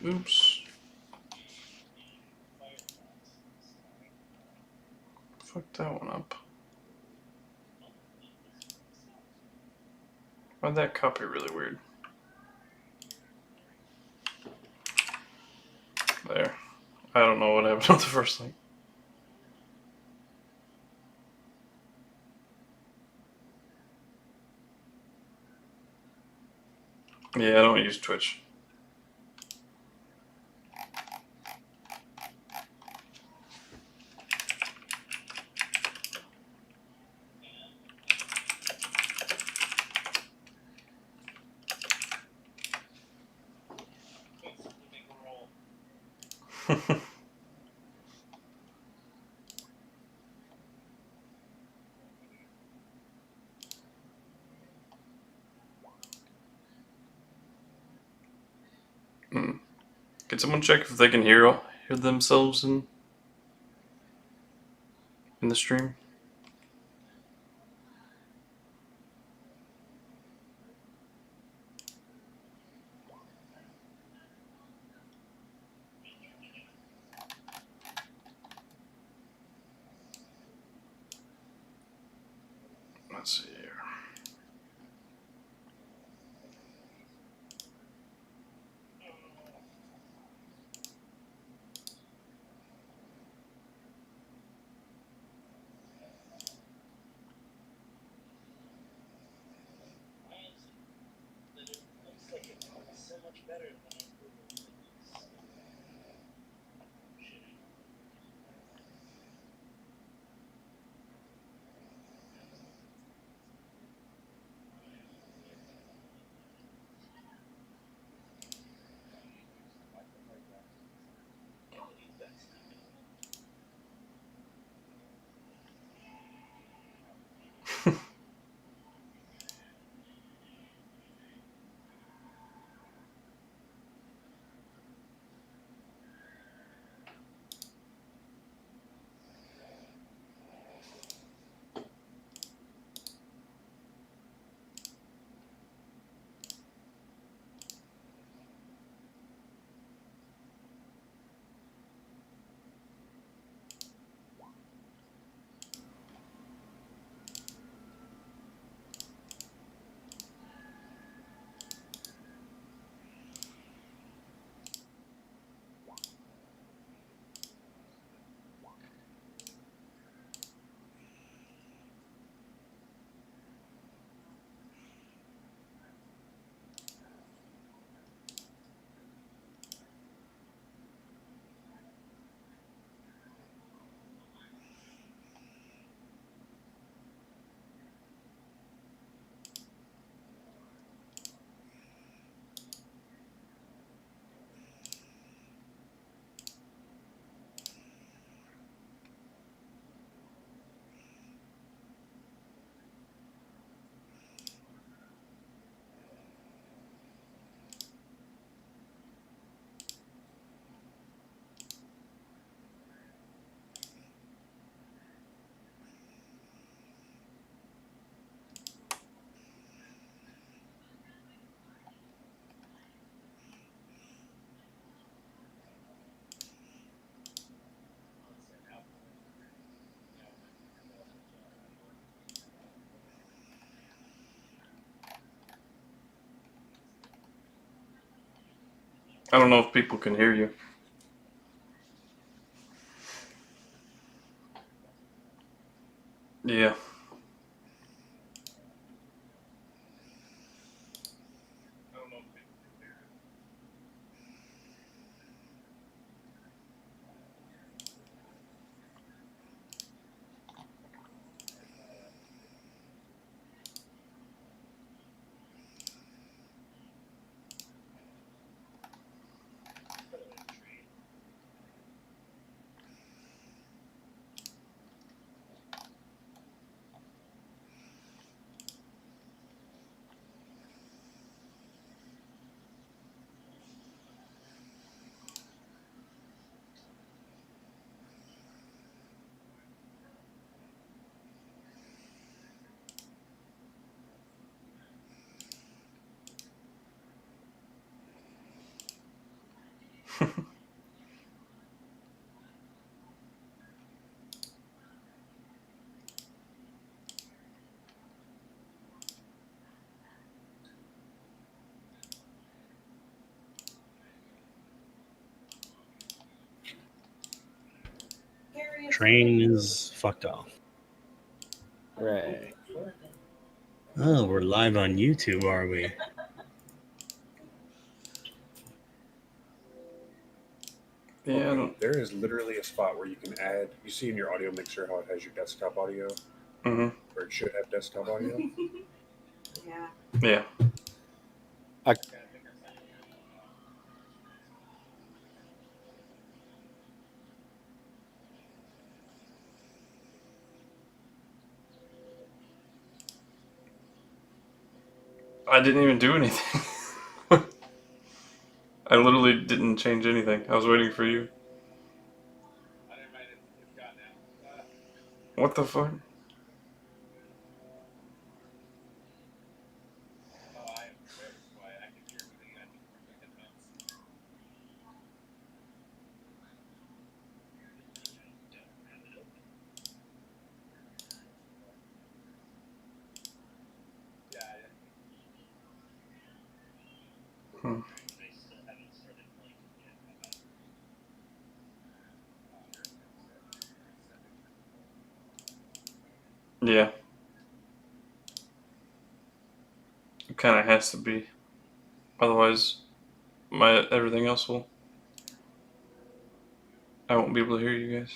Oops. Fucked that one up. Why'd that copy really weird? There. I don't know what happened with the first link. Yeah, I don't use Twitch. Can someone check if they can hear themselves in the stream? Let's see here. I don't know if people can hear you. Yeah. train is fucked off. Right. Oh, we're live on YouTube, are we? Yeah. Okay, there is literally a spot where you can add. You see in your audio mixer how it has your desktop audio, Mm-hmm. or it should have desktop audio. Yeah. I didn't even do anything. I literally didn't change anything. I was waiting for you. What the fuck? Hmm. Yeah. It kind of has to be. Otherwise, everything else will. I won't be able to hear you guys.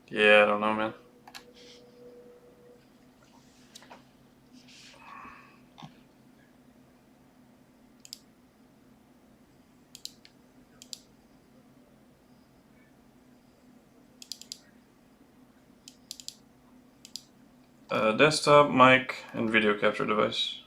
Yeah, I don't know, man. Desktop, mic, and video capture device.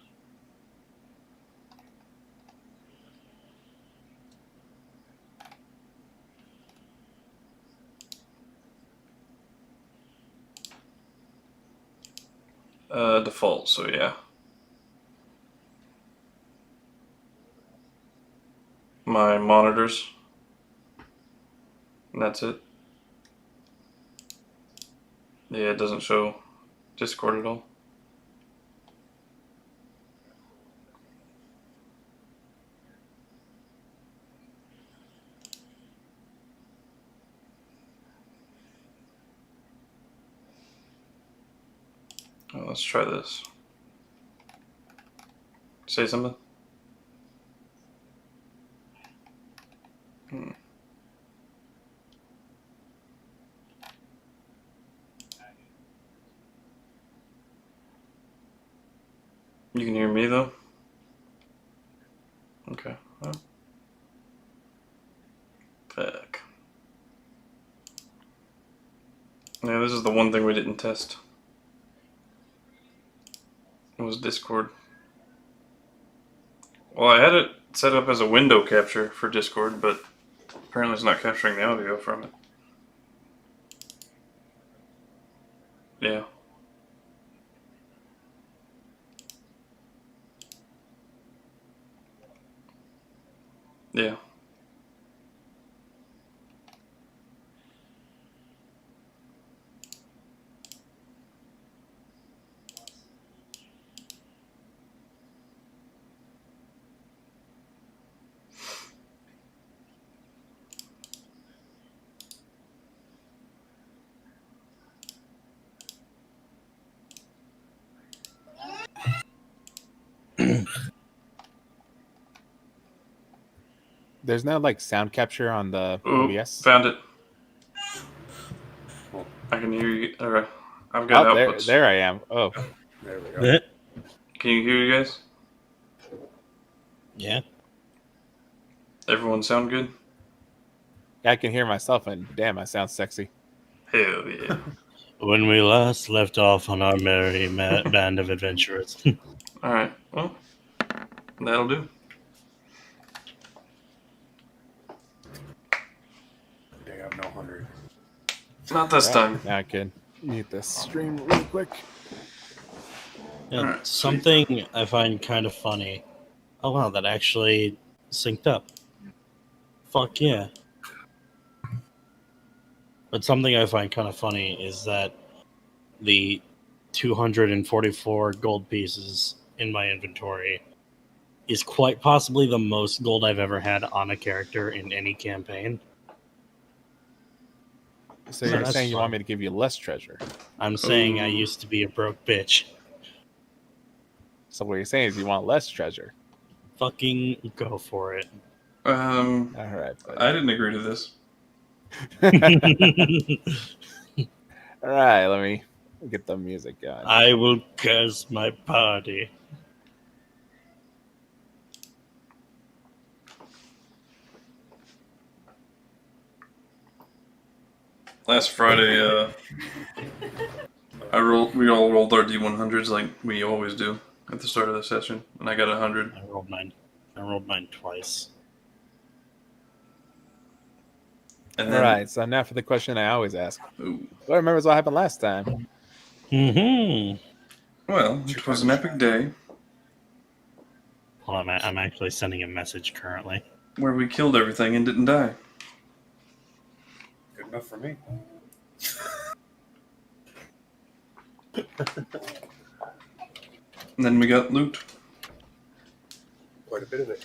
Default, so yeah. My monitors. And that's it. Yeah, it doesn't show Discord at all. Oh, let's try this. Say something? Hmm. You can hear me though? Okay. Well. Fuck. Yeah, this is the one thing we didn't test. It was Discord. Well, I had it set up as a window capture for Discord, but apparently it's not capturing the audio from it. Yeah. Yeah. There's no like sound capture on the Ooh, OBS. found it. I can hear you. Okay. I've got outputs. There I am. Oh, There we go. Can you hear you guys? Yeah. Everyone sound good? yeah, I can hear myself, and damn, I sound sexy. Hell yeah. When we last left off on our merry band of adventurers. Alright, well, that'll do. They have no 100. Not this time. Now I can mute this stream really quick. Yeah, Alright, something I find kind of funny. Oh wow, that actually synced up. Fuck yeah. But something I find kind of funny is that the 244 gold pieces in my inventory is quite possibly the most gold I've ever had on a character in any campaign. So So you're that's saying you fine. want me to give you less treasure? I'm saying I Ooh. used to be a broke bitch. So what you're saying is you want less treasure? Fucking go for it. All right, I didn't agree to this. All right, let me get the music going. I will curse my party. Last Friday, we all rolled our D100s like we always do at the start of the session, and I got 100. I rolled mine twice. And All then, right, so now for the question I always ask. ooh, Who remembers what happened last time? Mm-hmm. well, it was an epic day Hold on, I'm actually sending a message currently. where we killed everything and didn't die. Good enough for me. And then we got loot. Quite a bit of it.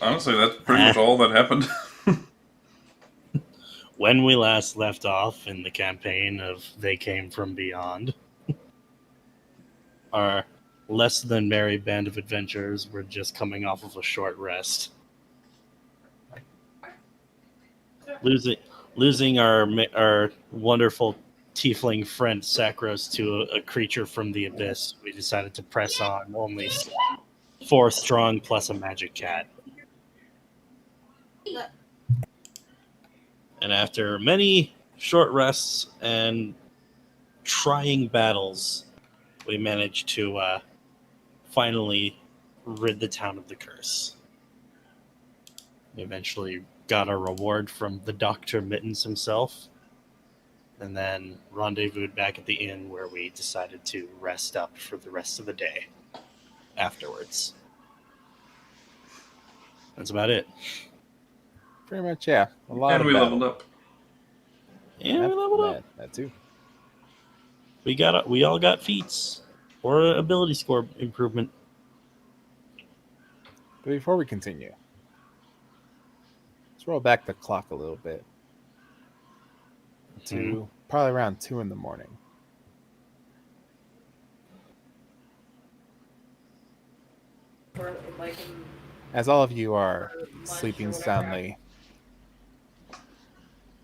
Honestly, that's pretty much all that happened. When we last left off in the campaign of They Came From Beyond, our less than merry band of adventurers were just coming off of a short rest. Losing our wonderful tiefling friend Sacros to a creature from the abyss, we decided to press on, only 4 strong plus a magic cat. And after many short rests and trying battles, we managed to finally rid the town of the curse. We eventually got our reward from the Dr. Mittens himself, and then rendezvoused back at the inn where we decided to rest up for the rest of the day afterwards. That's about it. Pretty much, yeah. A lot And of we battle. leveled up. And we leveled up. That too. We all got feats or ability score improvement. But before we continue, let's roll back the clock a little bit to probably around 2 in the morning. As all of you are sleeping soundly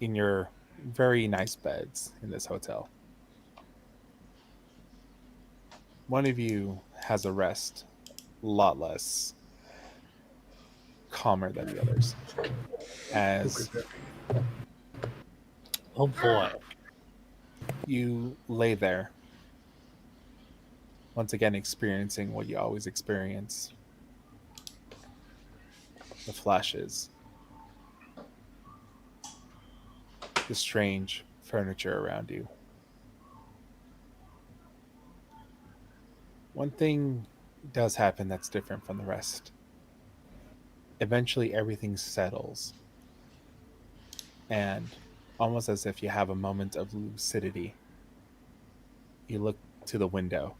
in your very nice beds in this hotel, one of you has a rest a lot less calmer than the others. As Oh boy. you lay there, once again experiencing what you always experience, the flashes, the strange furniture around you. One thing does happen that's different from the rest. Eventually everything settles, and almost as if you have a moment of lucidity, you look to the window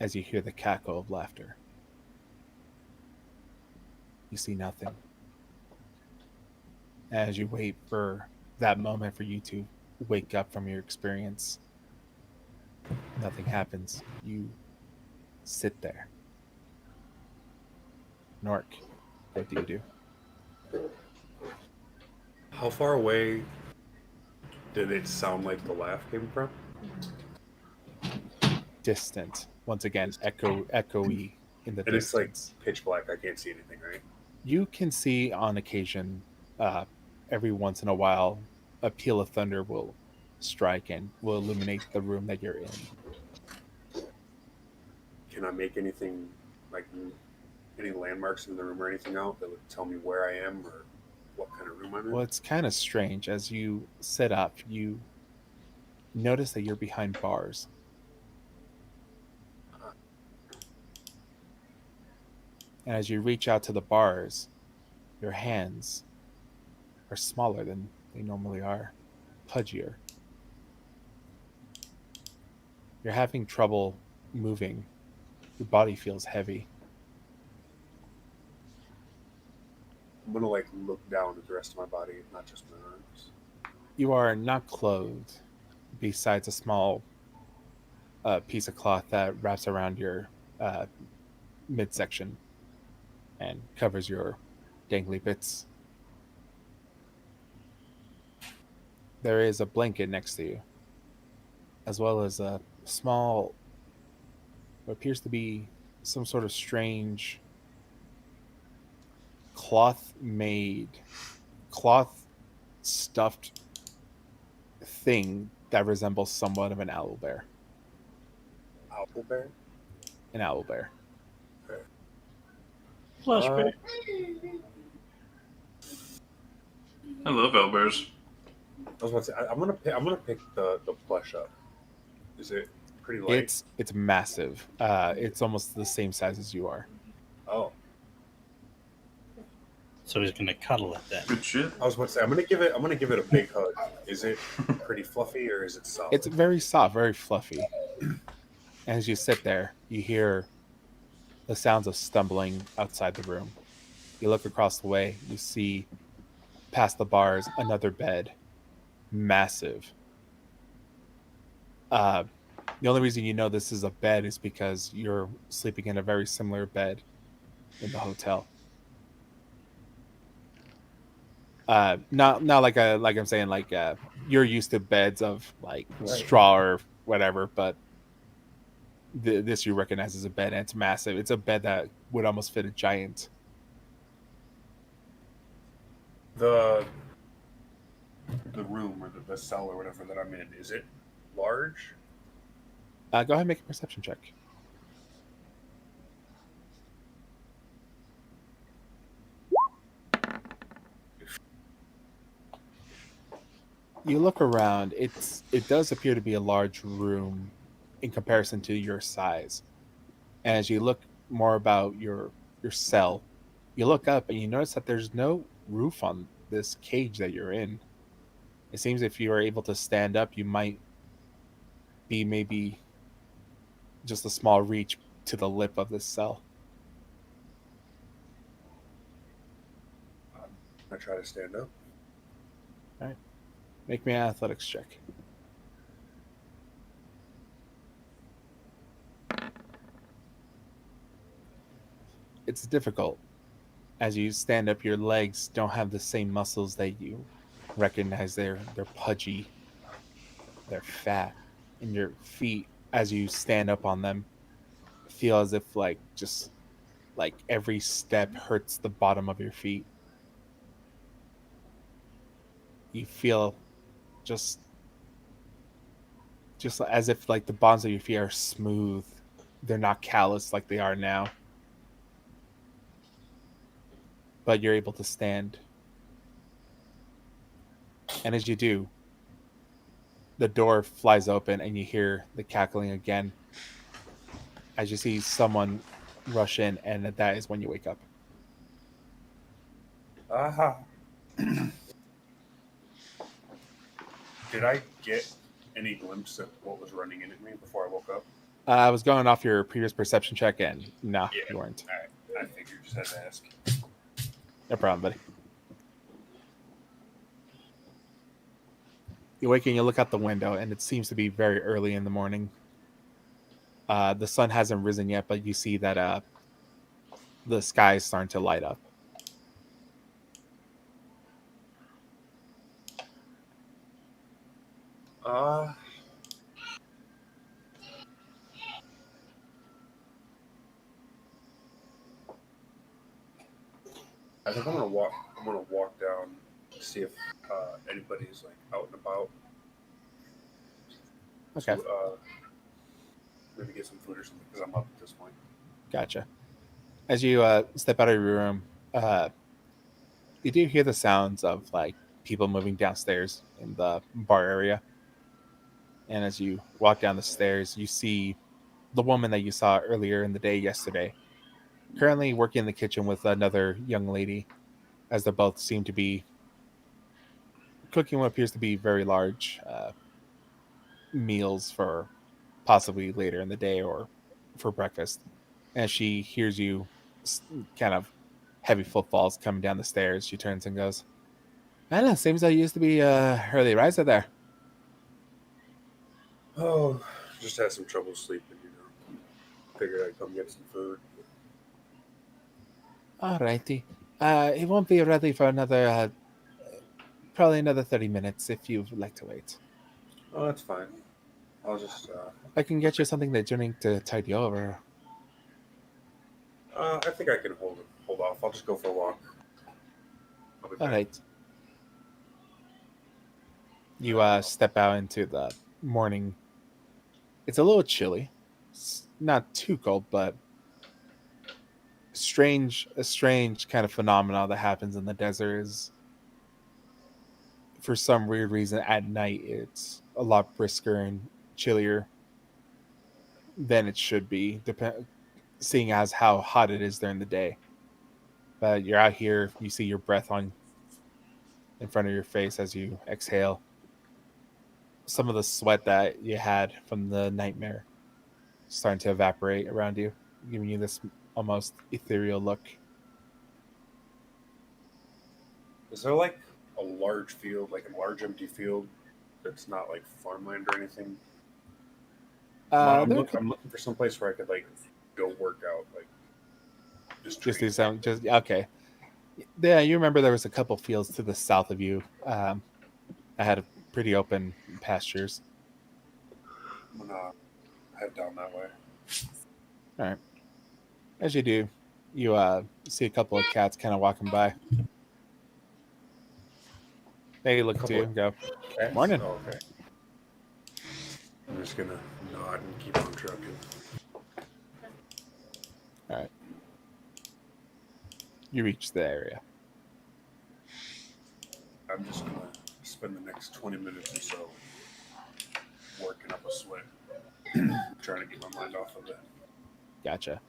as you hear the cackle of laughter. You see nothing. As you wait for that moment for you to wake up from your experience, nothing happens. You sit there. Norrik, what do you do? How far away did it sound like the laugh came from? Distant. Once again, echoey in the And it's like distance. pitch black. I can't see anything, right? You can see on occasion, every once in a while, a peal of thunder will strike and will illuminate the room that you're in. Can I make anything, like any landmarks in the room or anything out that would tell me where I am or what kind of room I'm in? Well, it's kind of strange. As you sit up, you notice that you're behind bars. And as you reach out to the bars, your hands are smaller than they normally are, pudgier. You're having trouble moving. Your body feels heavy. I'm gonna like look down at the rest of my body, not just my arms. You are not clothed, besides a small piece of cloth that wraps around your midsection and covers your dangly bits. There is a blanket next to you, as well as a small, what appears to be some sort of strange cloth stuffed thing that resembles somewhat of an owl bear. Owl bear. An owl bear. Okay. Flush bear. I love owlbears. I was about to say, I'm gonna pick the plush up. Is it pretty light? It's massive. It's almost the same size as you are. Oh, So he's gonna cuddle it then. Good shit. I was about to say I'm gonna give it a big hug. Is it pretty fluffy or is it soft? It's very soft, very fluffy. As you sit there, you hear the sounds of stumbling outside the room. You look across the way, you see past the bars another bed, massive. The only reason you know this is a bed is because you're sleeping in a very similar bed in the hotel. Not like I'm saying you're used to beds of like Right. straw or whatever, but this you recognize as a bed, and it's massive. It's a bed that would almost fit a giant. The room or the cell or whatever that I'm in, is it large? Go ahead and make a perception check. You look around. It does appear to be a large room in comparison to your size. And as you look more about your cell, you look up and you notice that there's no roof on this cage that you're in. It seems if you are able to stand up, you might be maybe just a small reach to the lip of this cell. I try to stand up. Make me an athletics check. It's difficult. As you stand up, your legs don't have the same muscles that you recognize. They're pudgy, they're fat, and your feet, as you stand up on them, feel as if just every step hurts the bottom of your feet. You feel just as if the bonds of your feet are smooth. They're not callous like they are now. But you're able to stand. And as you do, the door flies open and you hear the cackling again. As you see someone rush in, and that is when you wake up. Aha. Did I get any glimpse of what was running in at me before I woke up? I was going off your previous perception check, and no, Yeah. you weren't. All right. I figured, just had to ask. No problem, buddy. You wake and you look out the window, and it seems to be very early in the morning. The sun hasn't risen yet, but you see that the sky is starting to light up. I think I'm gonna walk down, see if anybody's out and about. Okay, So, maybe get some food or something because I'm up at this point. gotcha. As you step out of your room, you do hear the sounds of people moving downstairs in the bar area. And as you walk down the stairs, you see the woman that you saw earlier in the day yesterday, currently working in the kitchen with another young lady, as they both seem to be cooking what appears to be very large meals for possibly later in the day or for breakfast. And she hears you kind of heavy footfalls coming down the stairs. She turns and goes, "Well, it seems I used to be early riser there." Oh, just had some trouble sleeping, Figured I'd come get some food. Alrighty. It won't be ready for another, probably another 30 minutes if you'd like to wait. Oh, that's fine. I'll just, I can get you something that you need to tide you over. I think I can hold off. I'll just go for a walk. I'll be back. Alright. You step out into the morning. It's a little chilly. It's not too cold, but a strange kind of phenomena that happens in the desert is, for some weird reason, at night it's a lot brisker and chillier than it should be, seeing as how hot it is during the day. But you're out here, you see your breath on in front of your face as you exhale. Some of the sweat that you had from the nightmare starting to evaporate around you, giving you this almost ethereal look. Is there like a large field, like a large empty field that's not like farmland or anything? I'm looking for some place where I could like go work out, like just do some, just okay. Yeah, you remember there was a couple fields to the south of you. I had pretty open pastures. I'm gonna head down that way. All right. As you do, you see a couple of cats kind of walking by. They look to you and go, Cats? "Morning." Oh, okay. I'm just gonna nod and keep on trucking. All right. You reach the area. I'm just gonna spend the next 20 minutes or so working up a sweat, trying to get my mind off of it. Gotcha.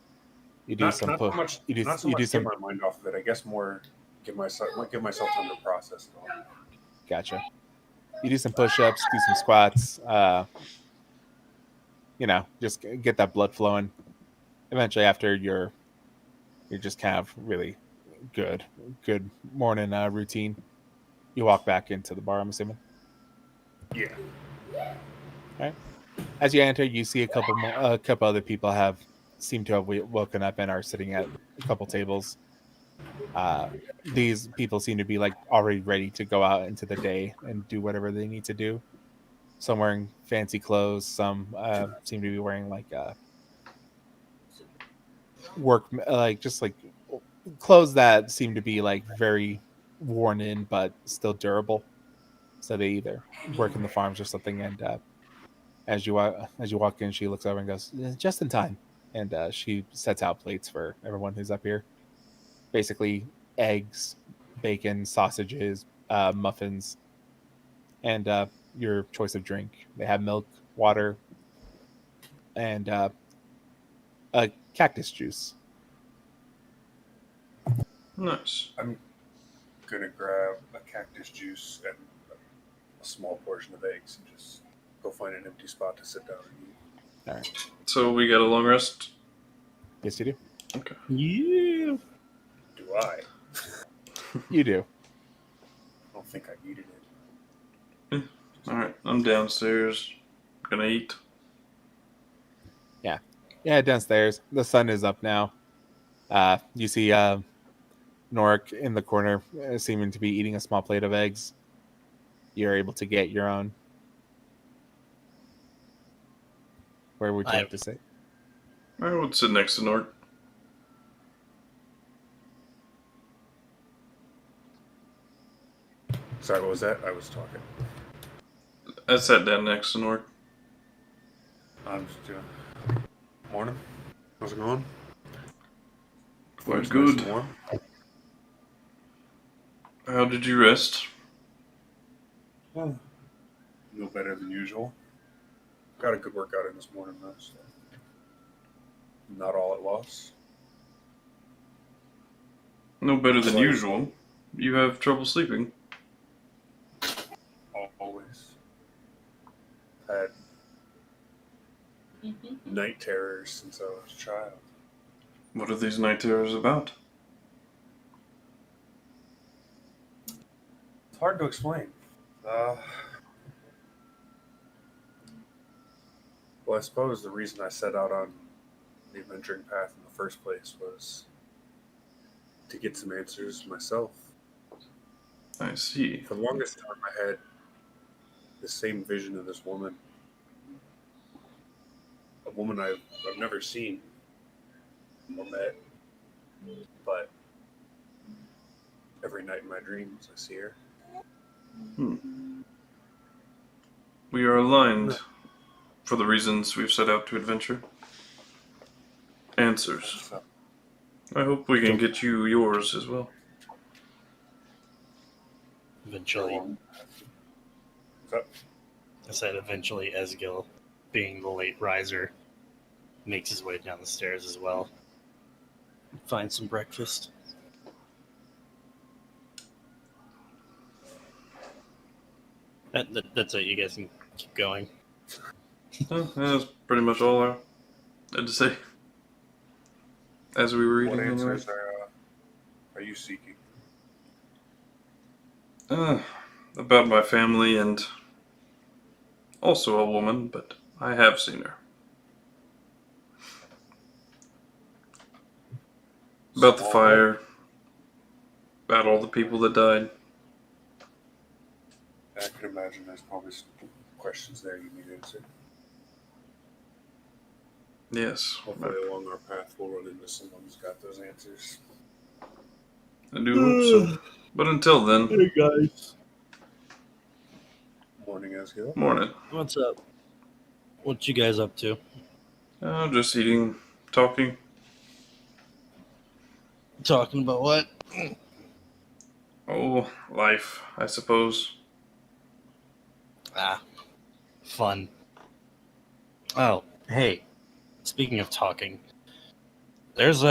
You do Not some so much. You do Not so you much do get some. my mind off of it. I guess more give myself time to process it all. Gotcha. You do some push-ups, do some squats. Just get that blood flowing. Eventually, after you're just kind of really good morning routine, you walk back into the bar. I'm assuming. Yeah. All right. As you enter, you see a couple other people seem to have woken up and are sitting at a couple tables. These people seem to be like already ready to go out into the day and do whatever they need to do. Some wearing fancy clothes. Some seem to be wearing like work, like just like clothes that seem to be like very worn in but still durable. So they either work in the farms or something. And as you walk in, she looks over and goes, "Just in time." And she sets out plates for everyone who's up here. Basically, eggs, bacon, sausages, muffins, and your choice of drink. They have milk, water, and a cactus juice. Nice. I'm gonna grab a cactus juice and a small portion of eggs and just go find an empty spot to sit down and eat. All right. So we got a long rest? Yes, you do. Okay. Yeah. Do I? You do. I don't think I needed it. Alright, I'm downstairs. Gonna eat. Yeah, downstairs. The sun is up now. You see Norrik in the corner, seeming to be eating a small plate of eggs. You're able to get your own. Where would you like to sit? I would sit next to Norrik. Sorry, what was that? I was talking. I sat down next to Norrik. I'm just doing. Morning. How's it going? Quite Nice good. and warm. How did you rest? Well, no better than usual. Got a good workout in this morning, though. So not all at loss. No better than usual. You have trouble sleeping. Always. Had night terrors since I was a child. What are these night terrors about? It's hard to explain. Well, I suppose the reason I set out on the adventuring path in the first place was to get some answers myself. I see. For the longest time, I had the same vision of this woman. A woman I've never seen or met, but every night in my dreams, I see her. We are aligned for the reasons we've set out to adventure. Answers. So, I hope we can get you yours as well. Eventually, so, I said eventually Ezgill, being the late riser, makes his way down the stairs as well. Finds some breakfast. That's it. You guys can keep going. That's pretty much all I had to say. As we were reading, what anyway. answers are you seeking? About my family and also a woman, but I have seen her. About the fire, about all the people that died. I can imagine there's probably some questions there you need answered. Yes. Hopefully along our path we'll run into someone who's got those answers. I do hope so. But until then, Hey guys. Morning, Ezgill. morning. What's up? What you guys up to? Just eating, talking. Talking about what? Oh, life, I suppose. Fun. Oh, hey. Speaking of talking, there's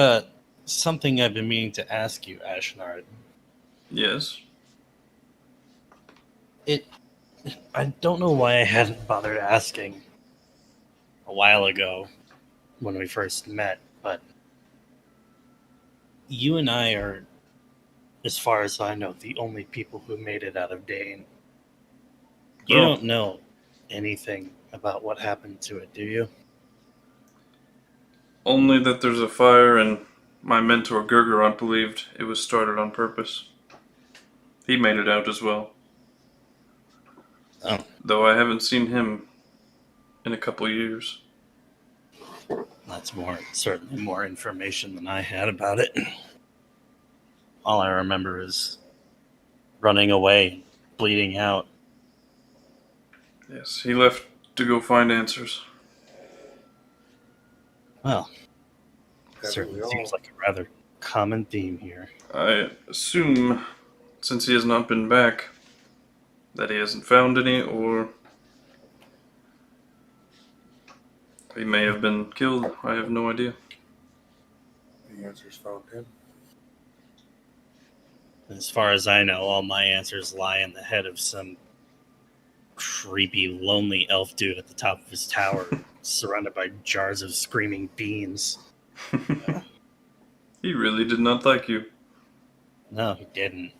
something I've been meaning to ask you, Ashnard. Yes. I don't know why I hadn't bothered asking a while ago when we first met, but you and I are, as far as I know, the only people who made it out of Dane. You Well, don't know anything about what happened to it, do you? only that there's a fire, and my mentor Gurgurant believed it was started on purpose. He made it out as well. Oh. Though I haven't seen him in a couple years. That's certainly more information than I had about it. All I remember is running away, bleeding out. Yes, he left to go find answers. Well, Haven't certainly we all? seems like a rather common theme here. I assume, since he has not been back, that he hasn't found any, or he may have been killed. I have no idea. The answers found him. As far as I know, all my answers lie in the head of some creepy, lonely elf dude at the top of his tower, surrounded by jars of screaming beans. He really did not like you. No, he didn't.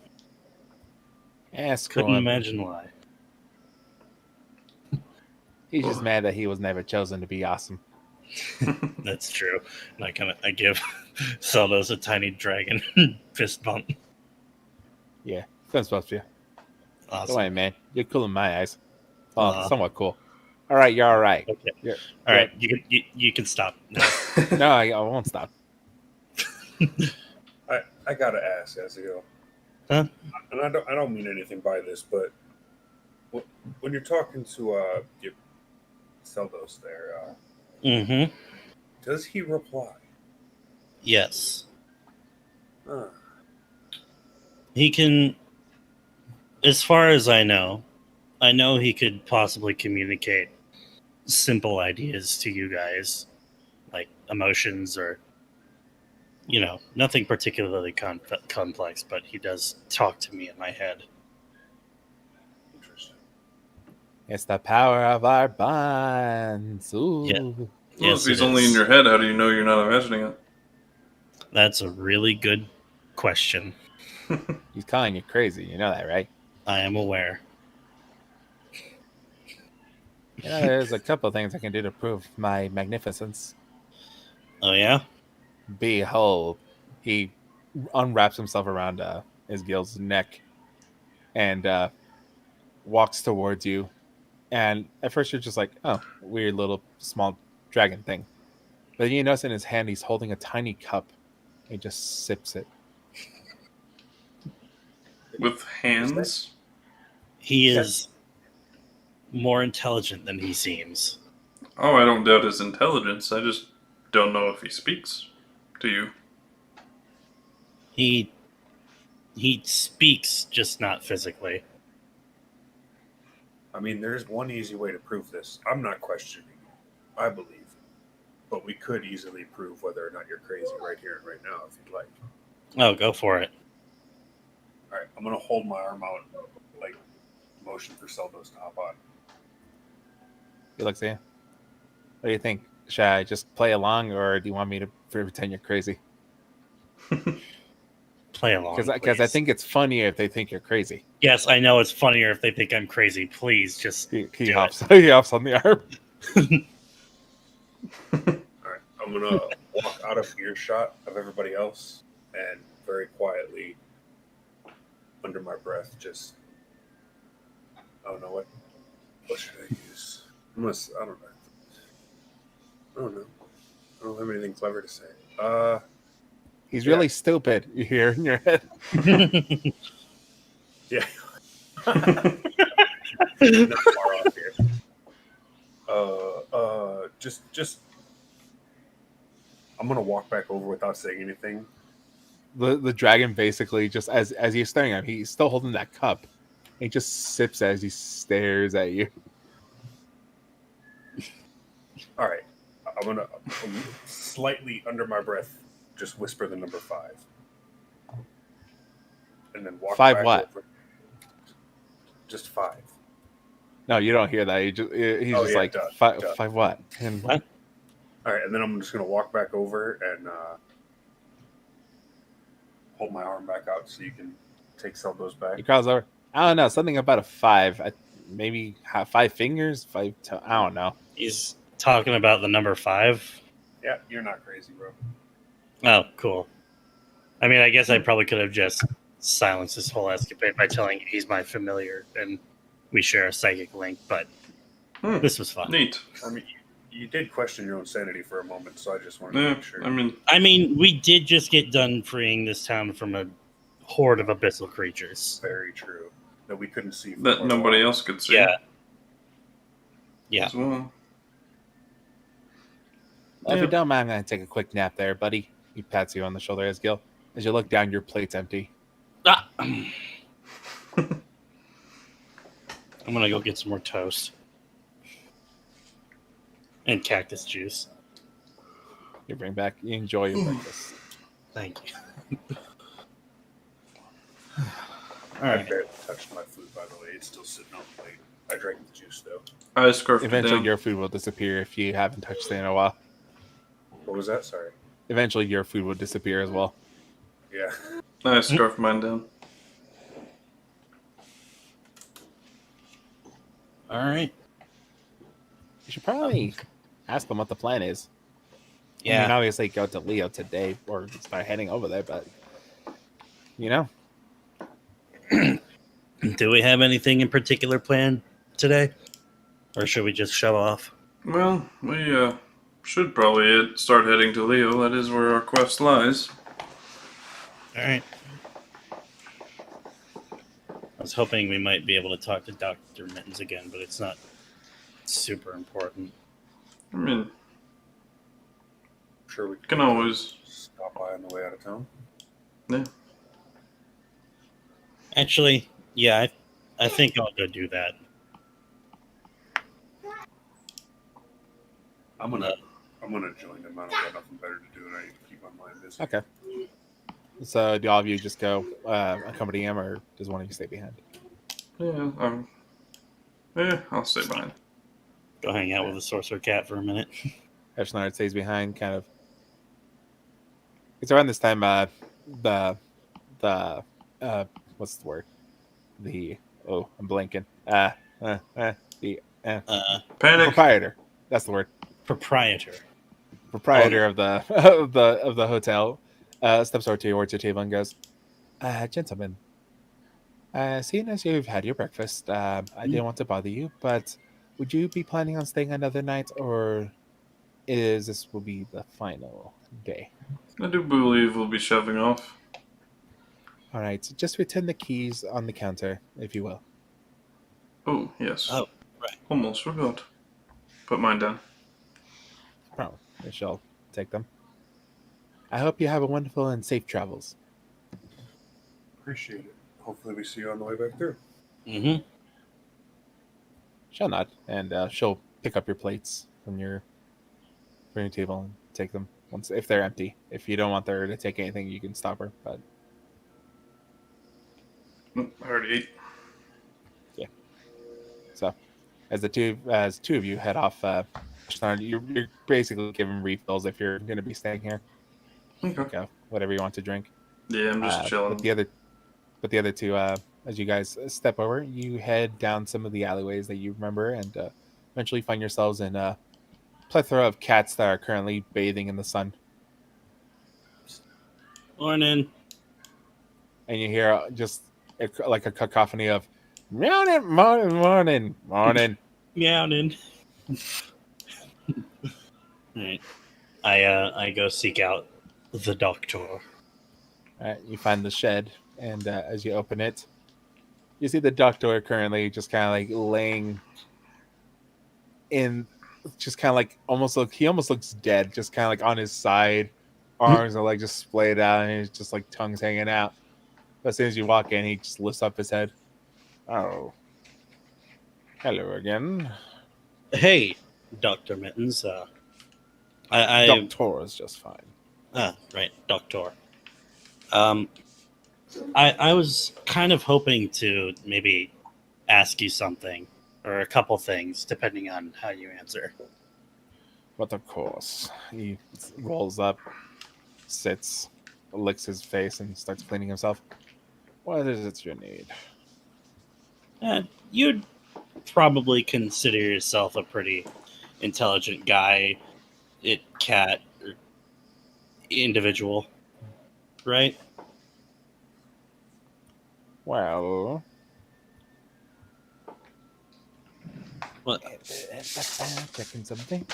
Ask Couldn't him. imagine why. He's just mad that he was never chosen to be awesome. That's true. And I give Seldos a tiny dragon fist bump. Yeah, that's supposed to be. Awesome. Don't worry, man. You're cool in my eyes. Well, Aw. somewhat cool. All right, you're all right. Okay. You're- All right. You can stop. No, I won't stop. I gotta ask, Ezgill. Huh? And I don't mean anything by this, but when you're talking to your Seldos there, Mm-hmm. does he reply? Yes. Huh. He can, as far as I know he could possibly communicate simple ideas to you guys, like emotions or, nothing particularly complex, but he does talk to me in my head. Interesting. It's the power of our bonds. Ooh. Well, Yes, if he's it only in is. your head, how do you know you're not imagining it? That's a really good question. He's calling you crazy. You know that, right? I am aware. You know, there's a couple of things I can do to prove my magnificence. Oh, yeah? Behold, he unwraps himself around Ezgill's neck and walks towards you. And at first, you're just like, "Oh, weird little small dragon thing." But you notice in his hand, he's holding a tiny cup. He just sips it. With hands? He is more intelligent than he seems. Oh, I don't doubt his intelligence. I just don't know if he speaks to you. He speaks, just not physically. I mean, there's one easy way to prove this. I'm not questioning you. I believe you. But we could easily prove whether or not you're crazy right here and right now if you'd like. Oh, go for it. All right, I'm going to hold my arm out, like, motion for Seldos to hop on. He looks at you. What do you think? Should I just play along, or do you want me to pretend you're crazy? Play along, Because I please. think it's funnier if they think you're crazy. Yes, I know it's funnier if they think I'm crazy. Please, just He do hops. He hops on the arm. All right, I'm going to walk out of earshot of everybody else and very quietly, under my breath, just, I don't know, what should I use? I don't know. I don't have anything clever to say. He's really stupid. You hear in your head. it. Yeah. Not far off here. Just. I'm gonna walk back over without saying anything. The dragon basically just as you're staring at him, he's still holding that cup. He just sips as he stares at you. All right. I'm gonna slightly under my breath just whisper the number 5, and then walk 5 back what? over. Just 5. No, you don't hear that. He's just like duh. 5 what? And What? All right, and then I'm just gonna walk back over and hold my arm back out so you can take Seldos back. he crawls over. I don't know, something about a 5. Maybe 5 fingers, 5. I don't know. He's talking about the number 5. Yeah, you're not crazy, bro. Oh, cool. I mean, I guess I probably could have just silenced this whole escapade by telling he's my familiar and we share a psychic link, but this was fun. Neat. I mean, you did question your own sanity for a moment, so I just wanted to Yeah, make sure. I mean, we did just get done freeing this town from a horde of abyssal creatures. Very true. That we couldn't see. for That quite a nobody while. else could see. Yeah. As well. Well, if Yeah. you don't mind, I'm going to take a quick nap there, buddy. He pats you on the shoulder, Ezgill. As you look down, your plate's empty. Ah. I'm gonna go get some more toast and cactus juice. You enjoy your breakfast. Thank you. All I right. barely touched my food, by the way. It's still sitting on the plate. I drank the juice, though. I scarfed it Eventually, down. your food will disappear if you haven't touched it in a while. What was that? Sorry. Eventually, your food will disappear as well. Yeah. I scarfed mine down. All right. You should probably ask them what the plan is. I Yeah. mean, obviously, go to Leo today or start heading over there, but you know, Do we have anything in particular planned today, or should we just show off? Well, we should probably start heading to Leo. That is where our quest lies. All right. I was hoping we might be able to talk to Dr. Mittens again, but it's not super important. I mean, Sure, we can always. stop by on the way out of town. Yeah. Actually, yeah, I think I'll go do that. I'm gonna join them. I don't got nothing better to do, and I need to keep my mind busy. okay. So, do all of you just go accompany him, or does one of you stay behind? Yeah, I'll stay behind. Go hang out with the sorcerer cat for a minute. Ashnard stays behind, kind of. It's around this time. The what's the word? I'm blanking. The Panic. proprietor. That's the word. Proprietor. Proprietor of the of the hotel steps over towards your table and goes, "Gentlemen, seeing as you've had your breakfast, I didn't want to bother you, but would you be planning on staying another night, or is this will be the final day?" I do believe we'll be shoving off. All right, so just return the keys on the counter, if you will. Oh, yes. Oh, right. Almost forgot. Put mine down. Oh, I shall take them. I hope you have a wonderful and safe travels. Appreciate it. Hopefully we see you on the way back through. Mm-hmm. She'll nod, and she'll pick up your plates from your table and take them once if they're empty. If you don't want her to take anything, you can stop her. But I already ate. so, as two of you head off, you're basically giving refills if you're going to be staying here. Okay. Whatever you want to drink. Yeah, I'm just chilling. But the other two, as you guys step over, you head down some of the alleyways that you remember, and eventually find yourselves in a plethora of cats that are currently bathing in the sun. Morning. And you hear just like a cacophony of morning, morning, morning, morning. Meowing. Right. I go seek out the doctor. You find the shed, and as you open it, you see the doctor currently just kind of like laying in, just kind of like he almost looks dead, just kind of like on his side, arms are like just splayed out, and he's just like tongue's hanging out. But as soon as you walk in, he just lifts up his head. Oh, hello again. Hey, Dr. Mittens. Doctor is just fine. Right, Doctor. I was kind of hoping to maybe ask you something, or a couple things, depending on how you answer. But of course, he rolls up, sits, licks his face, and starts cleaning himself. What is it you need? You'd probably consider yourself a pretty intelligent guy, cat, or individual, right? Well, What? Checking something.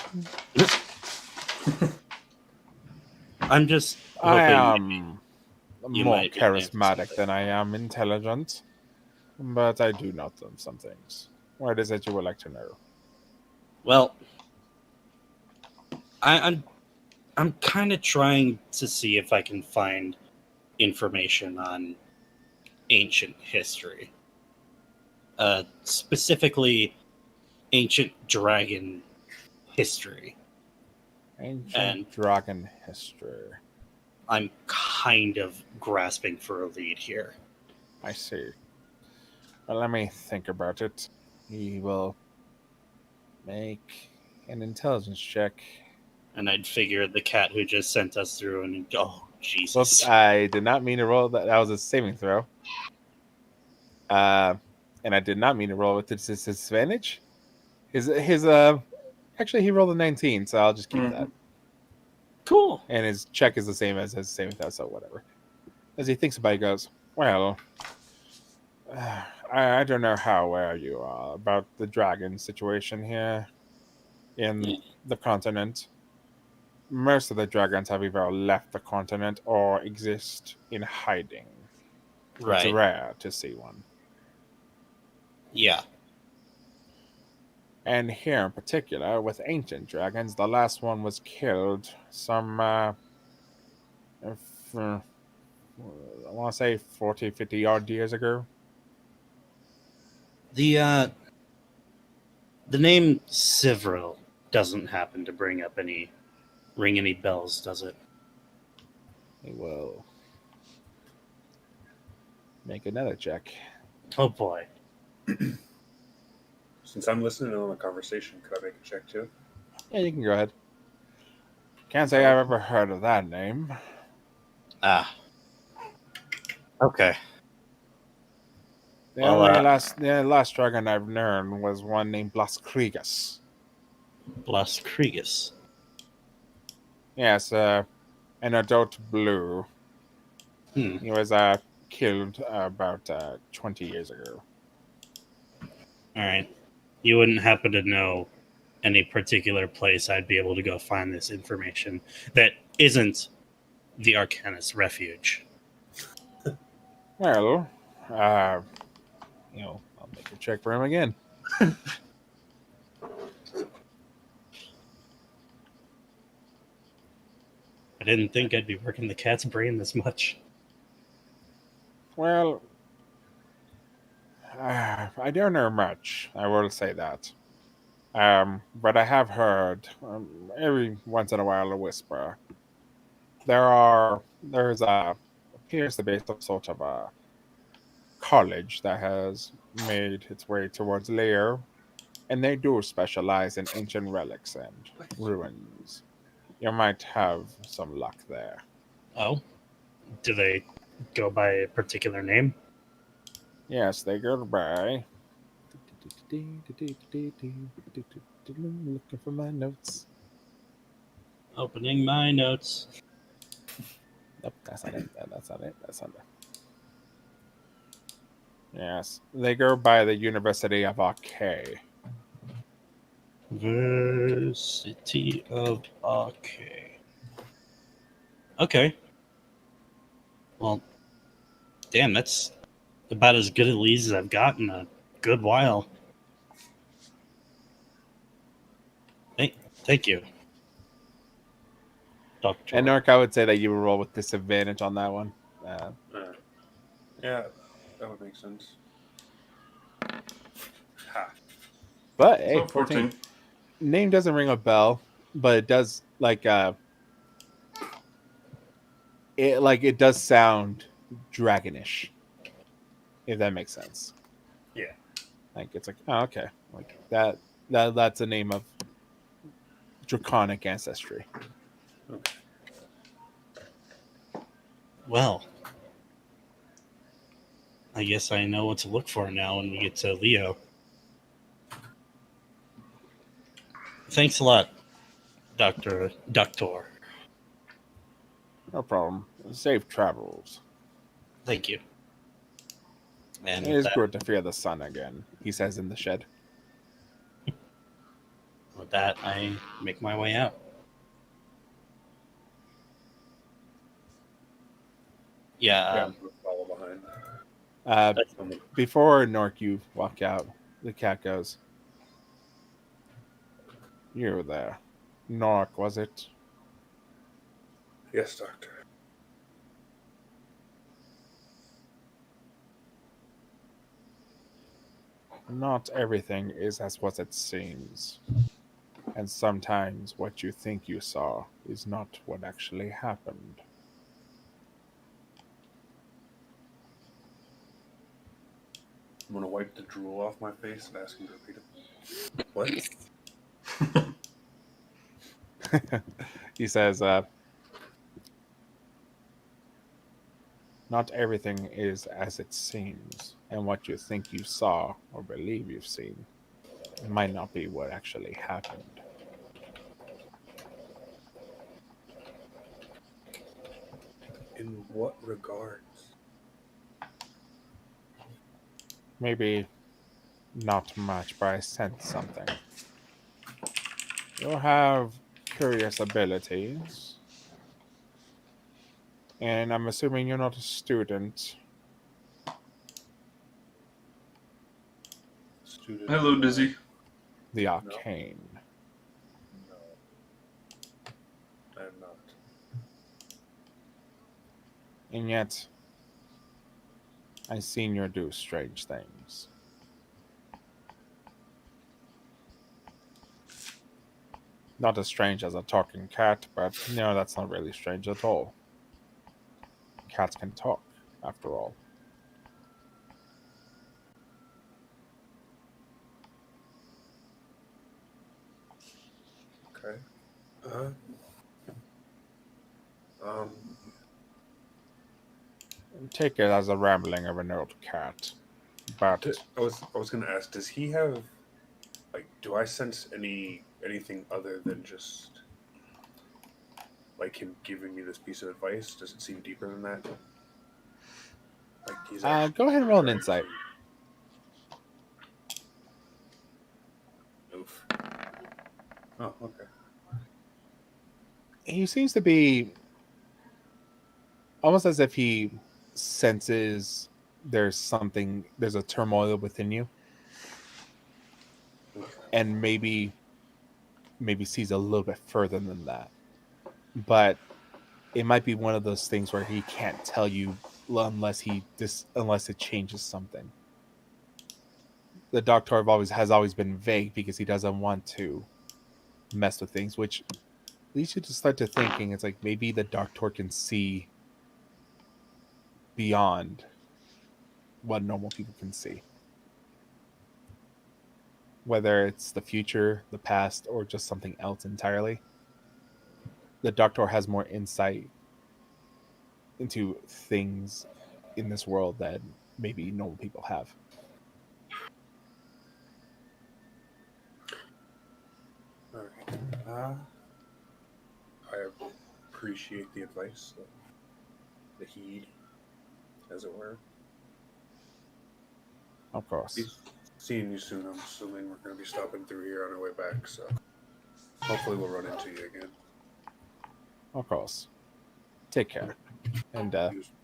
I'm just hoping I am you more might be able to charismatic something. than I am intelligent, but I do know some things. What is it you would like to know? Well, I'm kind of trying to see if I can find information on ancient history, specifically ancient dragon history. Ancient dragon history. I'm kind of grasping for a lead here. I see. Well, let me think about it. He will make an intelligence check. And I'd figure the cat who just sent us through, and oh Jesus! Whoops! I did not mean to roll that. That was a saving throw. And I did not mean to roll with disadvantage. Actually he rolled a 19, so I'll just keep that. Cool. And his check is the same as his saving throw, so whatever. As he thinks about it, he goes, well, I don't know how aware you are about the dragon situation here in the continent. Most of the dragons have either left the continent or exist in hiding. Right. It's rare to see one. Yeah. And here in particular, with ancient dragons, the last one was killed some, I want to say 40, 50 odd years ago. The name Sivril doesn't happen to ring any bells, does it? He will make another check. Oh boy. Since I'm listening on the conversation, could I make a check too? Yeah, you can go ahead. Can't say I've ever heard of that name. Ah. Okay. The Well, the last dragon I've known was one named Blaskrigas. Las Krigas. Yes, an adult blue. Hmm. He was killed about 20 years ago. All right. You wouldn't happen to know any particular place I'd be able to go find this information that isn't the Arcanist Refuge? Well, I'll make a check for him again. I didn't think I'd be working the cat's brain this much. Well, I don't know much. I will say that. But I have heard every once in a while a whisper. Appears to be some sort of a college that has made its way towards Lear, and they do specialize in ancient relics and ruins. You might have some luck there. Oh? Do they go by a particular name? Yes, they go by. Looking for my notes. Opening my notes. Nope, that's not it. That's not it. That's not it. Yes, they go by the University of Arcay. Versity of Arcay. Okay. Well, damn, that's about as good a lead as I've got in a good while. Thank you, Doctor. And Norrik, I would say that you would roll with disadvantage on that one. Yeah, that would make sense. Ha. But hey, So 14. Name doesn't ring a bell, but it does it does sound dragonish, if that makes sense. Yeah. Like it's like, oh, okay, like that's a name of draconic ancestry. Okay. Well, I guess I know what to look for now when we get to Leo. Thanks a lot, Doctor. No problem. Safe travels. Thank you. And It is good to feel the sun again, he says in the shed. with that, I make my way out. Yeah, Yeah. I'm gonna follow behind. Before Nork, you walk out, the cat goes, "You were there. Nork, was it?" Yes, Doctor. Not everything is as what it seems. And sometimes what you think you saw is not what actually happened. I'm gonna wipe the drool off my face and ask him to repeat it. What? He says, not everything is as it seems, and what you think you saw or believe you've seen might not be what actually happened. In what regards? Maybe not much, but I sense something. You have curious abilities, and I'm assuming you're not a student. Student. Hello, Dizzy. The arcane. No. I am not. And yet, I've seen you do strange things. Not as strange as a talking cat, but no, that's not really strange at all. Cats can talk, after all. Okay. Take it as a rambling of an old cat. But I was gonna ask, does he have like? Do I sense anything other than just like him giving me this piece of advice? Does it seem deeper than that? Like he's go ahead and roll an insight. Oof. Oh, okay. He seems to be almost as if he senses there's a turmoil within you, and maybe sees a little bit further than that. But it might be one of those things where he can't tell you unless it changes something. The doctor has always been vague because he doesn't want to mess with things, which leads you to start to thinking it's like maybe the doctor can see beyond what normal people can see. Whether it's the future, the past, or just something else entirely. The doctor has more insight into things in this world that maybe normal people have. All right. I appreciate the advice, the heed, as it were. Of course. Seeing you soon. I'm assuming we're going to be stopping through here on our way back, so hopefully we'll run into you again. Of course. Take care. And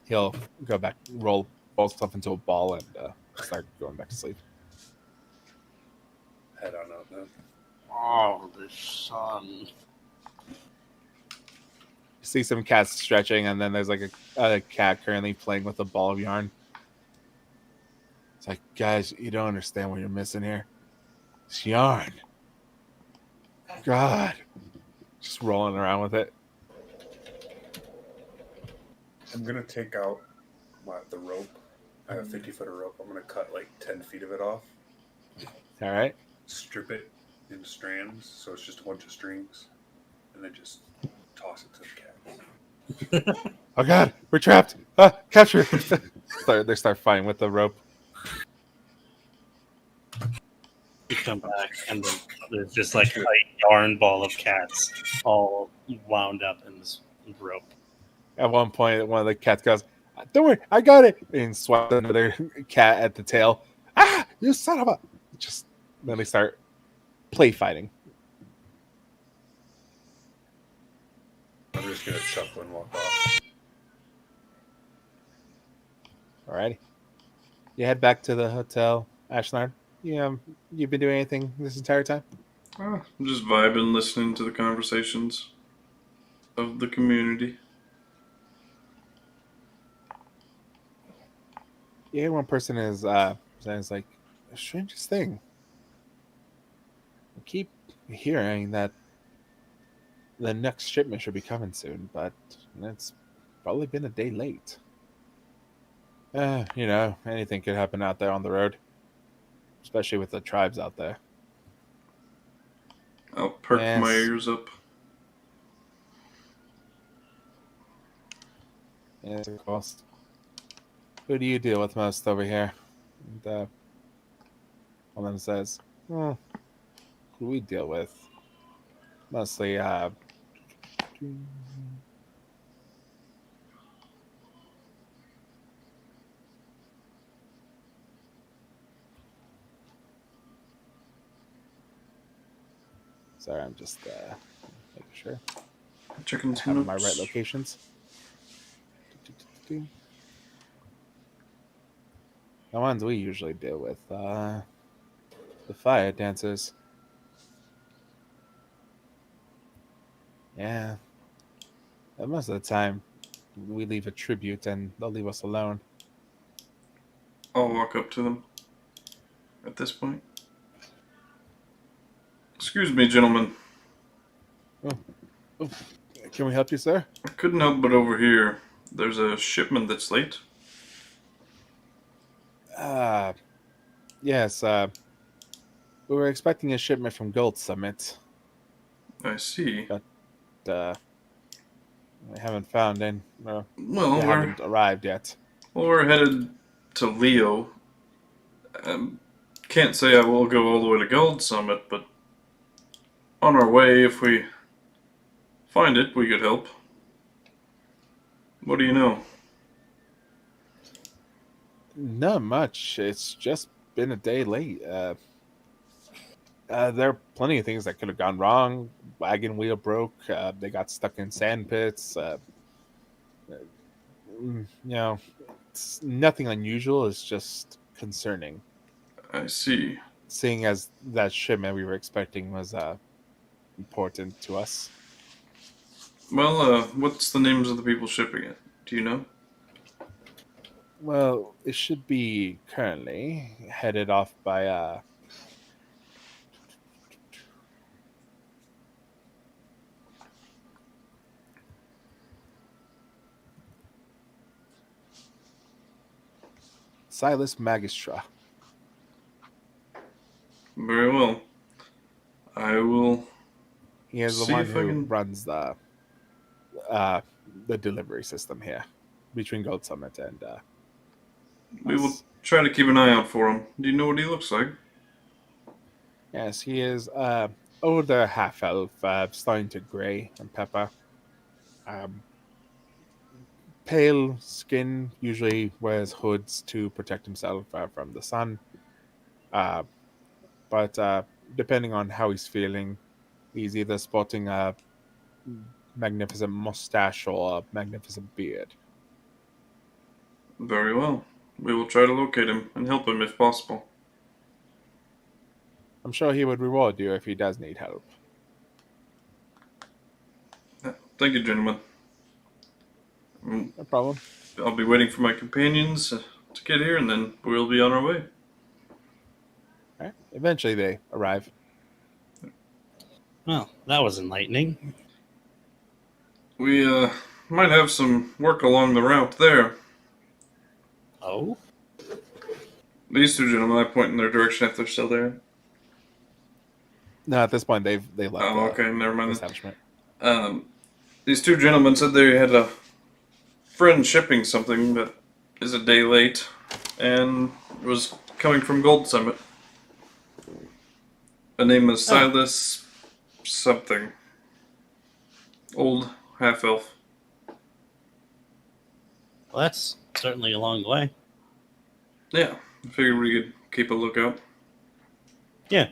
he'll go back, roll stuff into a ball, and start going back to sleep. Head on out then. Oh, the sun. You see some cats stretching, and then there's like a cat currently playing with a ball of yarn. It's like, guys, you don't understand what you're missing here. It's yarn. God. Just rolling around with it. I'm going to take out the rope. I have 50 foot of rope. I'm going to cut like 10 feet of it off. All right. Strip it in strands, so it's just a bunch of strings. And then just toss it to the cats. Oh God, we're trapped! Capture! They start fighting with the rope. You come back, and there's just like a yarn ball of cats all wound up in this rope. At one point, one of the cats goes, "Don't worry, I got it!" And swats another cat at the tail. Ah, you son of a! Just then they start play fighting. I'm just going to chuckle and walk off. Alrighty. You head back to the hotel, Ashnard. You've been doing anything this entire time? I'm just vibing, listening to the conversations of the community. Yeah, one person is saying like the strangest thing. I keep hearing that the next shipment should be coming soon, but it's probably been a day late. Anything could happen out there on the road, especially with the tribes out there. I'll perk my ears up. Yes, of course. Who do you deal with most over here? And one of them says, who we deal with? Mostly, sorry, I'm just making sure. Checking some Having my notes. right locations. The ones we usually deal with, the fire dancers. Yeah. But most of the time, we leave a tribute and they'll leave us alone. I'll walk up to them at this point. Excuse me, gentlemen. Oh, can we help you, sir? I couldn't help but overhear there's a shipment that's late. Yes, we were expecting a shipment from Gold Summit. I see. But I haven't found any. No, Well, they haven't arrived yet. we're headed to Leo. Can't say I will go all the way to Gold Summit, but on our way, if we find it, we could help. What do you know? Not much. It's just been a day late. There are plenty of things that could have gone wrong. Wagon wheel broke. They got stuck in sand pits. It's nothing unusual. It's just concerning. I see. Seeing as that shipment we were expecting was important to us. Well, what's the names of the people shipping it? Do you know? Well, it should be currently headed off by Silas Magistra. Very well. I will. He is the See one if I who can- runs the delivery system here between Gold Summit and We will us. try to keep an eye out for him. Do you know what he looks like? Yes, he is older half elf, starting to gray and pepper. Pale skin, usually wears hoods to protect himself from the sun. But depending on how he's feeling, he's either sporting a magnificent mustache or a magnificent beard. Very well. We will try to locate him and help him if possible. I'm sure he would reward you if he does need help. Thank you, gentlemen. No problem. I'll be waiting for my companions to get here, and then we'll be on our way. All right. Eventually, they arrive. Well, that was enlightening. We might have some work along the route there. Oh? These two gentlemen, I point in their direction if they're still there. No, at this point, they left. Oh, okay, never the mind. establishment. These two gentlemen said they had a friend shipping something that is a day late and was coming from Gold Summit. The name is Silas something. Old half-elf. Well, that's certainly a long way. Yeah, I figured we could keep a lookout. Yeah.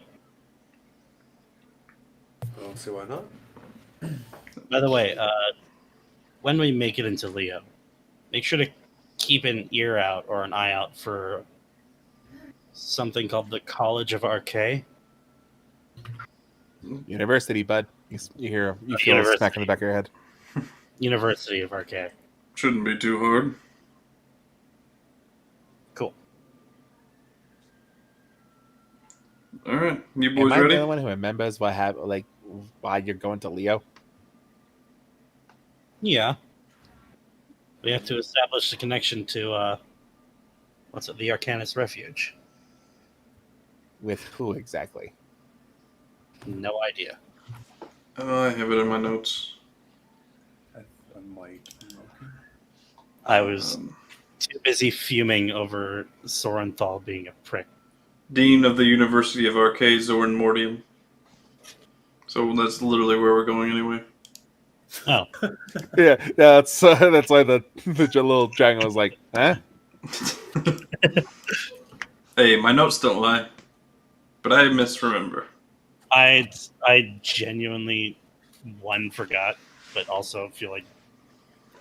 I don't see why not. By the way, when we make it into Leo, make sure to keep an ear out or an eye out for something called the College of Arcay. University, bud. You feel University. a smack in the back of your head. University of Arcay. Shouldn't be too hard. Cool. Alright, you Am boys I the ready? only one who remembers why you're going to Leo? Yeah. We have to establish the connection to, the Arcanist Refuge. With who exactly? No idea. I have it in my notes. I might. I was Um, too busy fuming over Sorenthal being a prick. Dean of the University of Arcade, Zoran Mortium. So that's literally where we're going anyway. Oh, Yeah, that's why the little dragon was like, huh? Hey, my notes don't lie. But I misremember. I genuinely, forgot, but also feel like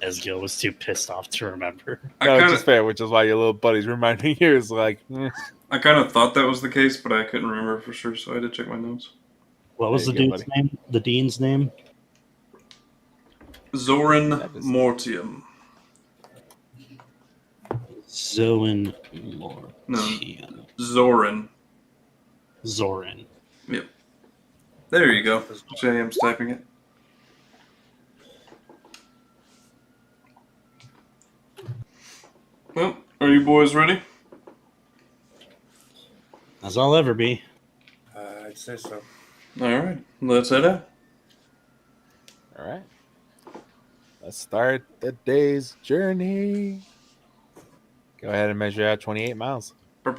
Ezgill was too pissed off to remember. Which is fair, which is why your little buddy's reminding you is like, I kind of thought that was the case, but I couldn't remember for sure, so I had to check my notes. What was the There you go, dude's name? The dean's name? Zoran That is- Mortium. Zoran No, Mortium. Zoran. Zoran. Yep. There you go. JM's typing it. Well, are you boys ready? As I'll ever be. I'd say so. Alright, let's head out. all right. Let's start the day's journey. Go ahead and measure out 28 miles. It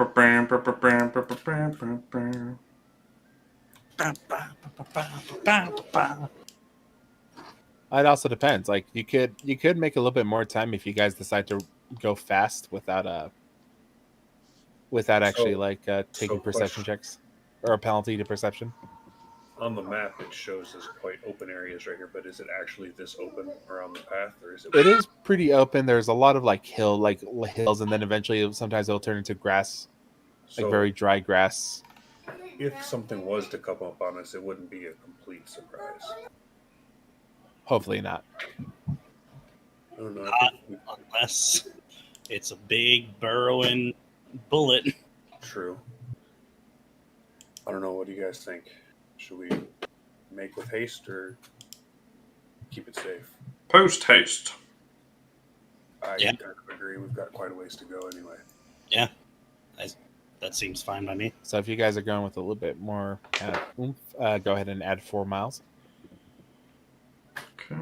also depends. Like you could make a little bit more time if you guys decide to go fast without actually taking perception checks or a penalty to perception. On the map, it shows us quite open areas right here, but is it actually this open around the path, or is it? It is pretty open. There's a lot of hills, and then eventually sometimes it'll turn into grass, So very dry grass. if something was to come up on us, it wouldn't be a complete surprise. Hopefully not. I don't know. Unless it's a big burrowing bullet. True. I don't know. What do you guys think? Should we make with haste or keep it safe? Post haste. I kind of agree. We've got quite a ways to go anyway. Yeah, that seems fine by me. So if you guys are going with a little bit more oomph, go ahead and add 4 miles. Okay.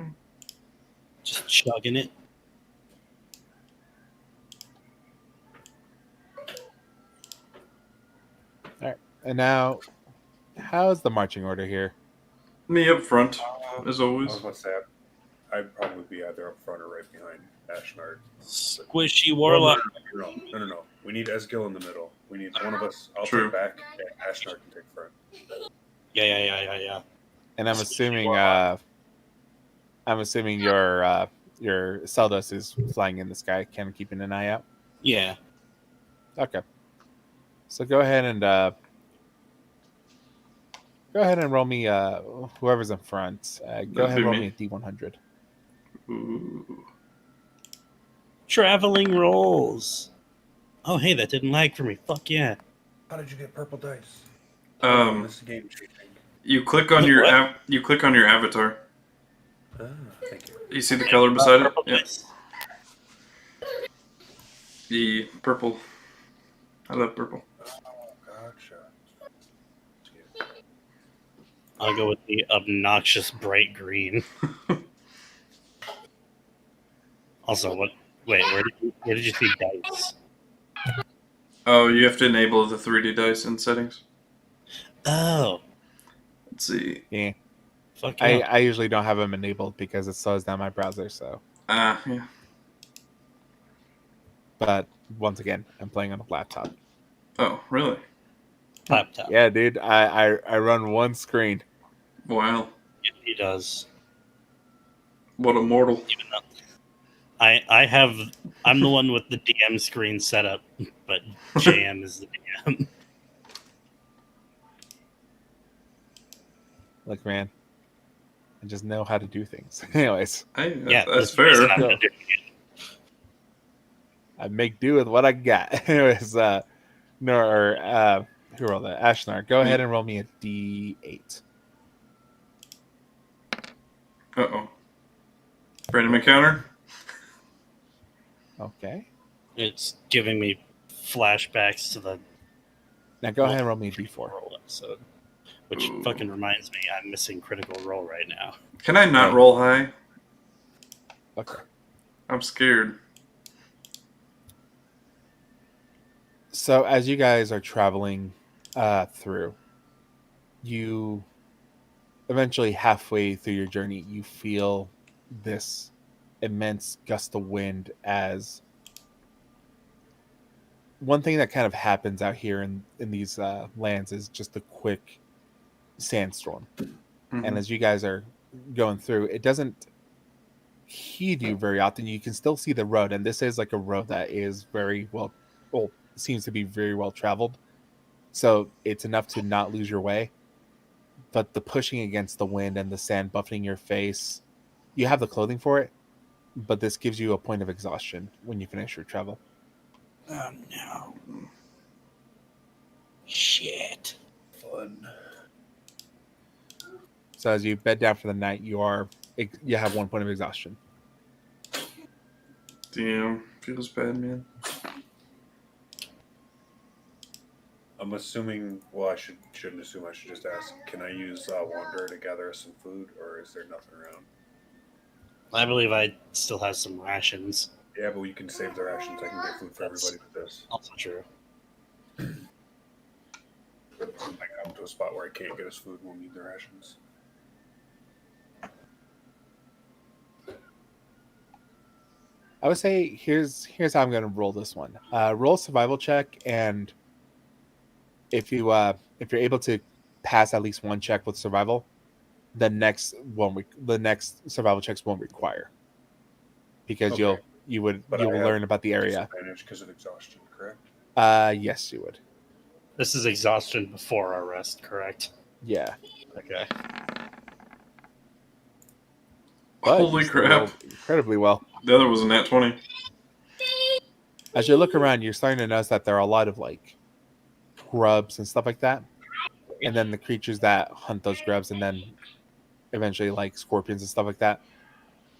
Just chugging it. All right. And now, how's the marching order here? Me up front, as I always. was going to say, I'd probably be either up front or right behind Ashnard. Squishy warlock. No. We need Ezgill in the middle. We need one of us. I'll True. take back, and Ashnard can take front. Yeah. And I'm assuming your Seldos is flying in the sky, kind of keeping an eye out. Yeah. Okay. So go ahead and roll me whoever's in front. Go ahead and roll me a D100. Ooh. Traveling rolls. Oh, hey, that didn't lag for me. Fuck yeah. How did you get purple dice? This game changing. You click on your avatar. Thank you. You see the color beside it? Purple Yeah. dice. The purple. I love purple. Oh, gotcha. I'll go with the obnoxious bright green. Also, what? Wait, where did you see dice? Oh, you have to enable the 3D dice in settings. Oh, Let's see. Yeah. fuck yeah. I usually don't have them enabled because it slows down my browser. So, Yeah. but once again, I'm playing on a laptop. Oh, really? Laptop. Yeah, dude. I run one screen. Wow. Yeah, he does. What a mortal. Even though I'm the one with the DM screen set up, but JM is the DM. Look, man, I just know how to do things. Anyways, Hey, Yeah, that's the reason fair. I'm doing it. I make do with what I got. Anyways, who rolled that? Ashnard. Go ahead and roll me a D8. Uh-oh. Random encounter? Okay. It's giving me flashbacks to the Now go ahead and roll me a D4. roll episode, which Ooh. fucking reminds me I'm missing Critical Role right now. Can I not roll high? Okay. I'm scared. So as you guys are traveling through, you eventually halfway through your journey, you feel this immense gust of wind. As one thing that kind of happens out here in these lands is just a quick sandstorm. Mm-hmm. And as you guys are going through, it doesn't heed you very often. You can still see the road, and this is like a road that is very well seems to be very well traveled, so it's enough to not lose your way. But the pushing against the wind and the sand buffeting your face, you have the clothing for it, but this gives you a point of exhaustion when you finish your travel. Oh no. Shit. Fun. So as you bed down for the night, you have 1 point of exhaustion. Damn. Feels bad, man. I'm assuming. Well, I shouldn't assume. I should just ask. Can I use Wanderer to gather us some food, or is there nothing around? I believe I still have some rations. Yeah, but you can save the rations. I can get food for everybody with this. Also true. But I come to a spot where I can't get us food. We'll need the rations. I would say here's how I'm going to roll this one. Roll a survival check, and if you're able to pass at least one check with survival, the next survival checks won't require, because Okay. you will But I have learn about the area. Disadvantage because of exhaustion, correct? Yes, you would. This is exhaustion before our rest, correct? Yeah. Okay. But Holy you still crap. rolled incredibly well. The other was a nat 20. As you look around, you're starting to notice that there are a lot of like grubs and stuff like that, and then the creatures that hunt those grubs, and then eventually like scorpions and stuff like that.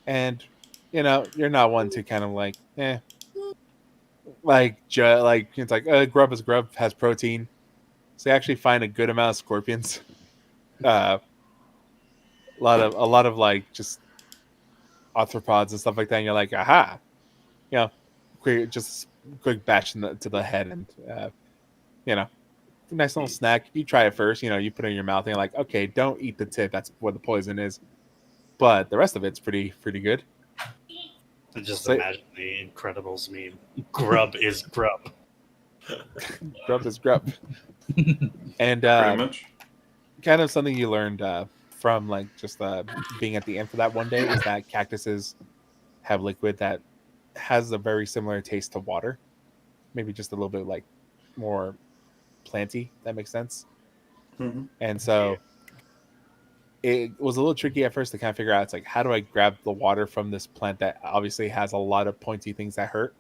And you're not one to kind of like like it's like grub is grub, has protein, so you actually find a good amount of scorpions. A lot of like just arthropods and stuff like that, and you're like, aha, quick batch to the head, and nice little snack. You try it first, you put it in your mouth, and you're like, okay, don't eat the tip, that's where the poison is, but the rest of it's pretty good. I just imagine the Incredibles meme. Grub is grub. Grub is grub. And Pretty much. kind of something you learned from like just being at the end for that one day is that cactuses have liquid that has a very similar taste to water, maybe just a little bit like more planty. That makes sense. Mm-hmm. And so it was a little tricky at first to kind of figure out, it's like, how do I grab the water from this plant that obviously has a lot of pointy things that hurt?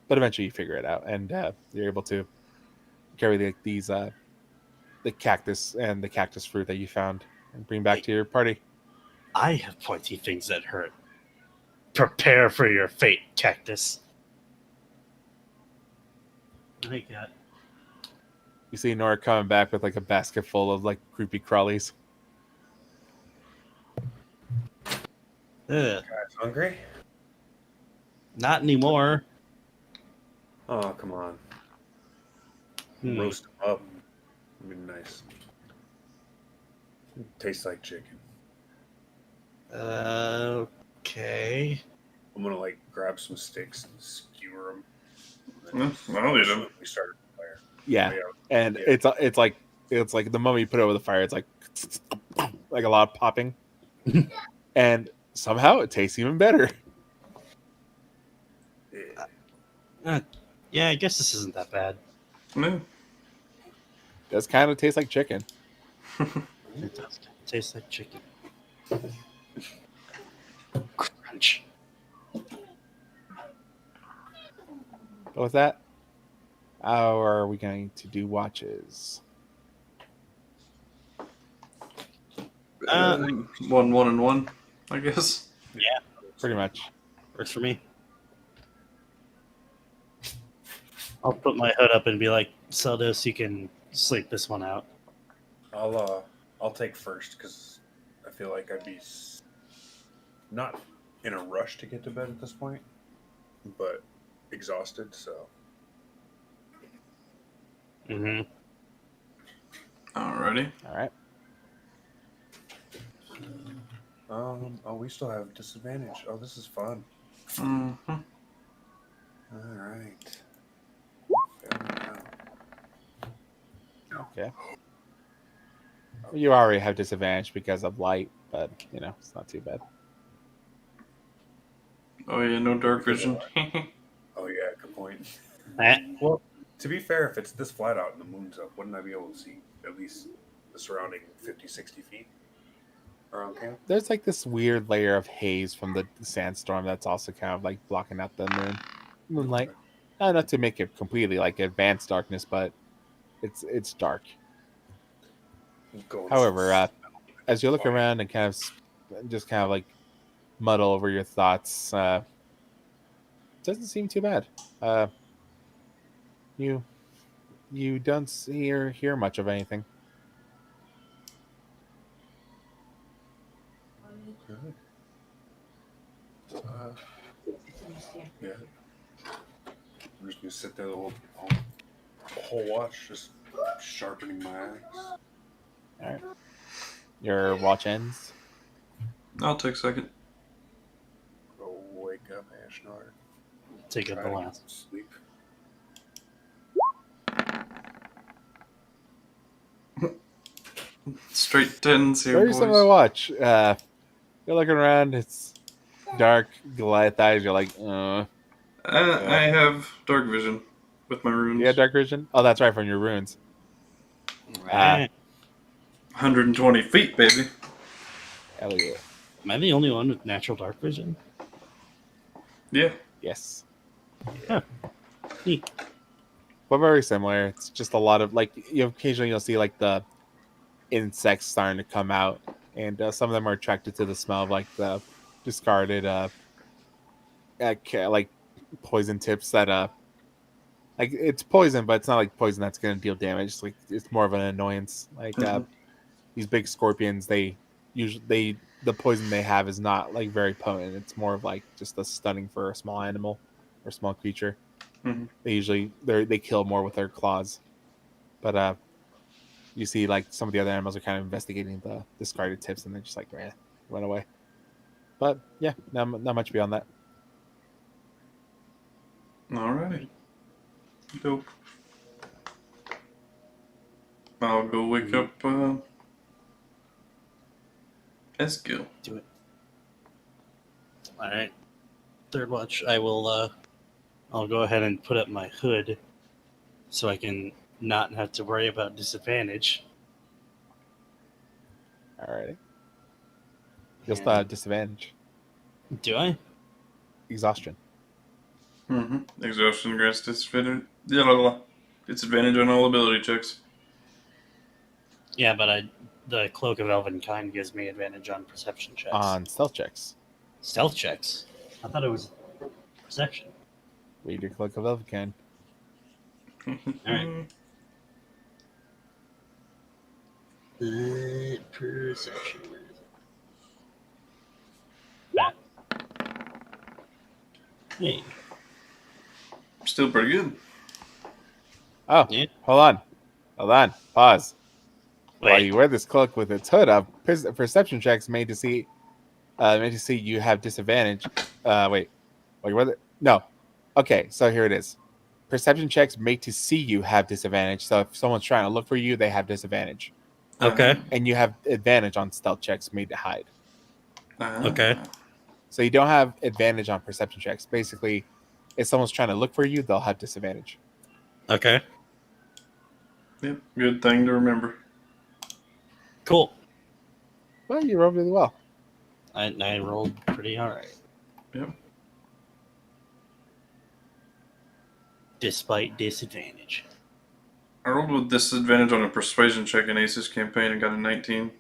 But eventually you figure it out, and you're able to carry the cactus and the cactus fruit that you found and bring back to your party. I have pointy things that hurt. Prepare for your fate, cactus. I got. You see Norrik coming back with like a basket full of like creepy crawlies. Ugh, Guys, hungry? not anymore. Oh, come on. Roast them up. That'd be nice. Tastes like chicken. Okay. I'm gonna like grab some sticks and skewer them. I'll eat them. We started the fire. Yeah, Yeah. and it's like the moment you put it over the fire, it's like a lot of popping, and somehow it tastes even better. Yeah, I guess this isn't that bad. No. It does kind of taste like chicken. It does taste like chicken. Crunch. But with that, how are we going to do watches? 1, 1, and 1, I guess. Yeah, Pretty much. works for me. I'll put my hood up and be like, Seldos, you can sleep this one out. I'll take first because I feel like I'd be not in a rush to get to bed at this point, but exhausted. So Mm-hmm. Alrighty. All right. oh, we still have disadvantage. Oh, this is fun. Mm-hmm. All right. Okay. You already have disadvantage because of light, but it's not too bad. Oh yeah, no dark vision. Oh yeah, good point. Eh, Well, to be fair, if it's this flat out and the moon's up, wouldn't I be able to see at least the surrounding 50, 60 feet around camp? There's like this weird layer of haze from the sandstorm that's also kind of like blocking out the moonlight. Not to make it completely like advanced darkness, but it's dark. Going However, as you look around and kind of like muddle over your thoughts, doesn't seem too bad. You don't see or hear much of anything. Good. Yeah. I'm just gonna sit there the whole watch, just sharpening my axe. All right. Your watch ends. I'll take second. Go wake up Ashnard. Take up Try the to last. sleep. Straight tens here, Very boys. similar watch. You're looking around. It's dark. Goliath eyes. You're like, I have dark vision with my runes. you got dark vision? Oh, that's right, from your runes. Right. 120 feet, baby. Hell yeah. Am I the only one with natural dark vision? Yeah. Yes. Neat. But very similar. It's just a lot of, like, occasionally you'll see, like, the insects starting to come out. And some of them are attracted to the smell of, like, the discarded, like, poison tips that, like, it's poison, but it's not like poison that's going to deal damage. It's like, it's more of an annoyance. Like, these big scorpions, the poison they have is not, like, very potent. It's more of, like, just a stunning for a small animal or small creature. Mm-hmm. They kill more with their claws. But you see, like, some of the other animals are kind of investigating the discarded tips, and they're just like, went away. But yeah, not much beyond that. Alrighty. Dope. I'll go wake up Ezgill. Do it. All right. Third watch. I will. I'll go ahead and put up my hood, so I can not have to worry about disadvantage. Alrighty. You'll still have disadvantage. Do I? Exhaustion. Mm-hmm. Exhaustion grants disadvantage. Disadvantage on all ability checks. Yeah, but the Cloak of Elven Kind gives me advantage on perception checks. On stealth checks. Stealth checks? I thought it was perception. Read your Cloak of Elvenkind. Alright. Perception. That. Hey. Still pretty good. Oh, Yeah. hold on. Pause. While Wait. you wear this cloak with its hood up, perception checks made to see you have disadvantage. Wait. No. Okay, so here it is. Perception checks made to see you have disadvantage. So if someone's trying to look for you, they have disadvantage. Okay. And you have advantage on stealth checks made to hide. Okay. So you don't have advantage on perception checks. Basically, if someone's trying to look for you, they'll have disadvantage. Okay. Yep. Good thing to remember. Cool. Well, you rolled really well. I rolled pretty alright. Yep. Despite disadvantage. I rolled with disadvantage on a persuasion check in Ace's campaign and got a 19.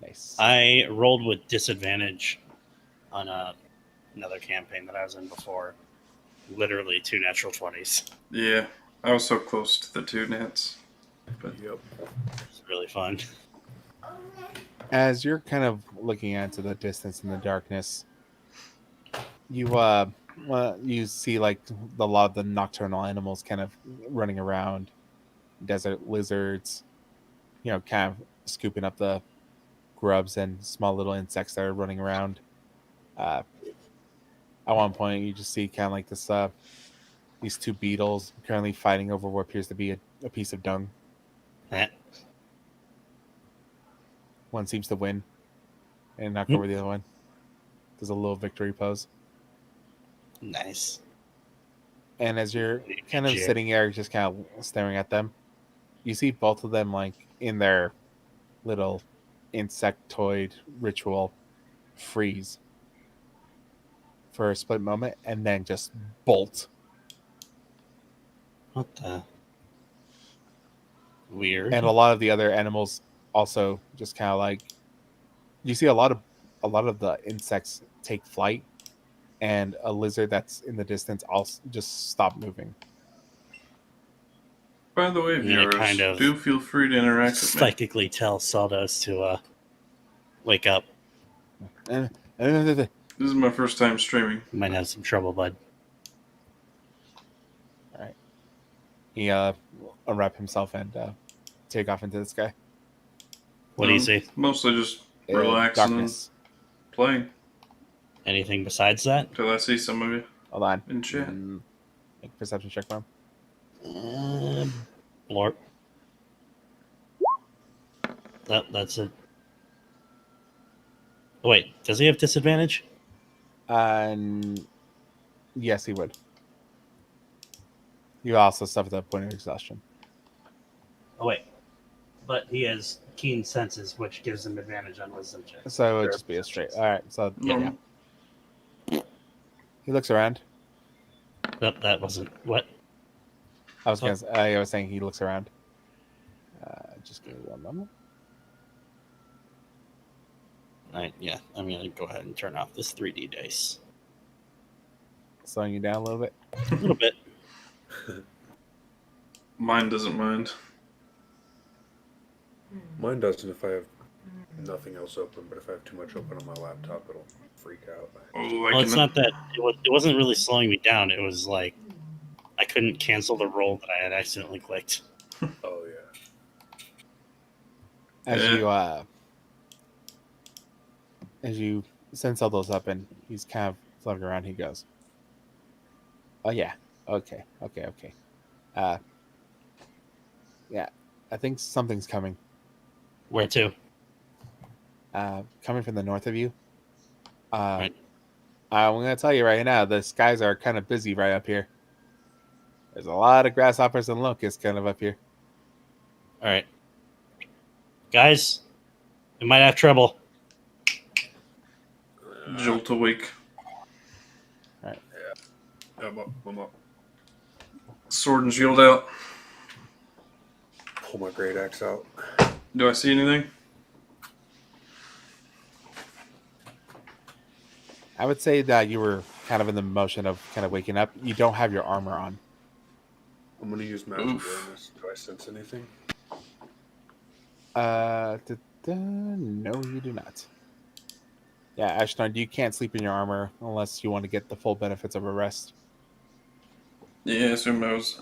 Nice. I rolled with disadvantage on another campaign that I was in before. Literally 2 natural 20s. Yeah. I was so close to the 2 nats. But Yep. It's really fun. As you're kind of looking into the distance in the darkness, you you see like a lot of the nocturnal animals kind of running around, desert lizards, kind of scooping up the grubs and small little insects that are running around. At one point, you just see kind of like this these 2 beetles currently fighting over what appears to be a piece of dung. Eh. One seems to win and knock over the other one. There's a little victory pose. Nice. And as you're kind of sitting there just kind of staring at them, you see both of them like in their little insectoid ritual freeze for a split moment and then just bolt. What the? Weird. And a lot of the other animals also just kind of like, you see a lot of the insects take flight, and a lizard that's in the distance also just stop moving. by the way, Yeah, viewers, kind of do feel free to interact with me. psychically tell Sawdust to wake up. And This is my first time streaming. You might have some trouble, bud. All right. He unwrap himself and take off into the sky. What do you see? Mostly just relaxing and Darkness. playing. Anything besides that? Till I see some of you Hold on. in chat. Make a perception check for him. Blorp. That's it. Wait, does he have disadvantage? Yes, he would. You also suffer the point of exhaustion. Oh, wait. But he has keen senses, which gives him advantage on wisdom checks. So it would just be a straight. All right. So No. yeah. He looks around. That wasn't... What? I was saying he looks around. Just give me one moment. Alright, yeah. I'm going to go ahead and turn off this 3D dice. Slowing you down a little bit. A little bit. Mine doesn't mind. Mine doesn't if I have nothing else open, but if I have too much open on my laptop, it'll freak out. Well, it's not that... It wasn't really slowing me down. It was like... I couldn't cancel the roll that I had accidentally clicked. Oh, yeah. As you sense all those up and he's kind of floating around, he goes, "Oh yeah, okay. Yeah, I think something's coming. Where to? Coming from the north of you. Right. I'm gonna tell you right now, the skies are kind of busy right up here. There's a lot of grasshoppers and locusts kind of up here. Alright. Guys, we might have trouble. Jolt awake. Alright. Yeah. I'm up. Sword and shield out. Pull my great axe out. Do I see anything? I would say that you were kind of in the motion of kind of waking up. You don't have your armor on. I'm going to use magic awareness. Do I sense anything? No, you do not. Yeah, Ashnard, you can't sleep in your armor unless you want to get the full benefits of a rest. Yeah, I assume I was,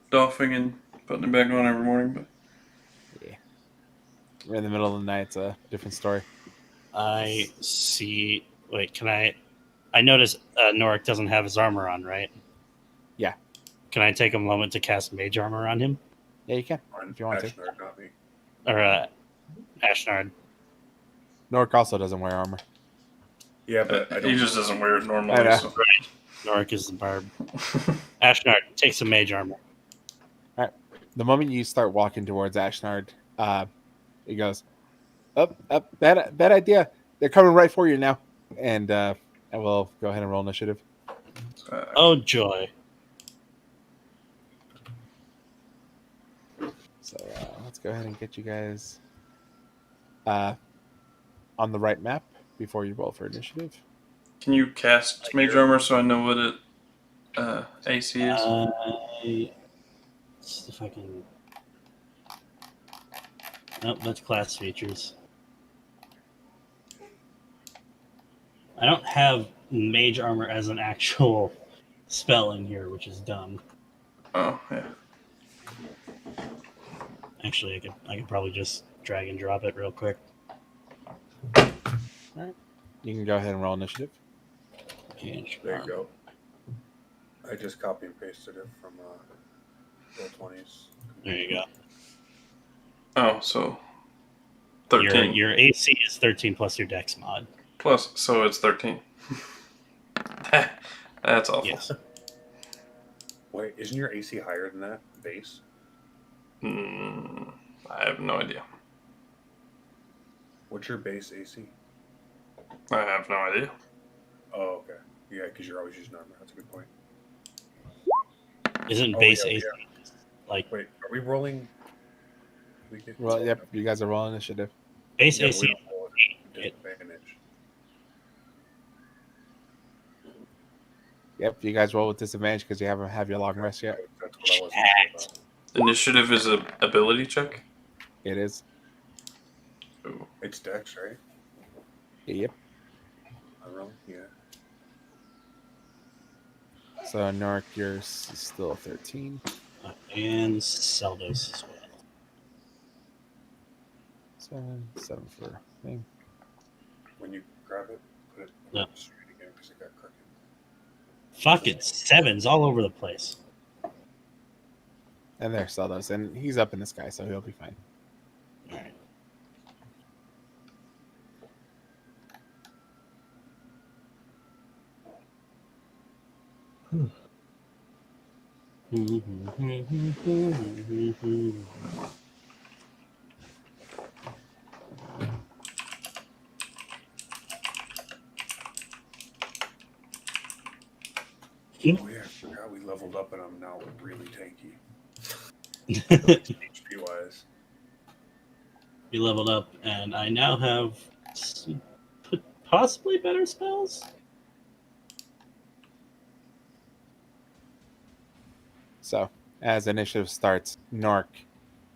doffing and putting it back on every morning, but... Yeah. We're in the middle of the night. It's a different story. I see... Wait, can I... I notice Norrik doesn't have his armor on, right? Yeah. Can I take a moment to cast mage armor on him? Yeah, you can, if you want Ashnard, not me. Or Ashnard? Norrik also doesn't wear armor. Yeah, but I don't. He just doesn't wear it I normally. know. So. Norrik is the barb. Ashnard, take some mage armor. The moment you start walking towards Ashnard, he goes, up, bad idea. They're coming right for you now. And I will go ahead and roll initiative. Oh, joy. So let's go ahead and get you guys on the right map before you roll for initiative. Can you cast Mage Armor so I know what it AC is? Let's see if I can... Nope, that's class features. I don't have mage armor as an actual spell in here, which is dumb. Oh, yeah. Actually, I could probably just drag and drop it real quick. Alright. You can go ahead and roll initiative. Mage There you armor. go. I just copy and pasted it from Roll20s. There you go. Oh, so 13. Your AC is 13 plus your dex mod. Plus, so it's 13. That's awful. Yes. Wait, isn't your AC higher than that base? I have no idea. What's your base AC? I have no idea. Oh, okay. Yeah, because you're always using armor. That's a good point. Isn't Oh, base yeah, AC like Wait, are we rolling? We get Well, yep, you guys are rolling initiative. base Yeah, AC? we don't roll it. Disadvantage. Yep, you guys roll with disadvantage because you haven't have your long rest yet. That's what I wasn't sure about. Initiative is a ability check? It is. Ooh. It's Dex, right? Yep. I really? Yeah. So Norrik, you're still 13. And Seldos as well. 7 for me. When you grab it, put it Yeah. straight again because it got crooked. Fuck it, 7s all over the place. And there's Seldos, and he's up in the sky, so he'll be fine. All right. Oh yeah, I forgot we leveled up and I'm now really tanky. HP wise. We leveled up, and I now have possibly better spells. So, as initiative starts, Norrik,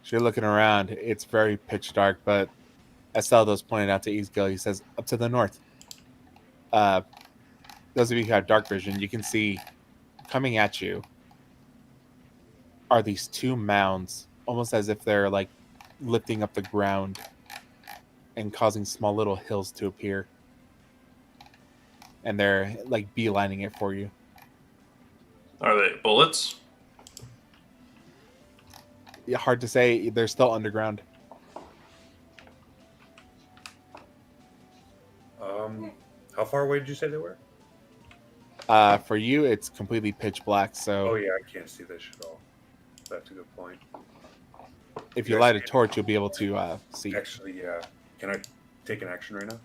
as you're looking around, it's very pitch dark, but as Seldos pointed out to Ezgill, he says, up to the north. Those of you who have dark vision, you can see coming at you are these two mounds, almost as if they're like lifting up the ground and causing small little hills to appear. And they're like beelining it for you. Are they bullets? Yeah, hard to say. They're still underground. How far away did you say they were? For you, it's completely pitch black. So Oh yeah, I can't see this at all. That's a good point. if you light a torch, you'll be able to see. Actually, yeah. Can I take an action right now?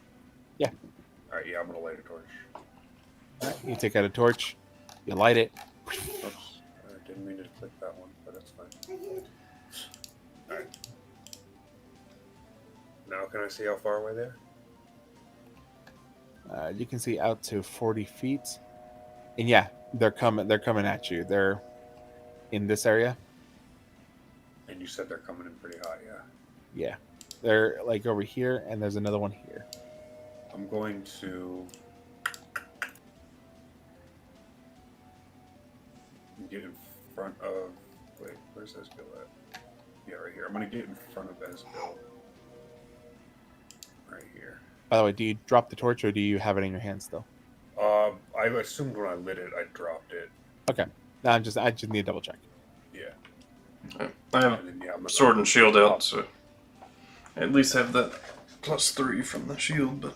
Yeah. All right. Yeah, I'm gonna light a torch. All right, you take out a torch, you light it. Oops. I didn't mean to click that one, but that's fine. All right. Now can I see how far away they are? You can see out to 40 feet, and yeah, they're coming. They're coming at you. They're in this area. And you said they're coming in pretty hot, yeah. Yeah, they're like over here, and there's another one here. I'm going to get in front of. Wait, where's Ezgill at? Yeah, right here. I'm going to get in front of Ezgill. Right here. By the way, do you drop the torch, or do you have it in your hand still? I assumed when I lit it, I dropped it. Okay, no, I just need to double check. Yeah. I have And then, yeah, I'm gonna sword and shield out, so I at least have that +3 from the shield. But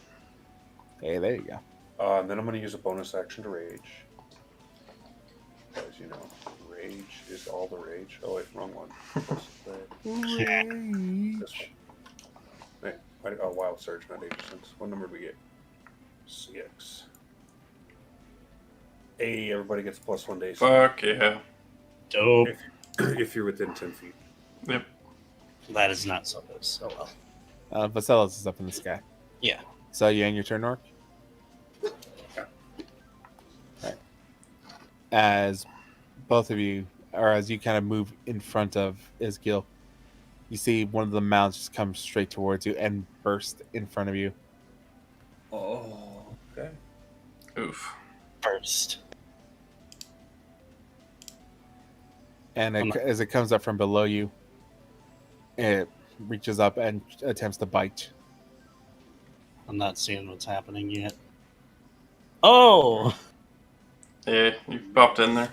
Hey, there you go. And then I'm going to use a bonus action to rage. Because, you know, rage is all the rage. Oh, wait, wrong one. This one. Wait, wild surge, not age sense. What number did we get? 6. Hey, everybody gets +1 day. fuck yeah. Dope. If you're within 10 feet. Yep. That is not so good. So well. Vaselis is up in the sky. Yeah. So you end your turn, Norrik? Yeah. Right. As both of you, or as you kind of move in front of Ezgill, you see one of the mounds just come straight towards you and burst in front of you. Oh, okay. Oof. First. And as it comes up from below you, it reaches up and attempts to bite. I'm not seeing what's happening yet. Oh! Yeah, you popped in there.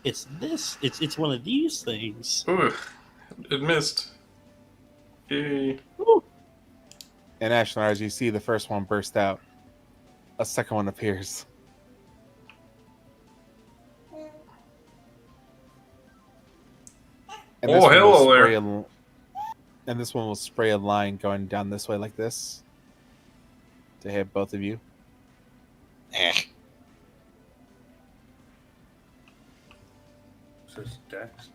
It's this. It's one of these things. Ooh, it missed. Yay. Woo. And Ashnard, as you see the first one burst out, a second one appears. And Oh, hello there. And this one will spray a line going down this way like this to hit both of you. So it's Dex.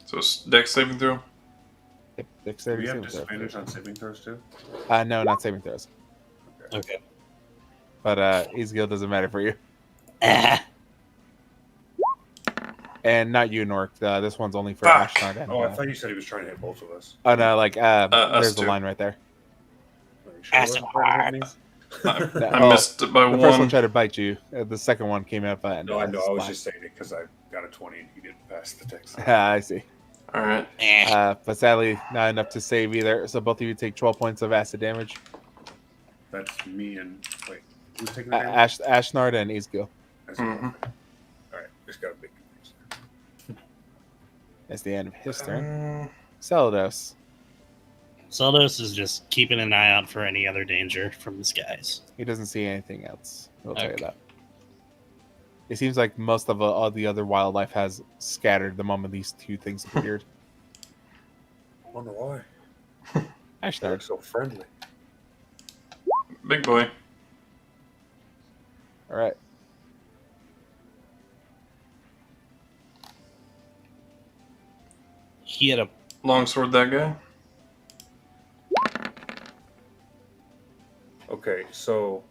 So it's dex saving throw? Yep, Do dexterity we have saving throw. disadvantage on saving throws too? No, not saving throws. Okay. But Ezgill doesn't matter for you. Ah. And not you, Norrik. This one's only for Fuck. Ashnard. And, Oh, I thought you said he was trying to hit both of us. oh no, like us there's the too. line right there. Oh, you sure it wasn't trying to hit me? I missed it by The first one one. tried to bite you. The second one came out by No, I know. I was just saying it because I got a 20 and he didn't pass the test. I see. All right. But sadly, not enough to save either. So both of you take 12 points of acid damage. That's me and wait, who's taking the damage? Ashnard and Ezgill. Mm-hmm. All right, just got a big confused. That's the end of his turn. Celados. Zeldos is just keeping an eye out for any other danger from these guys. He doesn't see anything else. I'll tell you Okay. that. It seems like most of all the other wildlife has scattered the moment these two things appeared. I wonder why. They Ashnard. look so friendly. Big boy. All right. He had a Longsword that guy. Okay, so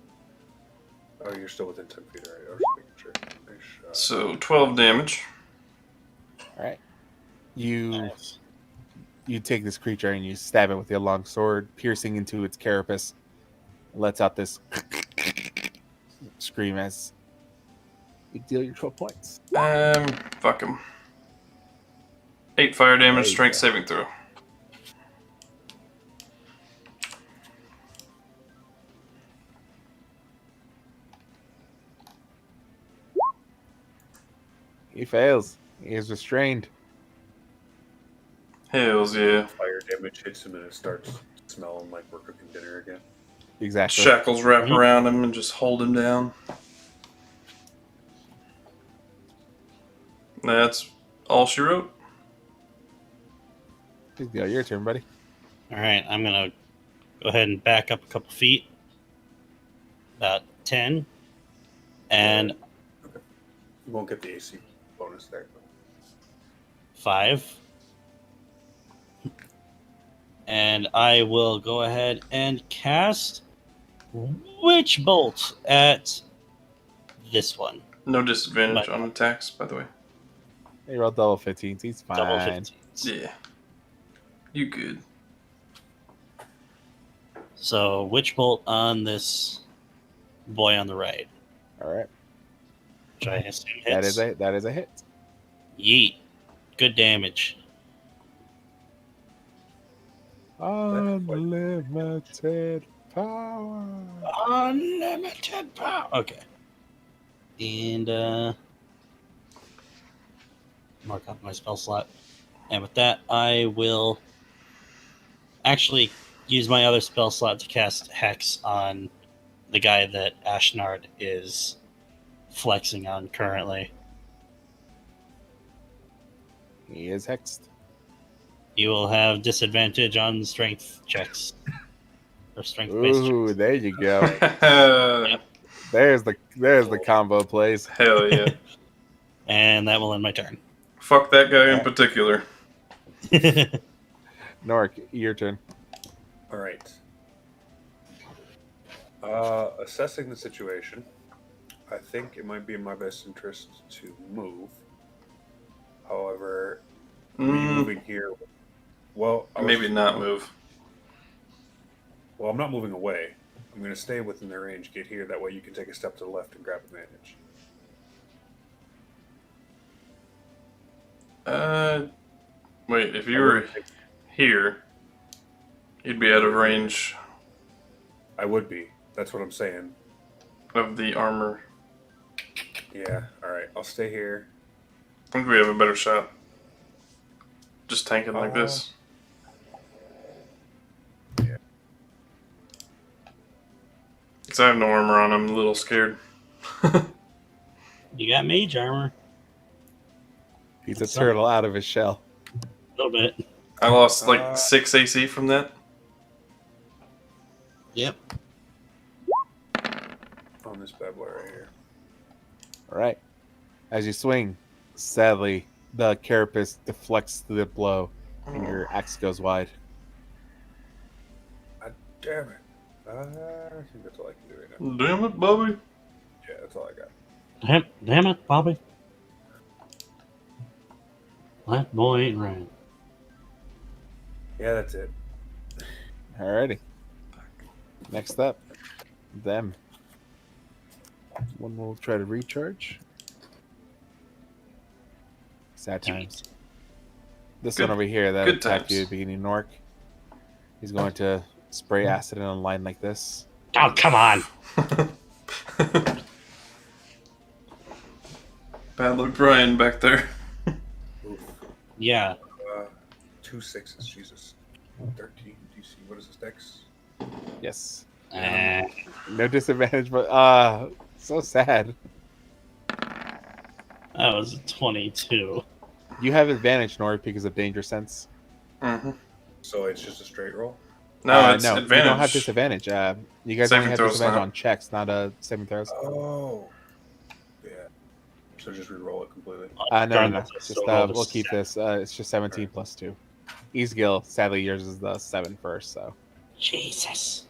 oh, you're still within 10 feet, right? I was making sure. Nice shot. So 12 damage. All right. You take this creature and you stab it with your long sword, piercing into its carapace. Lets out this scream as you deal your 12 points. Fuck him. 8 fire damage, There you strength go. saving throw. He fails. He is restrained. Hells yeah. Fire damage hits him and it starts smelling like we're cooking dinner again. Exactly. Shackles wrap Mhm. around him and just hold him down. That's all she wrote. Ezgill, your turn, buddy. All right, I'm gonna go ahead and back up a couple feet, about 10, and You won't get the AC bonus there. 5, and I will go ahead and cast Witch Bolt at this one. No disadvantage But- on attacks, by the way. He rolled double 15s. He's fine. Double 15s. Yeah. You good. So Witch Bolt on this boy on the right, All right. which I assume hits. That is a hit. Yeet. Good damage. Unlimited power. Unlimited power. Okay. And mark up my spell slot. And with that, I will actually use my other spell slot to cast Hex on the guy that Ashnard is flexing on currently. He is hexed. You will have disadvantage on strength checks. Or strength-based Ooh, checks. there you go. Hell There's the combo plays. yeah. And that will end my turn. Fuck that guy in particular. Norrik, your turn. All right. Assessing the situation, I think it might be in my best interest to move. However, moving here. Well, Maybe not move. Well, I'm not moving away. I'm going to stay within their range. Get here. That way, you can take a step to the left and grab advantage. Wait, if you were here, you'd be out of range I would be. That's what I'm saying. of the armor. Yeah. All right. I'll stay here. I think we have a better shot. Just tanking like this. Yeah. Because I have no armor on, I'm a little scared. You got mage armor. He's a turtle out of his shell. A little bit. I lost like 6 AC from that. Yep. On this bad boy right here. All right. As you swing, sadly, the carapace deflects the blow, and your axe goes wide. God damn it. I think that's all I can do right now. Damn it, Bobby. Yeah, that's all I got. Damn it, Bobby. That boy ain't right. Yeah, that's it. Alrighty. Next up, them. One will try to recharge. Sad times. This Good- one over here that good attacked you at times. the beginning, Norrik. He's going to spray acid in a line like this. Oh, come on. Bad luck Brian back there. Oof. Yeah. 2 6s, Jesus. 13 DC. What is this dex? Yes. Eh. No disadvantage, but so sad. That was a 22. You have advantage, Norrik, because of danger sense. Mm-hmm. So it's just a straight roll? No, it's no, advantage. you don't have disadvantage. You guys Saving only have throws disadvantage now. on checks, not saving throws. Oh. Yeah. So just re-roll it completely. No. Regardless, I Just still rolled a we'll keep 7. this. It's just 17 plus 2. Ezgill, sadly, yours is the 7 first, so. Jesus.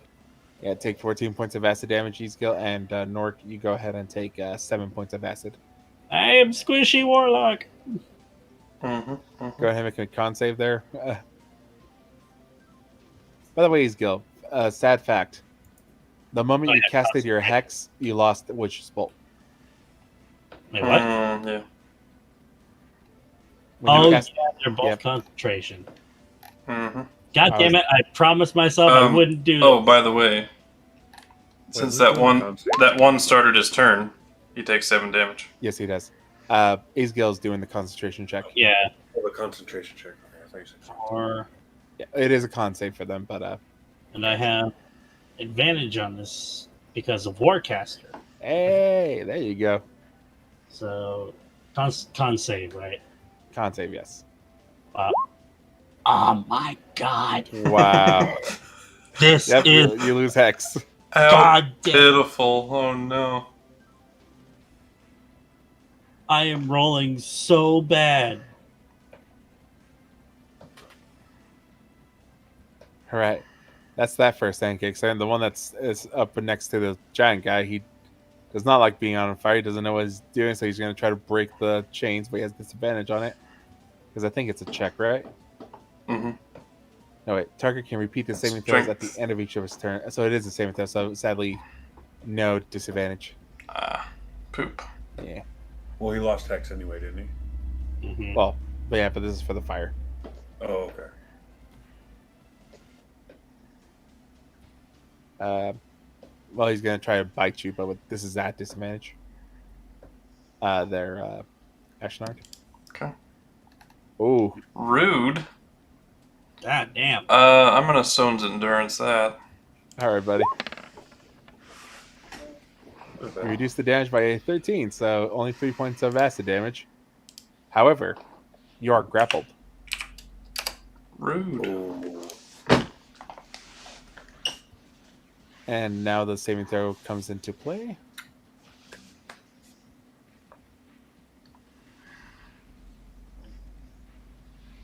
Yeah, take 14 points of acid damage, Ezgill, and Norrik, you go ahead and take 7 points of acid. I am Squishy Warlock. Mm-hmm. Go ahead and make a con save there. By the way, Ezgill, sad fact. The moment you casted your hex, you lost Witch's Bolt. Wait, what? Yeah. When you cast- yeah, they're both Yep. concentration. Mm-hmm. God damn it, I promised myself I wouldn't do Oh, this. by the way, since that one started his turn, he takes 7 damage. Yes, he does. Ezgill's doing the concentration check. Yeah. Oh, the concentration check. Okay, I thought you said something. Or, Yeah, it is a con save for them, but and I have advantage on this because of Warcaster. hey, there you go. So, con save, right? Con save, yes. Oh my god. Wow. This Yep, is you lose hex. How god damn. pitiful. Oh, no. I am rolling so bad. All right. That's that first pancake. And the one is up next to the giant guy, he does not like being on fire. He doesn't know what he's doing, so he's going to try to break the chains, but he has disadvantage on it. Because I think it's a check, right? Mm-hmm. No, wait. Target can repeat the saving throws at the end of each of his turn. So it is the saving throw, so sadly, no disadvantage. Poop. Yeah. Well, he lost hex anyway, didn't he? Mm-hmm. Well, but yeah, but this is for the fire. Oh, okay. Well, he's going to try to bite you, but this is at disadvantage. They're Ashnard. Okay. Oh, Rude. God damn. I'm gonna Sone's Endurance that. all right, buddy. What is You that? reduce the damage by 13, so only 3 points of acid damage. However, you are grappled. Rude. Oh. And now the saving throw comes into play.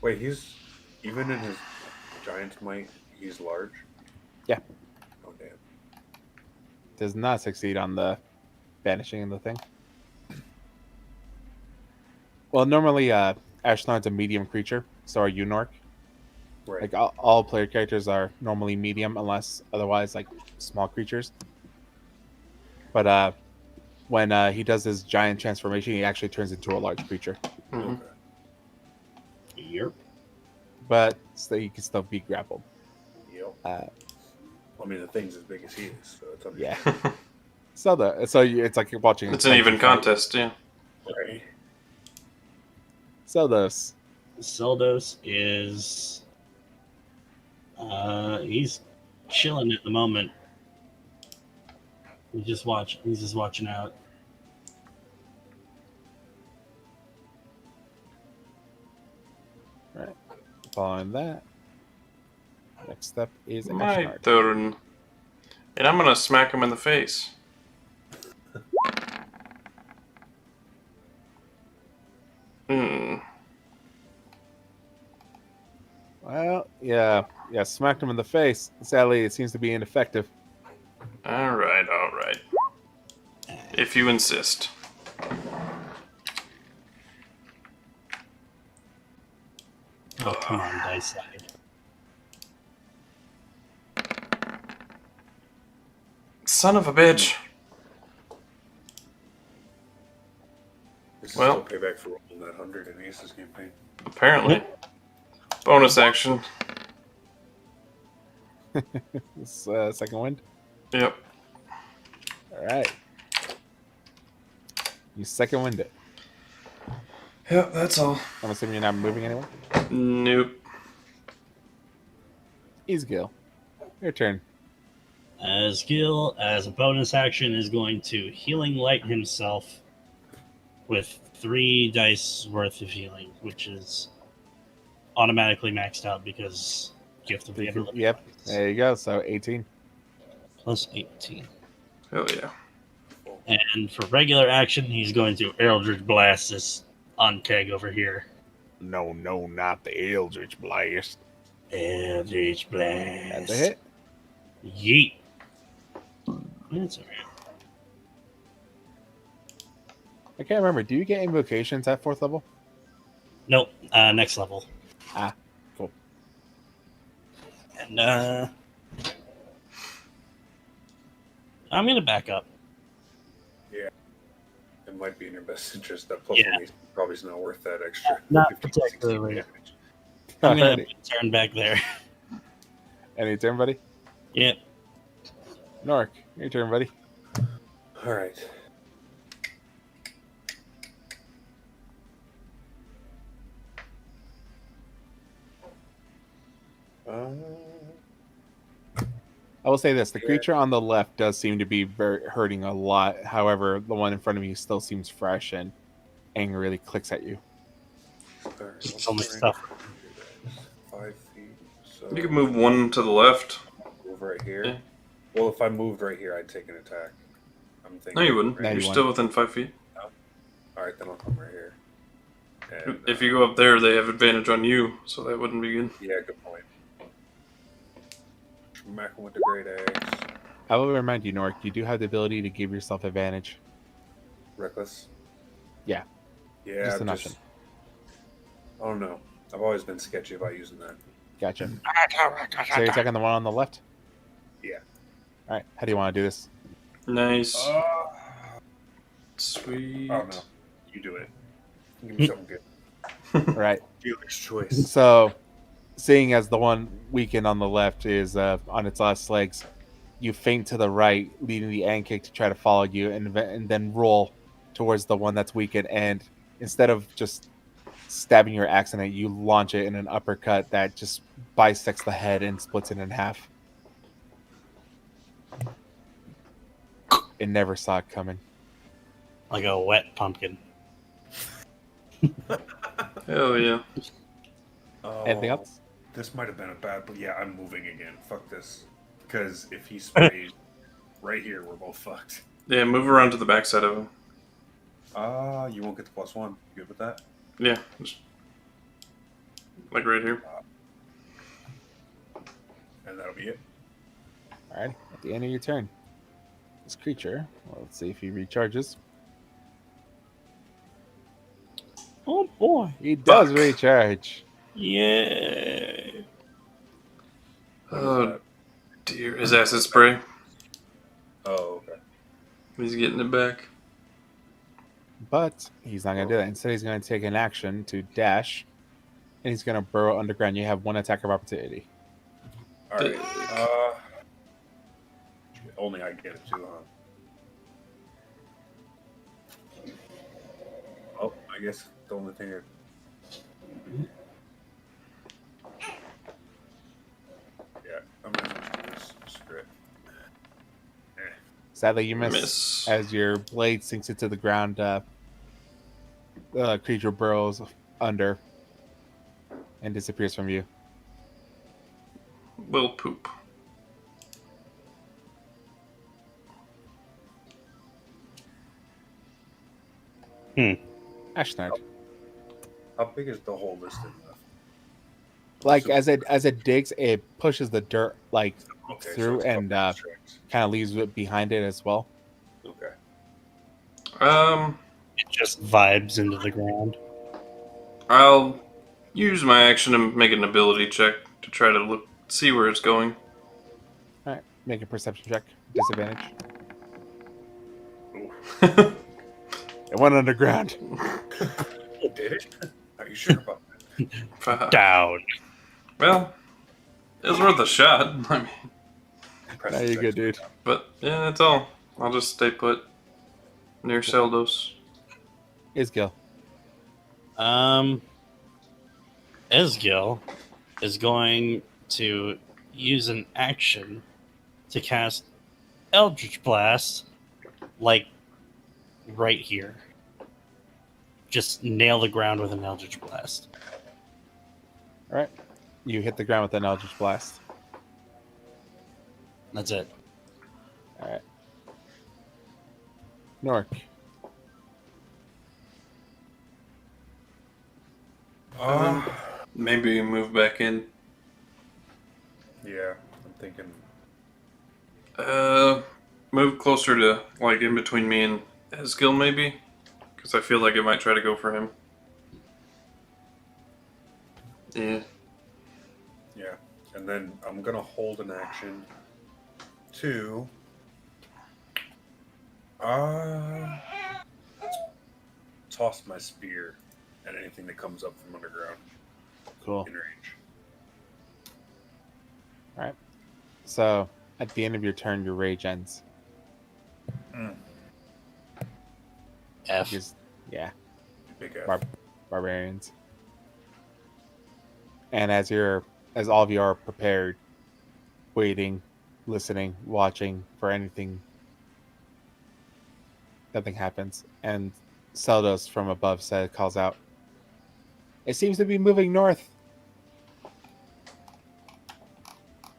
Wait, he's even in his giant's might, he's large? Yeah. Oh, damn. Does not succeed on the banishing the thing. Well, normally Ashnard's a medium creature, so are you, Norrik. Right. Like all player characters are normally medium, unless otherwise like small creatures. But when he does his giant transformation, he actually turns into a large creature. Mm-hmm. Okay. Yep. But so he can still be grappled. Yep. Uh, I mean, the thing's as big as he is, so it's yeah. understandable. It's like you're watching. It's an even contest, yeah. Right. Zeldos. Zeldos is he's chilling at the moment. He's just watching out. Right. Following that, next up is My Ashnard. turn. And I'm gonna smack him in the face. Well, yeah, smacked him in the face. Sadly, it seems to be ineffective. Alright. If you insist. Oh, come on, dice side. Son of a bitch. This is Well. still payback for rolling that 100 in Ace's campaign. Apparently. Bonus action. This second wind. Yep. All right. You second wind it. Yep, that's all. I'm assuming you're not moving anywhere. Nope. Ezgill, your turn. Ezgill, as a bonus action, is going to Healing Light himself with 3 dice worth of healing, which is automatically maxed out because Gift of the Everliving. Yep, there you go. So 18. Plus 18. Hell yeah. And for regular action, he's going to Eldritch Blast this Unkeg over here. No, not the Eldritch Blast. Eldritch Blast. That's a hit. Yeet. That's alright. I can't remember. Do you get invocations at 4th level? Nope. Next level. Ah, cool. And I'm gonna back up. Yeah. It might be in your best interest. That plus Yeah. 1 probably is not worth that extra. Not 15, particularly. 16 damage. I'm gonna Alrighty. turn back there. Any turn, buddy? Yep. Norrik, your turn, buddy. All right. I will say this: the Yeah. creature on the left does seem to be hurting a lot. However, the one in front of you still seems fresh, and anger really clicks at you. All right, So much stuff. 5 feet. So You can move one to the left. move right here. Yeah. Well, if I moved right here, I'd take an attack. I'm thinking. No, you wouldn't. No, You're you still wouldn't. within 5 feet. All right, then I'll come right here. And, If you go up there, they have advantage on you, so that wouldn't be good. yeah, good point. Smack him with the great axe. I will remind you, Norrik, you do have the ability to give yourself advantage. Reckless. Yeah. Yeah. Just I'm an option. I don't know. I've always been sketchy about using that. Gotcha. So you're attacking the one on the left? Yeah. All right. How do you want to do this? Nice. Oh Sweet. no. You do it. Give me something good. All right. Dealer's choice. So, seeing as the one weakened on the left is on its last legs, you feint to the right, leading the Ankig to try to follow you, and then roll towards the one that's weakened. And instead of just stabbing your axe in it, you launch it in an uppercut that just bisects the head and splits it in half. It never saw it coming. Like a wet pumpkin. Hell yeah. Anything else? This might have been a bad, but yeah, I'm moving again. Fuck this. Because if he sprays right here, we're both fucked. Yeah, move around to the backside of him. You won't get the +1. You good with that? Yeah. Just like right here. And that'll be it. All right. At the end of your turn, this creature, well, let's see if he recharges. Oh boy. He does Fuck. recharge. Yeah. What is Oh that? dear. His acid spray. Oh, okay. He's getting it back. But he's not going to do that. Instead, he's going to take an action to dash, and he's going to burrow underground. You have one attack of opportunity. All right. Only I get it too, huh? Oh, I guess the only thing. Yeah, I'm gonna just do this script. Sadly, you miss, Miss. as your blade sinks into the ground. The creature burrows under and disappears from you. Will poop. Ashnard. How big is the hole listed in the? Like So- as it digs, it pushes the dirt like Okay, through it's and couple strings. kind of leaves it behind it as well. Okay. It just vibes into the ground. I'll use my action to make an ability check to try to see where it's going. Make a perception check. Disadvantage. Ooh. It went underground. Did it? Are you sure about that? Down. Well, it was worth a shot. I mean, Now you're good, dude. but yeah, that's all. I'll just stay put near Seldos. Ezgill. Ezgill is going to use an action to cast Eldritch Blast, like right here. Just nail the ground with an Eldritch Blast. All right. You hit the ground with an Eldritch Blast. That's it. All right. Norrik. Maybe move back in. Yeah, I'm thinking. Move closer to, like, in between me and Ezgill, maybe? Because I feel like it might try to go for him. Yeah. Yeah, and then I'm gonna hold an action to toss my spear at anything that comes up from underground Cool. in range. All right. So at the end of your turn, your rage ends. F. Because, yeah, Big F. barbarians. And as all of you are prepared, waiting, listening, watching for anything, nothing happens. And Seldos from above calls out, "It seems to be moving north."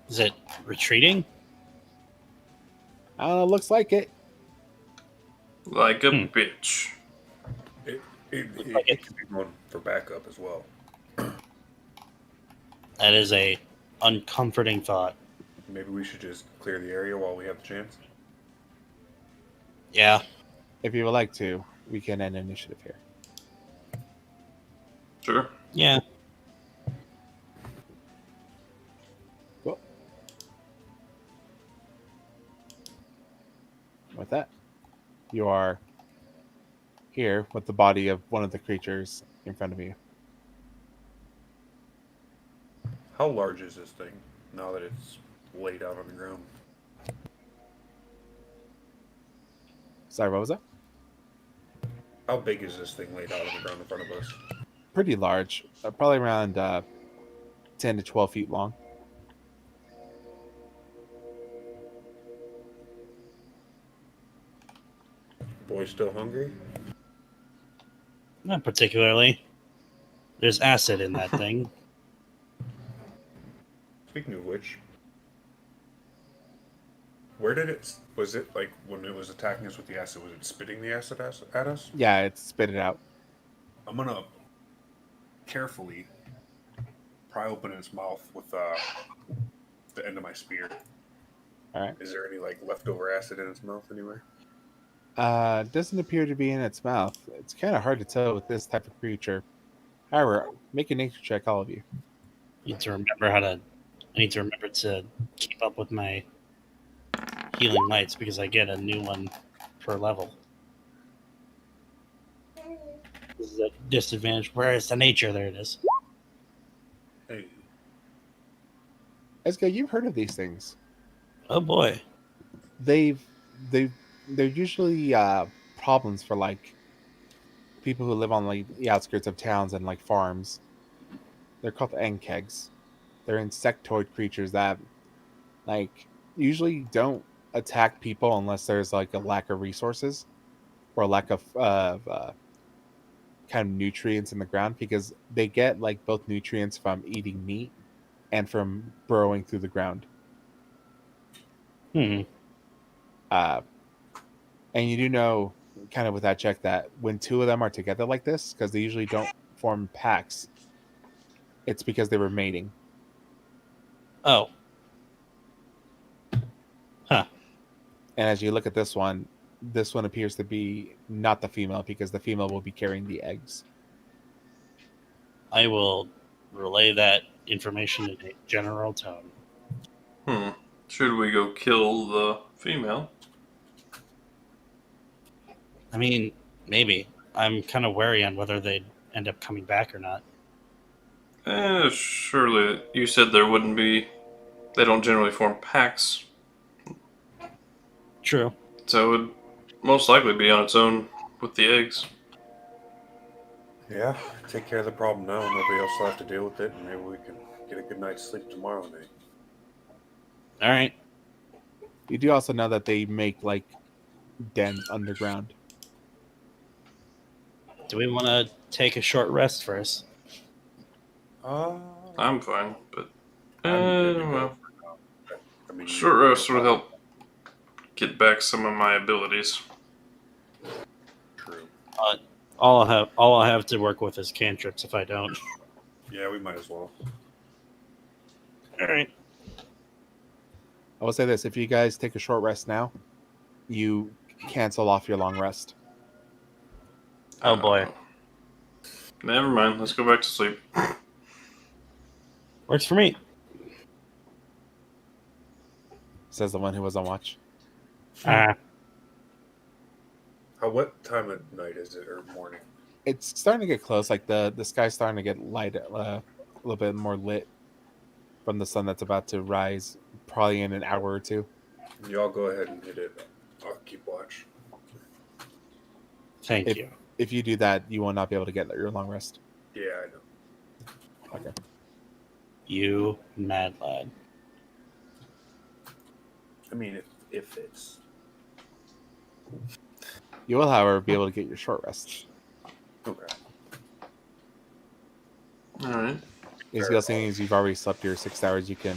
Is it retreating? I don't know. Looks like it. Like a bitch. It could be going for backup as well. That is a uncomforting thought. Maybe we should just clear the area while we have the chance. Yeah. If you would like to, we can end initiative here. Sure. Yeah. Cool. With that, you are here with the body of one of the creatures in front of you. How large is this thing now that it's laid out on the ground? Sorry, what was that? How big is this thing laid out on the ground in front of us? Pretty large, probably around 10 to 12 feet long. Boy still hungry? Not particularly. There's acid in that thing. Speaking of which, where did it... Was it like when it was attacking us with the acid, was it spitting the acid at us? Yeah, it's spit it out. I'm gonna carefully pry open its mouth with the end of my spear. All right. Is there any like leftover acid in its mouth anywhere? Doesn't appear to be in its mouth. It's kind of hard to tell with this type of creature. However, make a nature check, all of you. I need to remember to keep up with my healing lights because I get a new one per level. This is a disadvantage. Where is the nature? There it is. Hey, Ezgill, you've heard of these things. Oh boy. They're usually problems for like people who live on like the outskirts of towns and like farms. They're called enkegs. They're insectoid creatures that like usually don't attack people unless there's like a lack of resources or lack of kind of nutrients in the ground, because they get like both nutrients from eating meat and from burrowing through the ground. Hmm. And you do know, kind of with that check, that when two of them are together like this, because they usually don't form packs, it's because they were mating. Oh. Huh. And as you look at this one appears to be not the female, because the female will be carrying the eggs. I will relay that information in a general tone. Should we go kill the female? I mean, maybe. I'm kind of wary on whether they'd end up coming back or not. Surely. You said there wouldn't be. They don't generally form packs, True. so it would most likely be on its own with the eggs. Yeah, take care of the problem now. Nobody else will have to deal with it, and maybe we can get a good night's sleep tomorrow night. All right. You do also know that they make like dens underground. Do we want to take a short rest first? I'm fine, but I'm good to go well, for now. I mean, short rest would help get back some of my abilities. True. All I have to work with is cantrips. If I don't, Yeah, we might as well. all right. I will say this: if you guys take a short rest now, you cancel off your long rest. Oh boy, Never mind. Let's go back to sleep. works for me. Says the one who was on watch. What time of night is it, or morning? It's starting to get close. Like the sky's starting to get light, a little bit more lit from the sun that's about to rise, probably in an hour or two. Y'all go ahead and hit it. I'll keep watch. Thank you. If you do that, you will not be able to get your long rest. Yeah, I know. Okay. You mad lad. I mean, if it's You will, however, be able to get your short rest. okay. All right. Ezgill, seeing as you've already slept your 6 hours, you can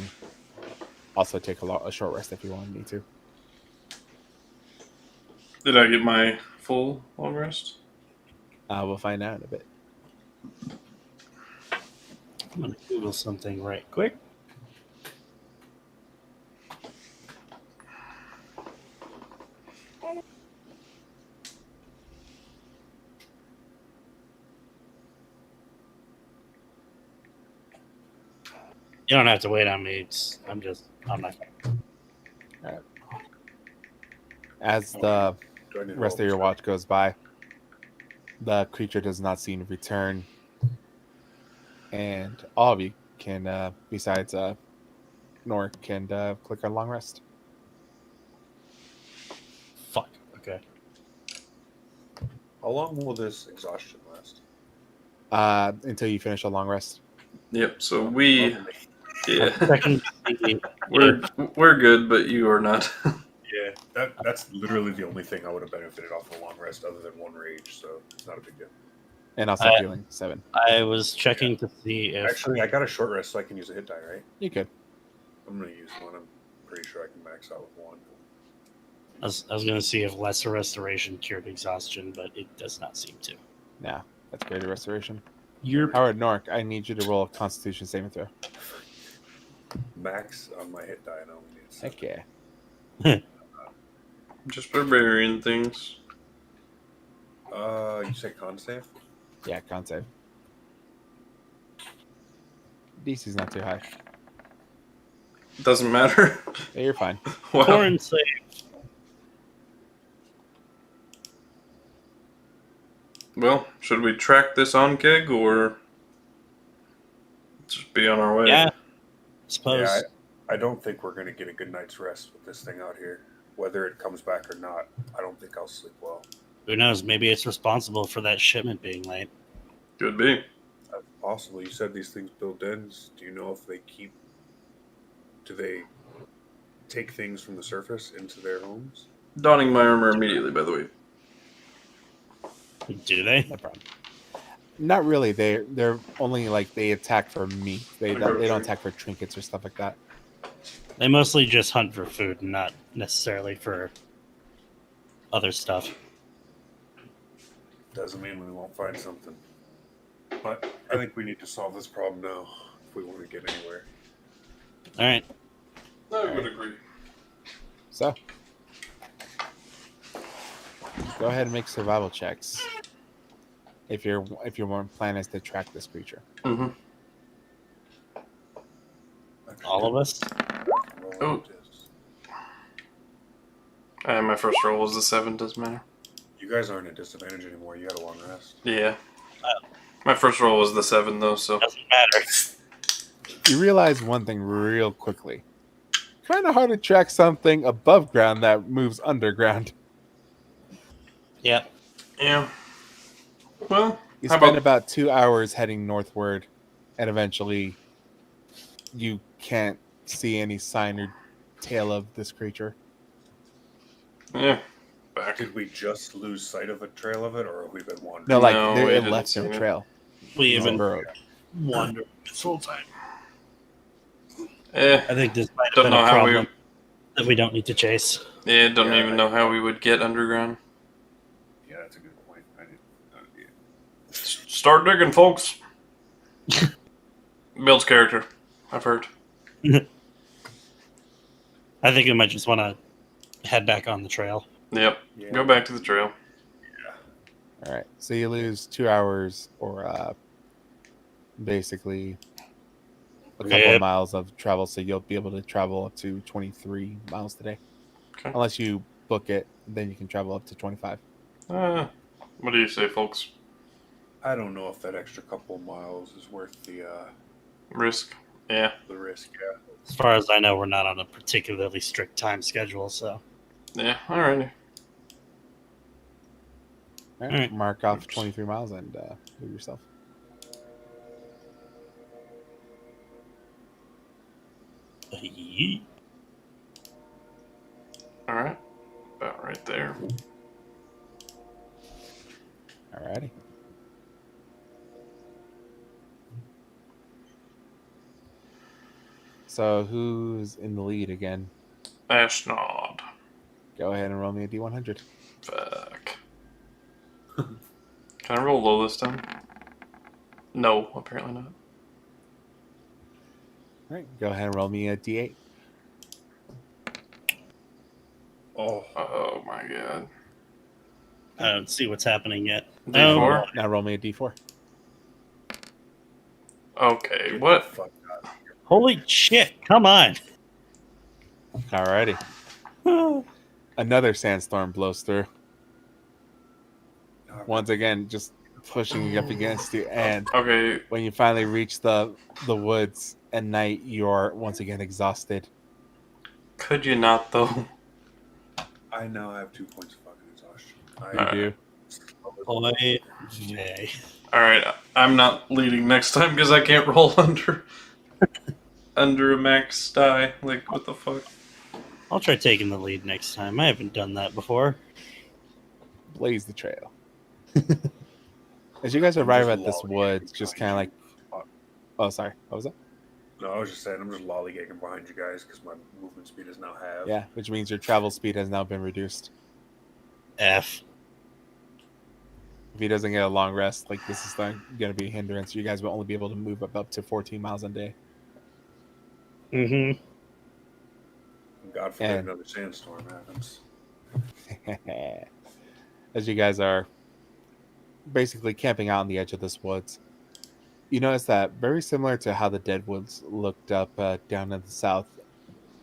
also take a short rest if you want me to. Did I get my full long rest? We'll find out in a bit. I'm gonna Google something right quick. You don't have to wait on me. I'm not. As the Do I need to rest of roll your this? watch goes by, the creature does not seem to return. And all of you can, besides Norrik, can click on long rest. Fuck. Okay. How long will this exhaustion last? Until you finish a long rest. Yep. So we, yeah, Second. we're good, but you are not. Yeah, that's literally the only thing I would have benefited off a long rest, other than one rage. So it's not a big deal. And also healing 7. I was checking to see if Actually, I got a short rest, so I can use a hit die, right? You could. I'm gonna use one. I'm pretty sure I can max out with one. I was going to see if lesser restoration cured exhaustion, but it does not seem to. Nah, that's greater restoration. You're Howard Norrik, I need you to roll a Constitution saving throw. Max on my hit die, and I only need 7. Heck yeah. Just barbarian things. You say con save? Yeah, con save. DC's not too high. Doesn't matter. Yeah, you're fine. Wow. Corn save. Well, should we track this on keg or just be on our way? Yeah. Suppose. Yeah, I don't think we're gonna get a good night's rest with this thing out here. Whether it comes back or not, I don't think I'll sleep well. Who knows? Maybe it's responsible for that shipment being late. Could be. That's possible. You said these things build dens. Do you know if do they take things from the surface into their homes? Donning my armor immediately, by the way. Do they? No problem. Not really. They're only like they attack for meat. They don't attack for trinkets or stuff like that. They mostly just hunt for food, not necessarily for other stuff. Doesn't mean we won't find something. But I think we need to solve this problem now if we want to get anywhere. All right. I would agree. So, go ahead and make survival checks. If your plan is to track this creature. Mm-hmm. All of us? Oh. My first roll was the 7, doesn't matter. You guys aren't at disadvantage anymore. You had a long rest. Yeah. My first roll was the 7, though, so. Doesn't matter. You realize one thing real quickly. Kind of hard to track something above ground that moves underground. Yep. Yeah. Well, You how spend about... about 2 hours heading northward, and eventually you can't see any sign or tail of this creature. Yeah. Back. Did we just lose sight of a trail of it, or have we been wandering? No, like No, we it didn't left see no it. trail. We It's even burrowed. wandered this whole time. Eh. I think this might have Don't been know a how problem that we don't need to chase. Yeah, don't Yeah, even know how we would get underground. Yeah, that's a good point. I didn't. Yeah. Start digging, folks. Builds character, I've heard. I think we might just want to head back on the trail. Yep. Yeah. Go back to the trail. All right, so you lose 2 hours, or basically a couple Yep. of miles of travel. So you'll be able to travel up to 23 miles today, Okay. unless you book it. Then you can travel up to 25. What do you say, folks? I don't know if that extra couple miles is worth the Risk? Yeah. risk. Yeah. As far as I know, we're not on a particularly strict time schedule, so Yeah, alrighty. All right, Alright. mark off Oops. 23 miles and move yourself. yeet. Alright. About right there. Alrighty. So who's in the lead again? Ashnard. Go ahead and roll me a d100. Fuck. Can I roll low this time? No, apparently not. All right, go ahead and roll me a d8. Oh, Oh my god. I don't see what's happening yet. D4? Now roll me a d4. Okay, get what? the fuck out of here. Holy shit! Come on. Alrighty. Another sandstorm blows through. Once again, just pushing you up against you. And Okay, when you finally reach the woods at night, you're once again exhausted. could you not, though? I now have 2 points of fucking exhaustion. You Alright. do. Boy, Jay. Alright, I'm not leading next time because I can't roll under a max die. Like, what the fuck? I'll try taking the lead next time. I haven't done that before. Blaze the trail. As you guys arrive just at this lollygagging woods, just kind of like, behind oh, sorry, what was that? you. No, I was just saying, I'm just lollygagging behind you guys because my movement speed is now half. Yeah, which means your travel speed has now been reduced. F. If he doesn't get a long rest, like this is going to be a hindrance. You guys will only be able to move up to 14 miles a day. Mm-hmm. God forbid And- another sandstorm happens. As you guys are basically camping out on the edge of this woods, you notice that very similar to how the Deadwoods looked up down in the south,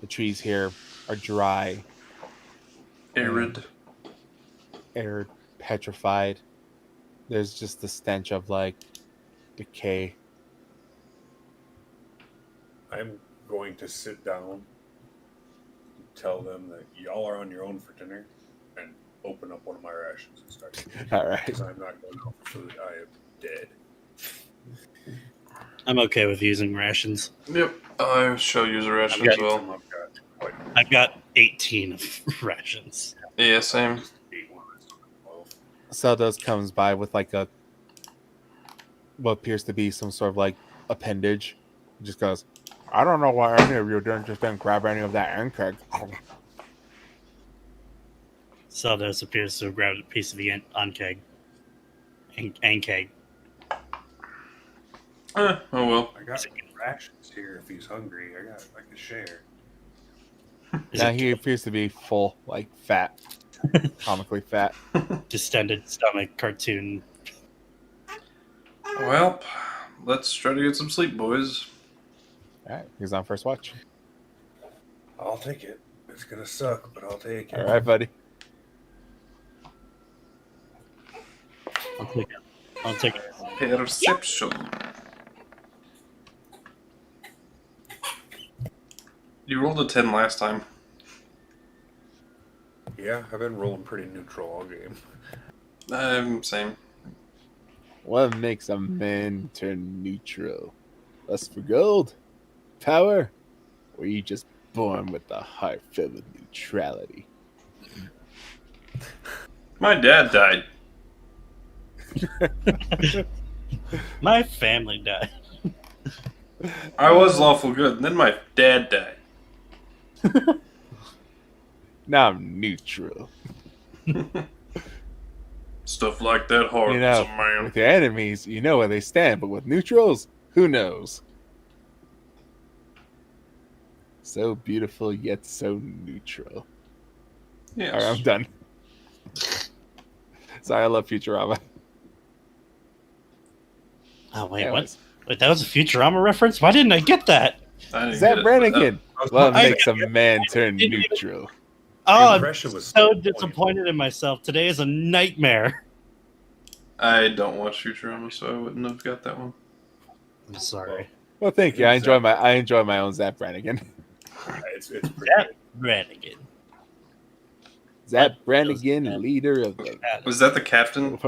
the trees here are dry, Arid. arid, petrified. There's just the stench of like decay. I'm going to sit down and tell them that y'all are on your own for dinner and open up one of my rations and start eating. All right. Because I'm not going out for food. I am dead. I'm okay with using rations. Yep, I shall use a ration as well. I've got quite I've got 18 of rations. Yeah, same. just 8 one. I still got 12. Seldos comes by with like a what appears to be some sort of like appendage. He just goes, I don't know why any of you didn't grab any of that end keg. Seldos appears to have grabbed a piece of the on-keg. And keg. Oh well. I got rations here if he's hungry. I can share. Is Now it he appears to be full, like fat, comically fat. distended stomach cartoon? Well, let's try to get some sleep, boys. All right, he's on first watch. I'll take it if It's gonna suck, but I'll take it. All right, buddy. I'll take it. I'll take it. Perception. You rolled a 10 last time. Yeah, I've been rolling pretty neutral all game. Same. What makes a man turn neutral? Lust for gold? Power? Or are you just born with the heart filled with neutrality? My dad died. My family died. I was lawful good, and then my dad died. Now I'm neutral. Stuff like that hard, You know, man. with your enemies, you know where they stand, but with neutrals, who knows? So beautiful, yet so neutral. Yes. All right, I'm done. Sorry, I love Futurama. Oh wait, Anyways. what? Wait, that was a Futurama reference? Why didn't I get that? I didn't Zap get it, Brannigan. but What I- makes a man turn neutral? Oh, The I'm impression was so on point. disappointed in myself. Today is a nightmare. I don't watch Futurama, so I wouldn't have got that one. I'm sorry. Well, thank you. I enjoy my own Zap Brannigan. It's pretty Zap good. Brannigan. Zap Brannigan, leader of the. Was that the captain?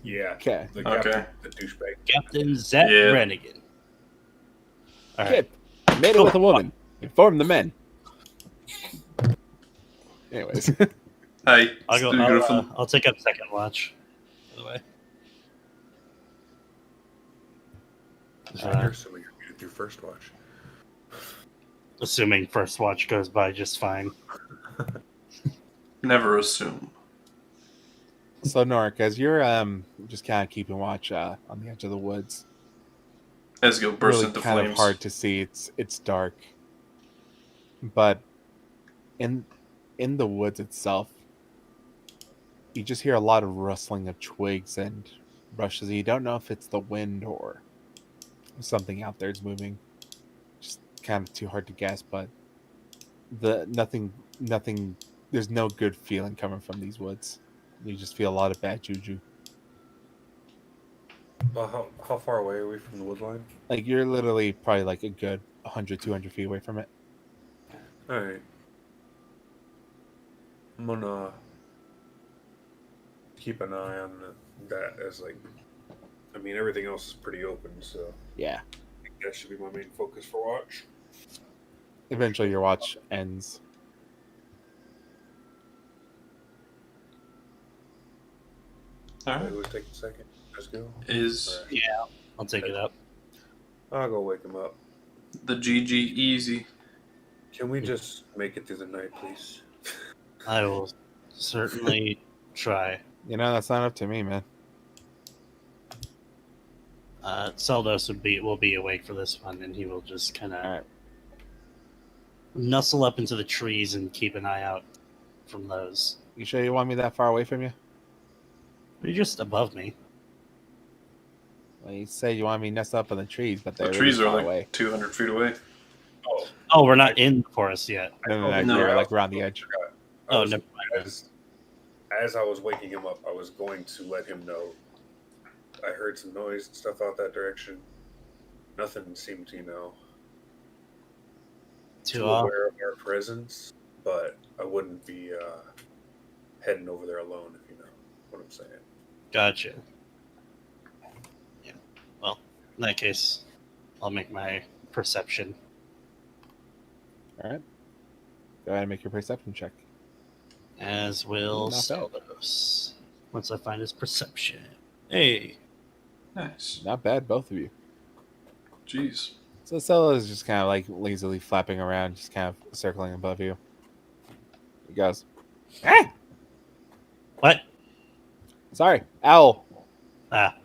Yeah. Okay. The Okay. captain, the douchebag. Captain Zap Yeah. Brannigan. All right. Kip, made it with a woman. Inform the men. Anyways, Hey, I'll go. Stu Griffin. I'll take up second watch. By the way. So you're assuming you're muted through first watch. Assuming first watch goes by just fine. Never assume. so Norrik, as you're just kind of keeping watch on the edge of the woods, Ezgill bursts really into kind flames. of hard to see. It's dark, but in the woods itself, you just hear a lot of rustling of twigs and brushes. You don't know if it's the wind or something out there is moving. Just kind of too hard to guess, but nothing. There's no good feeling coming from these woods. You just feel a lot of bad juju. Well, how far away are we from the wood line? Like you're literally probably like a good 100, 200 feet away from it. Alright. I'm gonna keep an eye on that as like, I mean, everything else is pretty open, so Yeah. I think that should be my main focus for watch. Eventually, your watch ends. Alright. Who's taking second? Let's go. Is Alright. Yeah, I'll take it up. I'll go wake him up. the GG easy? Can we just make it through the night, please? I will certainly try. You know, that's not up to me, man. Seldos will be awake for this one, and he will just kind All of right. nuzzle up into the trees and keep an eye out from those. You sure you want me that far away from you? You're just above me. Well, you say you want me nestled up in the trees, but they're The trees really are far like away. 200 feet away. Oh, Oh, we're not in the forest yet. No, No. you're like around the edge. I Oh, was- never mind. as I was waking him up, I was going to let him know. I heard some noise and stuff out that direction. Nothing seemed to, too aware of our presence, but I wouldn't be heading over there alone, if you know what I'm saying. Gotcha. Yeah. Well, in that case, I'll make my perception. All right. Go ahead and make your perception check. As will Not bad. Seldos. Once I find his perception. Hey. Nice. Not bad, both of you. Jeez. So Stella is just kind of like lazily flapping around, just kind of circling above you. He goes, "Ah, What? sorry, owl." Ah.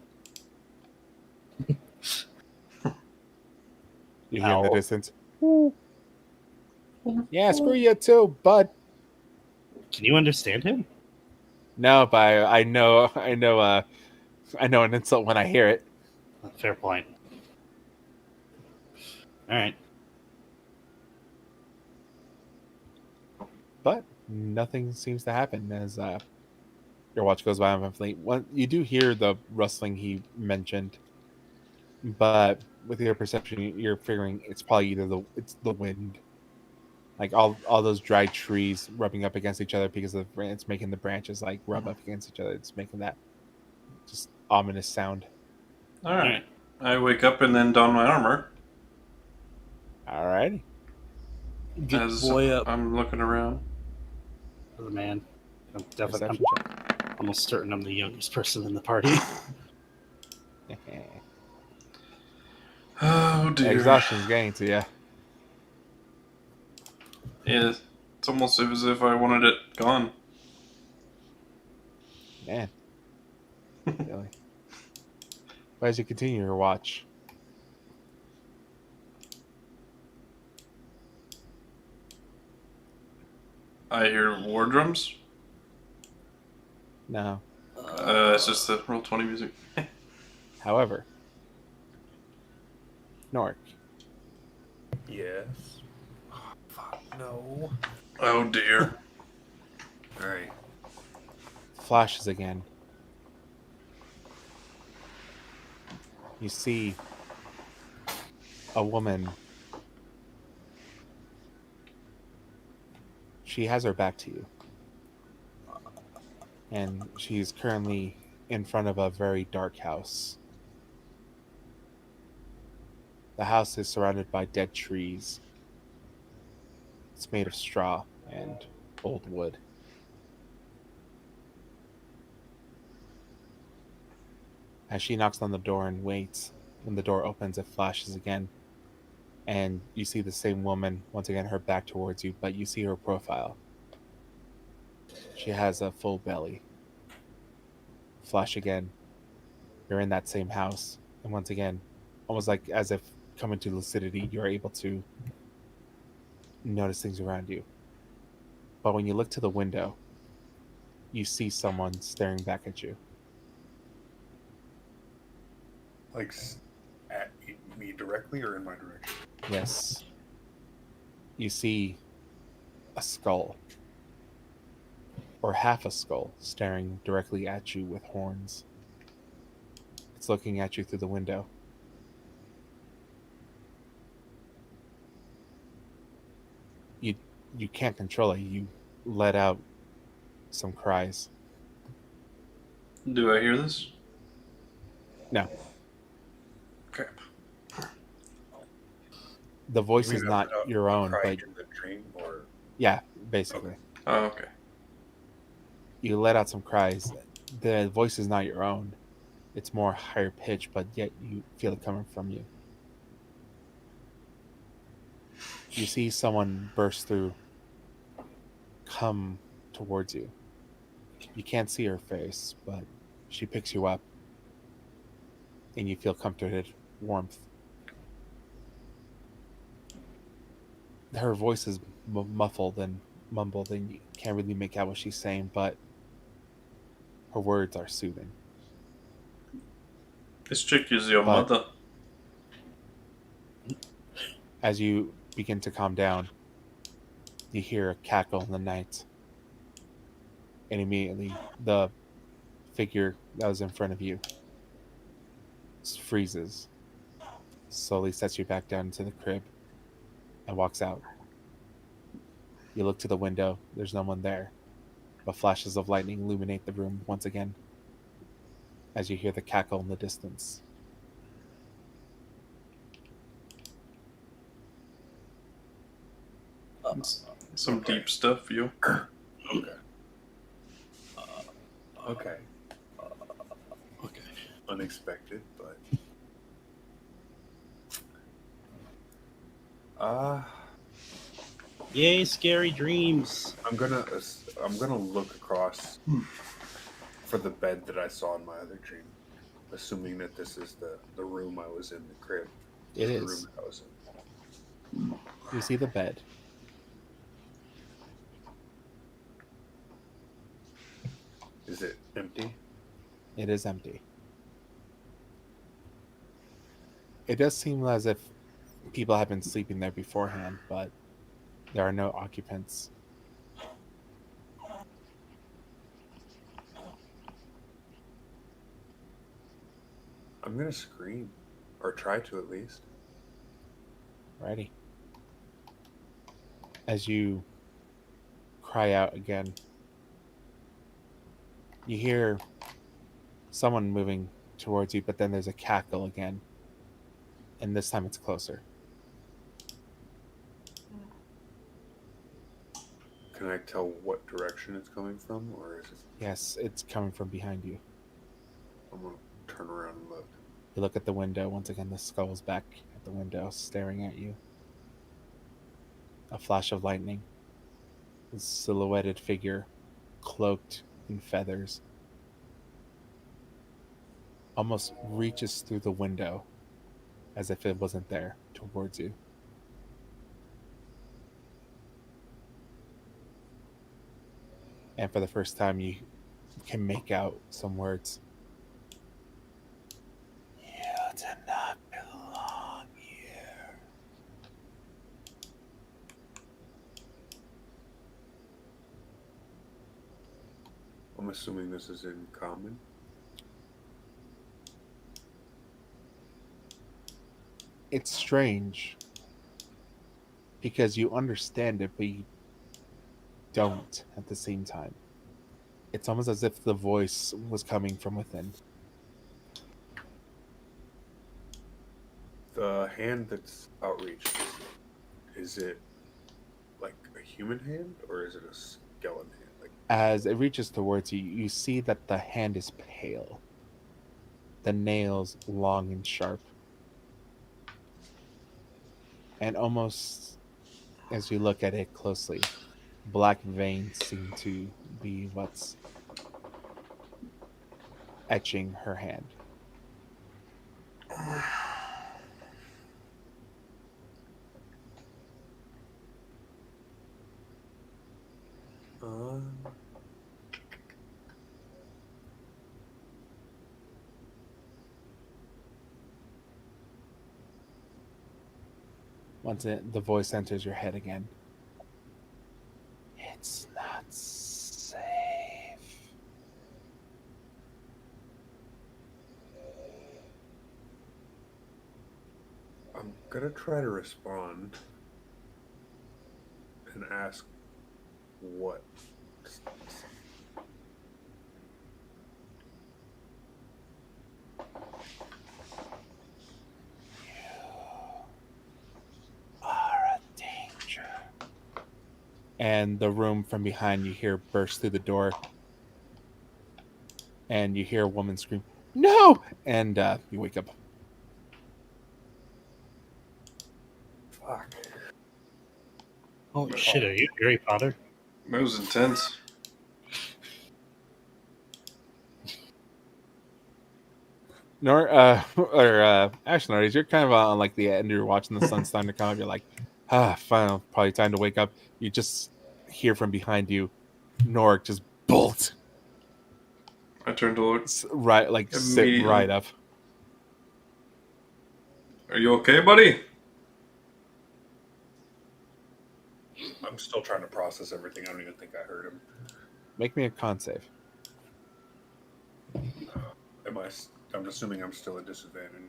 You hear in the Owl. distance. "Ooh. Yeah, screw you too, bud." Can you understand him? No, but I know an insult when I hear it. Fair point. All right. nothing seems to happen as your watch goes by on fleet. You do hear the rustling he mentioned, but with your perception, you're figuring it's probably either it's the wind, like all those dried trees rubbing up against each other because it's making the branches like rub up against each other. It's making that just ominous sound. All right. I wake up and then don my armor. Alrighty. Get As boy up. I'm looking around. Oh, man. I'm definitely Perception check. almost certain I'm the youngest person in the party. Oh dear. Exhaustion's getting to you. Yeah, it's almost as if I wanted it gone. Man. Really. But as you continue your watch, I hear war drums. no. It's just the Roll20 music. However, Norrik, Yes. Oh, fuck, no. Oh dear. Alright. flashes again. You see a woman. She has her back to you. And she's currently in front of a very dark house. The house is surrounded by dead trees. It's made of straw and old wood. As she knocks on the door and waits, when the door opens, it flashes again. And you see the same woman, once again, her back towards you, but you see her profile. She has a full belly. Flash again. You're in that same house. And once again, almost like as if coming to lucidity, you're able to notice things around you. But when you look to the window, you see someone staring back at you. Like, at me directly or in my direction? Yes. You see a skull. Or half a skull staring directly at you with horns. It's looking at you through the window. You can't control it. You let out some cries. Do I hear this? No. Crap. The voice You is mean not your own, cry but in the dream, or yeah, basically. Oh, okay. You let out some cries. The voice is not your own. It's more higher pitched, but yet you feel it coming from you. You see someone burst through, come towards you. You can't see her face, but she picks you up, and you feel comforted, warmth. Her voice is muffled and mumbled, and you can't really make out what she's saying, but her words are soothing. This chick is your But- mother. As you begin to calm down, you hear a cackle in the night. And immediately, the figure that was in front of you freezes, slowly sets you back down into the crib, and walks out. You look to the window, there's no one there, but flashes of lightning illuminate the room once again as you hear the cackle in the distance. Some deep stuff, you. okay. Okay. Okay. Unexpected, but Yay, scary dreams. I'm gonna look across for the bed that I saw in my other dream, assuming that this is the room I was in, the crib. It the is. room that I was in. You see the bed. Is it empty? It is empty. It does seem as if people have been sleeping there beforehand, but there are no occupants. I'm gonna scream, or try to at least. Righty. As you cry out again, you hear someone moving towards you, but then there's a cackle again. And this time it's closer. Can I tell what direction it's coming from, or is it? Yes, it's coming from behind you. I'm gonna turn around and look. You look at the window. Once again, the skull's back at the window, staring at you. A flash of lightning. A silhouetted figure, cloaked in feathers, almost reaches through the window as if it wasn't there towards you. And for the first time, you can make out some words. You do not belong here. I'm assuming this is in common. It's strange because you understand it, but you don't at the same time. It's almost as if the voice was coming from within. The hand that's outreached, is it like a human hand, or is it a skeleton hand? Like, As it reaches towards you, you see that the hand is pale, the nails long and sharp. And almost as you look at it closely, black veins seem to be what's etching her hand. Once the voice enters your head again. It's not safe. I'm gonna try to respond and ask what. And the room from behind you hear burst through the door. And you hear a woman scream, "No!" And you wake up. Fuck. Oh shit, are you Harry Potter? That was intense. Ashnard, as you're kind of on like the end, you're watching the sun starting to come up, you're like, final, probably time to wake up. You just hear from behind you, Norrik just bolt. I turned to look. Right, like sit Immediately. right up. Are you okay, buddy? I'm still trying to process everything. I don't even think I heard him. Make me a con save. I'm assuming I'm still at disadvantage.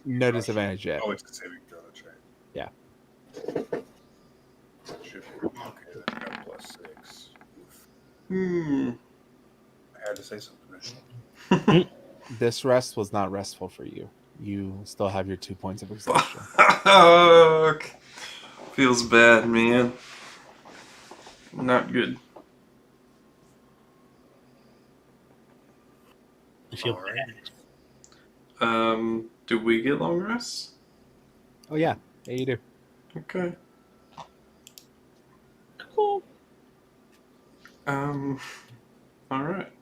No disadvantage yet. Oh, it's a saving throw, that's right. Yeah. Should be. Okay, then I got +6. Oof. I had to say something. This rest was not restful for you. You still have your 2 points of exhaustion. Fuck. Feels bad, man. Not good. I feel All right. bad. Do we get long rests? Oh yeah, you do. Okay. Cool. Alright.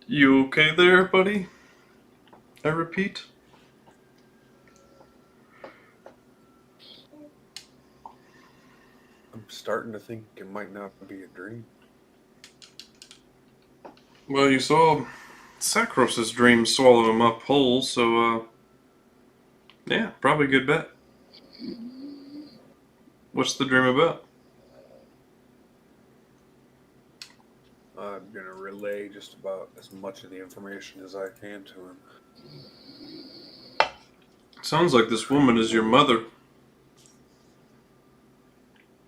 You okay there, buddy? I repeat. I'm starting to think it might not be a dream. Well, you saw Sakros's dream swallow him up whole, so, yeah, probably a good bet. What's the dream about? I'm going to relay just about as much of the information as I can to him. Sounds like this woman is your mother.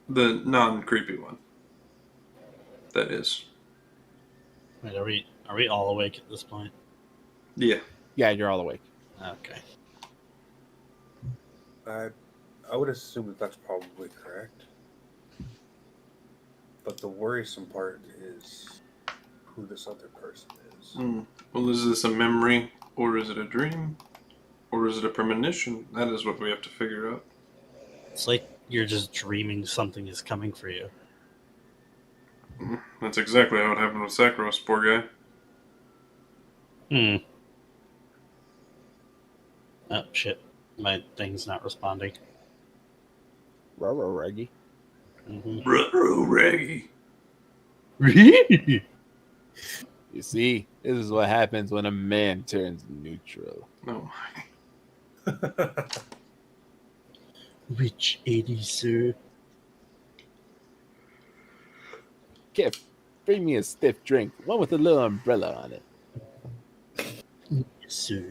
The non-creepy one. That is. Wait, are we all awake at this point? Yeah. Yeah, you're all awake. Okay. I would assume that that's probably correct. But the worrisome part is who this other person is. Well, is this a memory, or is it a dream, or is it a premonition? That is what we have to figure out. It's like you're just dreaming something is coming for you. That's exactly how it happened with Sakros, poor guy. Oh, shit. My thing's not responding. Roro Reggie. Mm-hmm. Raggy. You see, this is what happens when a man turns neutral. No. Which 80, sir? Kif, bring me a stiff drink, one with a little umbrella on it. Yes, sir.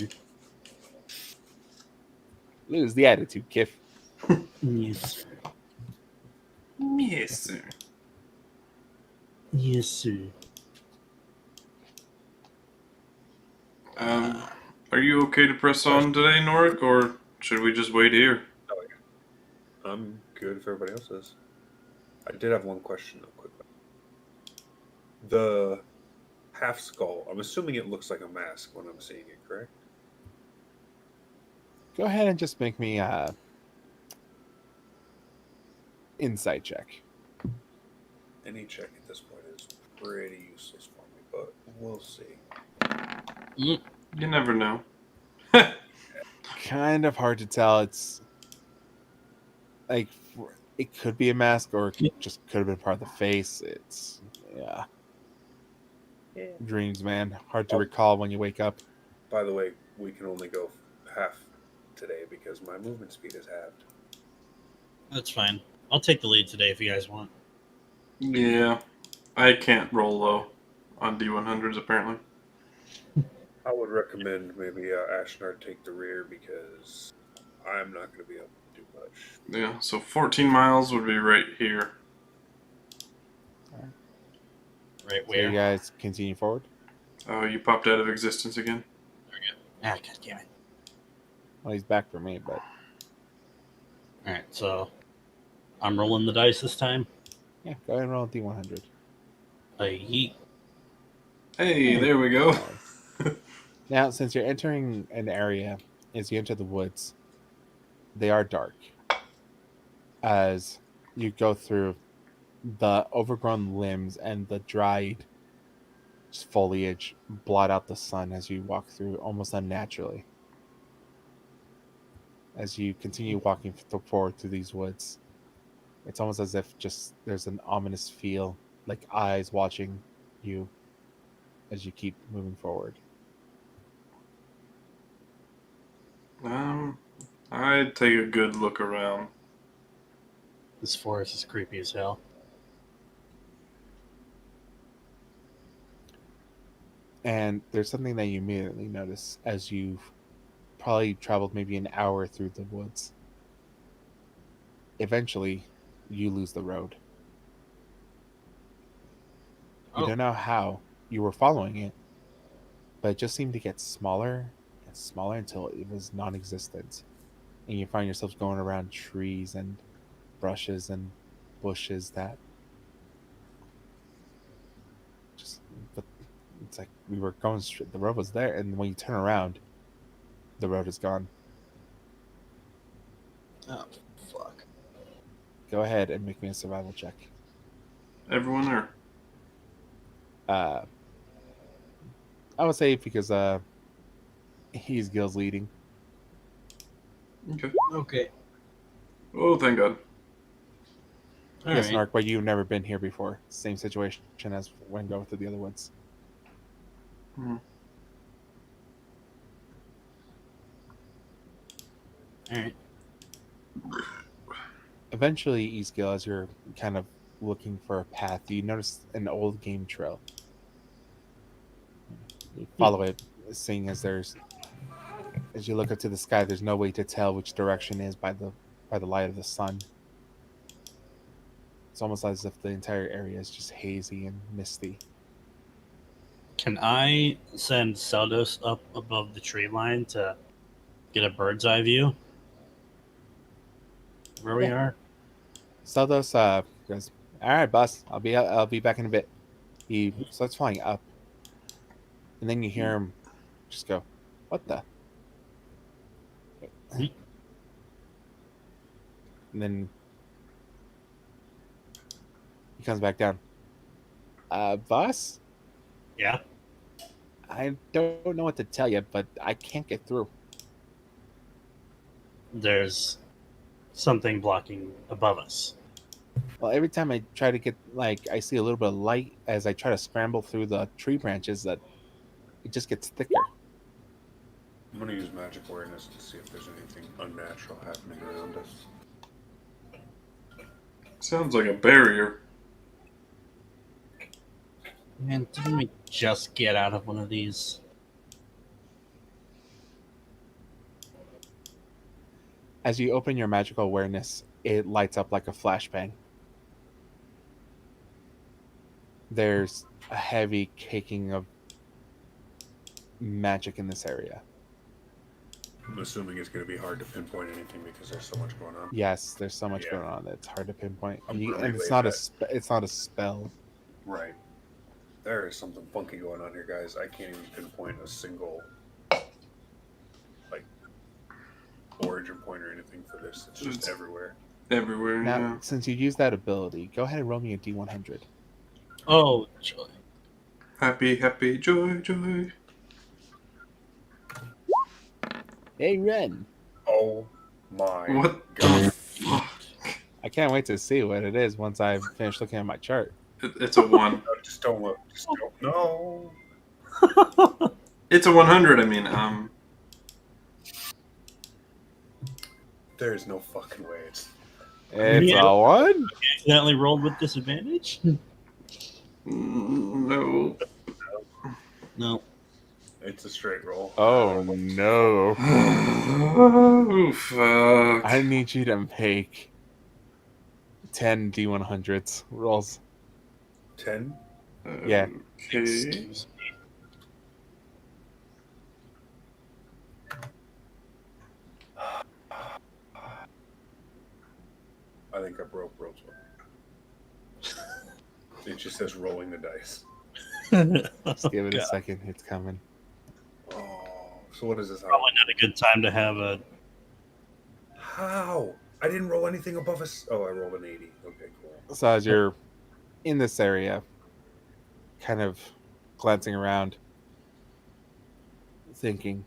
Lose the attitude, Kif. Yes, sir. Yes, sir. Yes, sir. Are you okay to press on today, Norrik, or should we just wait here? I'm good if everybody else is. I did have one question real quick. The half skull, I'm assuming it looks like a mask when I'm seeing it, correct? Go ahead and just make me insight check. Any check at this point is pretty useless for me, but we'll see. You never know. Kind of hard to tell. It's like it could be a mask or it just could have been part of the face. It's yeah. Dreams, man. Hard to recall when you wake up. By the way, we can only go half today because my movement speed is halved. That's fine. I'll take the lead today if you guys want. Yeah. I can't roll low on D100s, apparently. I would recommend maybe Ashnard take the rear because I'm not going to be able to do much. Yeah, so 14 miles would be right here. Right So where? you guys continue forward. Oh, you popped out of existence again? Ah, god damn it. Well, he's back for me, but Alright, so I'm rolling the dice this time. yeah, go ahead and roll a D100. Yeet. Hey, there we go. Now, since you're entering an area, as you enter the woods, they are dark. As you go through, the overgrown limbs and the dried foliage blot out the sun as you walk through almost unnaturally. As you continue walking forward through these woods, it's almost as if just there's an ominous feel, like eyes watching you as you keep moving forward. I'd take a good look around. This forest is creepy as hell. And there's something that you immediately notice as you've probably traveled maybe an hour through the woods. Eventually, you lose the road. You don't know how you were following it, but it just seemed to get smaller and smaller until it was non-existent. And you find yourselves going around trees and brushes and bushes that just, but it's like we were going straight, the road was there, and when you turn around, the road is gone. Oh, fuck. Go ahead and make me a survival check. Everyone there? I would say because he's Gil's leading. Okay. Okay. Oh, thank God. Yes, Norrik, but you've never been here before. Same situation as when going through the other woods. Alright. Eventually, Ezgill, as you're kind of looking for a path, you notice an old game trail You follow it, seeing as you look up to the sky, there's no way to tell which direction is by the light of the sun. It's almost as if the entire area is just hazy and misty. Can I send Seldos up above the tree line to get a bird's eye view? Where we are? Seldos goes, "All right, boss. I'll be back in a bit." He starts flying up, and then you hear him just go, "What the?" Hmm. And then he comes back down. Boss, Yeah. I don't know what to tell you, but I can't get through. There's something blocking above us. Well, every time I try to get, I see a little bit of light as I try to scramble through the tree branches, that it just gets thicker. I'm gonna use magic awareness to see if there's anything unnatural happening around us. Sounds like a barrier. Man, didn't we just get out of one of these? As you open your magical awareness, it lights up like a flashbang. There's a heavy caking of magic in this area. I'm assuming it's going to be hard to pinpoint anything because there's so much going on. Yes, there's so much Yeah. going on that it's hard to pinpoint. I'm And gonna it's relay not that. it's not a spell. Right. There is something funky going on here, guys. I can't even pinpoint a single origin point or anything for this. It's just everywhere. Everywhere Now, now. since you use that ability, go ahead and roll me a D100. Oh, joy. Happy, happy, joy, joy. Hey, Ren! Oh my What god. the fuck? I can't wait to see what it is once I've finished looking at my chart. It's a 1. No, just don't look. Just don't. No. It's a 100, I mean. There's no fucking way. It's Yeah. a 1? Accidentally rolled with disadvantage? No. No. It's a straight roll. Oh, no. Oh, fuck. I need you to make 10 D100s rolls. 10? Yeah. Okay. Excuse me. I think I broke Rosewood. It just says rolling the dice. Just give it a second. It's coming. Oh, so what is this? Probably not a good time to have a. How? I didn't roll anything above us. Oh, I rolled an 80. Okay, cool. So as you're in this area, kind of glancing around, thinking,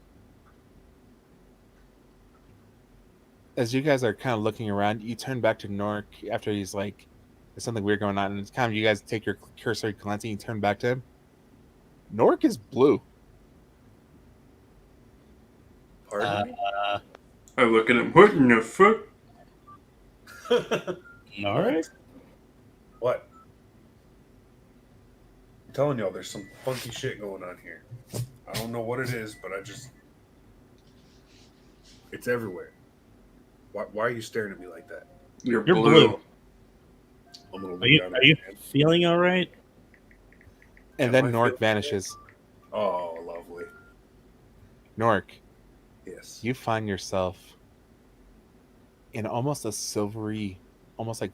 as you guys are kind of looking around, you turn back to Norrik after he's like, there's something weird going on, and it's kind of, you guys take your cursory glance and you turn back to him. Norrik is blue. Pardon me? I look at him. What in the fuck? Norrik? What? I'm telling y'all, there's some funky shit going on here. I don't know what it is, but it's everywhere. Why are you staring at me like that? You're You're blue. blue. I'm gonna look Are you, down are at you hand. feeling all right? And Am then I Norrik feeling vanishes. Oh, lovely. Norrik, Yes. you find yourself in almost a silvery, almost like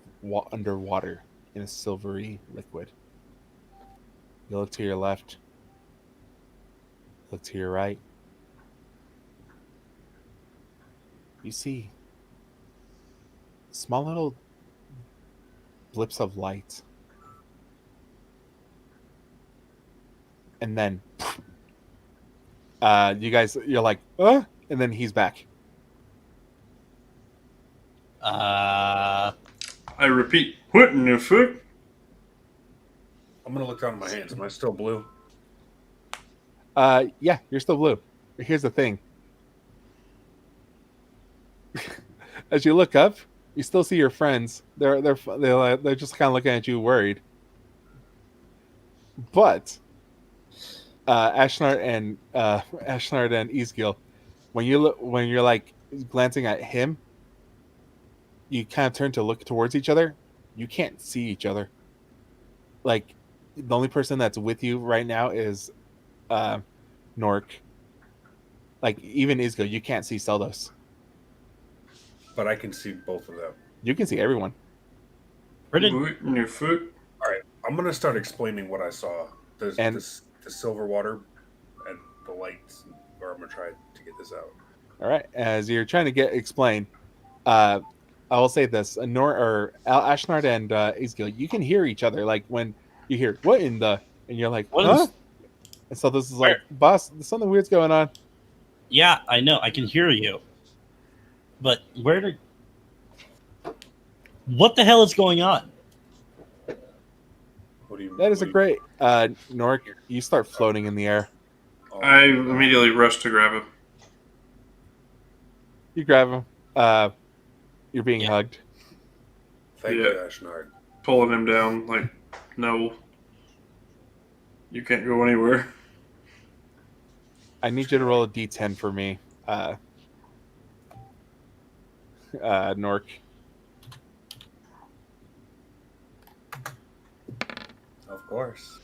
underwater in a silvery liquid. You look to your left, look to your right. You see small little blips of light. And then you're like, and then he's back. I repeat. What in the fuck? I'm gonna look down at my hands. Am I still blue? Yeah, you're still blue. But here's the thing. As you look up, you still see your friends. They're just kind of looking at you, worried. But Ashnard and Ezgill, when you look, when you're like glancing at him, you kind of turn to look towards each other. You can't see each other. Like the only person that's with you right now is uh, Norrik. Like even Ezgill, you can't see Seldos. But I can see both of them. You can see everyone. Where did Boot in your foot. All right, I'm gonna start explaining what I saw. And- The silver water and the lights, or I'm gonna try to get this out. All right, as you're trying to explain, I will say this: Ashnard and Ezgill, you can hear each other. Like when you hear "what in the," and you're like, What "Huh?" is- And so this is like, "Boss, there's something weird's going on." Yeah, I know. I can hear you. But where did... What the hell is going on? What do you? That is a what do great Norrik. You start floating in the air. you- I immediately rush to grab him. You grab him. You're being Yeah. hugged. Thank Yeah. you, Ashnard. Pulling him down, like, no. You can't go anywhere. I need you to roll a d10 for me, Nork. Of course.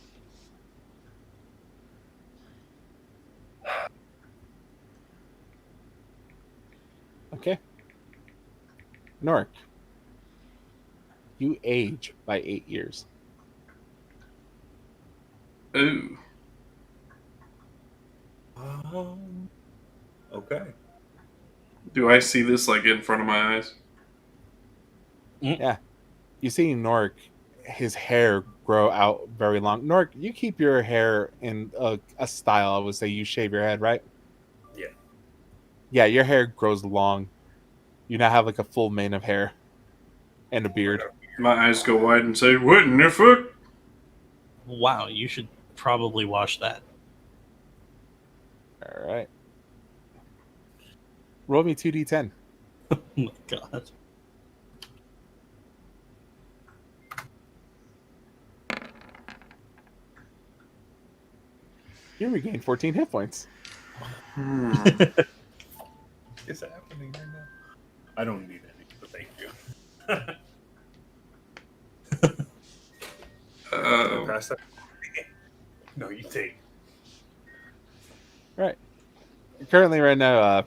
Okay. Nork. You age by 8 years. Ooh. Okay. Do I see this, like, in front of my eyes? You see Nork, his hair grow out very long. Nork, you keep your hair in a style. I would say you shave your head, right? Yeah. Yeah, your hair grows long. You now have like a full mane of hair and a beard. My eyes go wide and say, what in the fuck? Wow, you should probably watch that. All right. Roll me 2d10. Oh my god. You regain 14 hit points. Hmm. Is that happening right now? I don't need any, but thank you. Can I pass that? No, you take. Right. Currently, right now,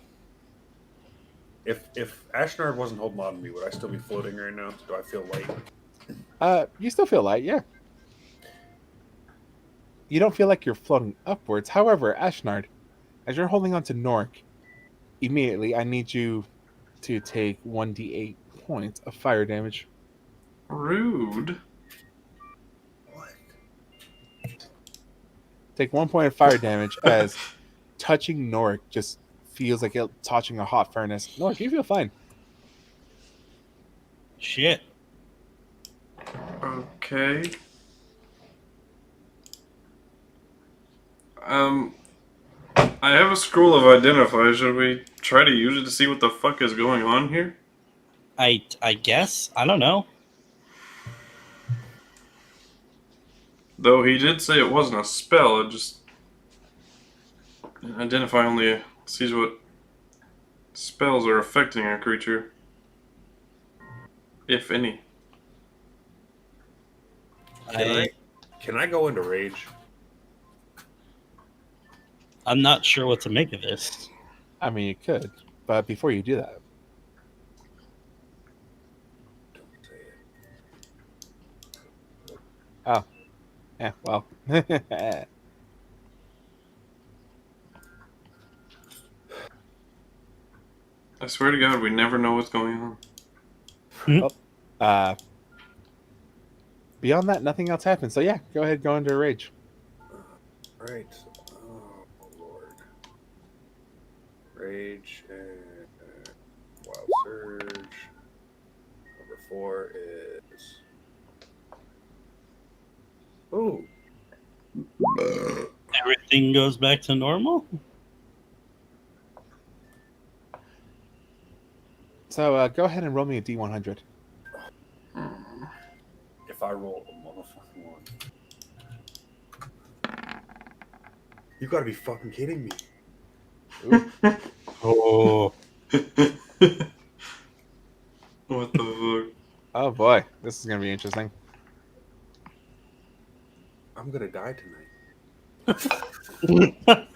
If Ashnard wasn't holding on to me, would I still be floating right now? Do I feel light? you still feel light, yeah. You don't feel like you're floating upwards. However, Ashnard, as you're holding on to Nork, immediately I need you to take 1d8 points of fire damage. Rude. What? Take 1 point of fire damage as touching Nork just feels like it touching a hot furnace. Nork, you feel fine. Shit. Okay. I have a scroll of Identifiers. Should we try to use it to see what the fuck is going on here? I guess? I don't know. Though he did say it wasn't a spell, it just... Identify only sees what spells are affecting a creature. If any. Can I go into rage? I'm not sure what to make of this. I mean, you could, but before you do that, Don't say it. yeah, well, I swear to God, we never know what's going on. beyond that, nothing else happens. So yeah, go ahead, go into a rage. Right. Oh Lord. Rage and Wild Surge. Number 4 is. Ooh. Everything goes back to normal? So go ahead and roll me a d100. If I roll a motherfucking 1. You gotta be fucking kidding me. Oh, What the oh boy, this is gonna be interesting. I'm gonna die tonight.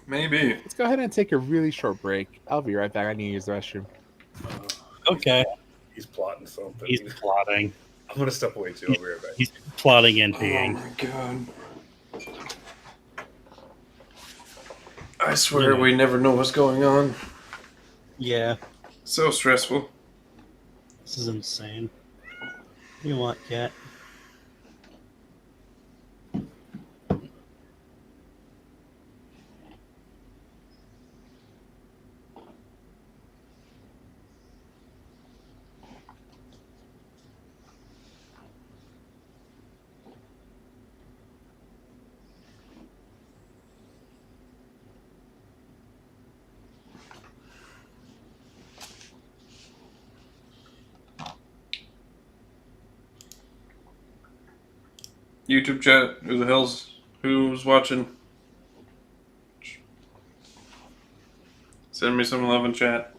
Maybe. Let's go ahead and take a really short break. I'll be right back. I need to use the restroom. Okay. He's plotting something. He's plotting. I'm gonna step away too. I'll be right back. He's plotting and Oh peeing. my god. I swear we never know what's going on. Yeah, So stressful. this is insane. What do you want, cat? YouTube chat, who's watching? Send me some love in chat.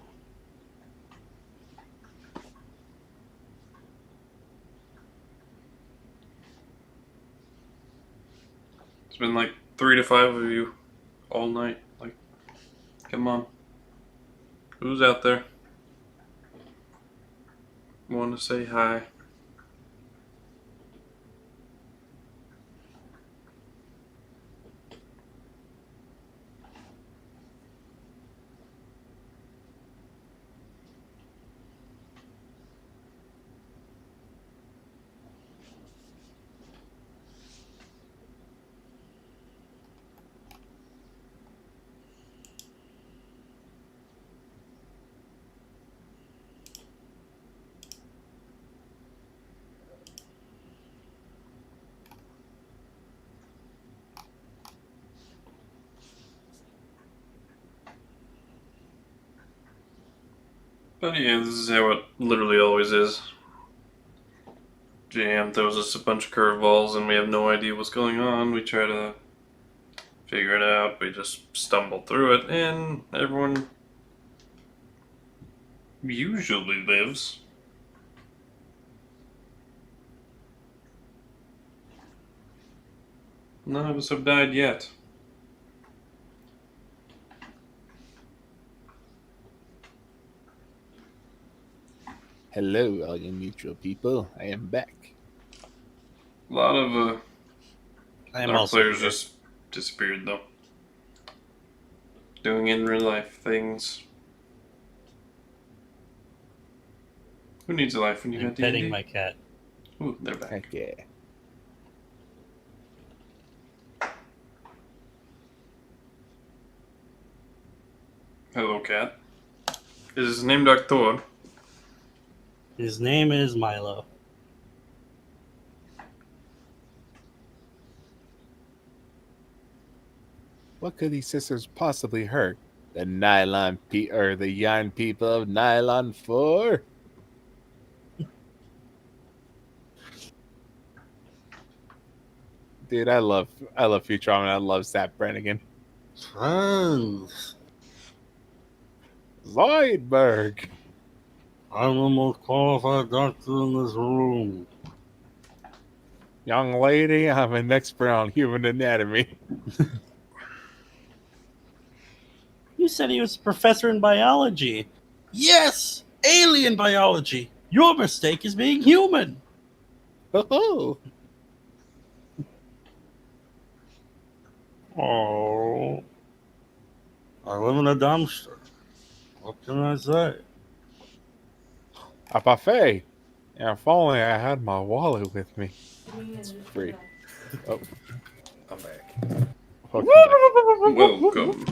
It's been like 3 to 5 of you all night. Like, come on. Who's out there? Want to say hi? But yeah, this is how it literally always is. JM throws us a bunch of curveballs and we have no idea what's going on. We try to figure it out. We just stumble through it and everyone usually lives. None of us have died yet. Hello, all you neutral people. I am back. A lot of I am our also players here. just disappeared though. Doing in real life things. Who needs a life when you I'm got petting D&D? my cat. Ooh, they're back. Heck yeah. Hello, cat. Is his name Doctor? His name is Milo. What could these sisters possibly hurt? The the yarn people of Nylon 4? Dude, I love Futurama and I love Sap Brannigan. Friends, Zoidberg! I'm the most qualified doctor in this room. Young lady, I'm an expert on human anatomy. You said he was a professor in biology. Yes! Alien biology! Your mistake is being human! Oh, Oh. I live in a dumpster. What can I say? a buffet. Yeah, if only I had my wallet with me. It's free. Oh, I'm back. Welcome.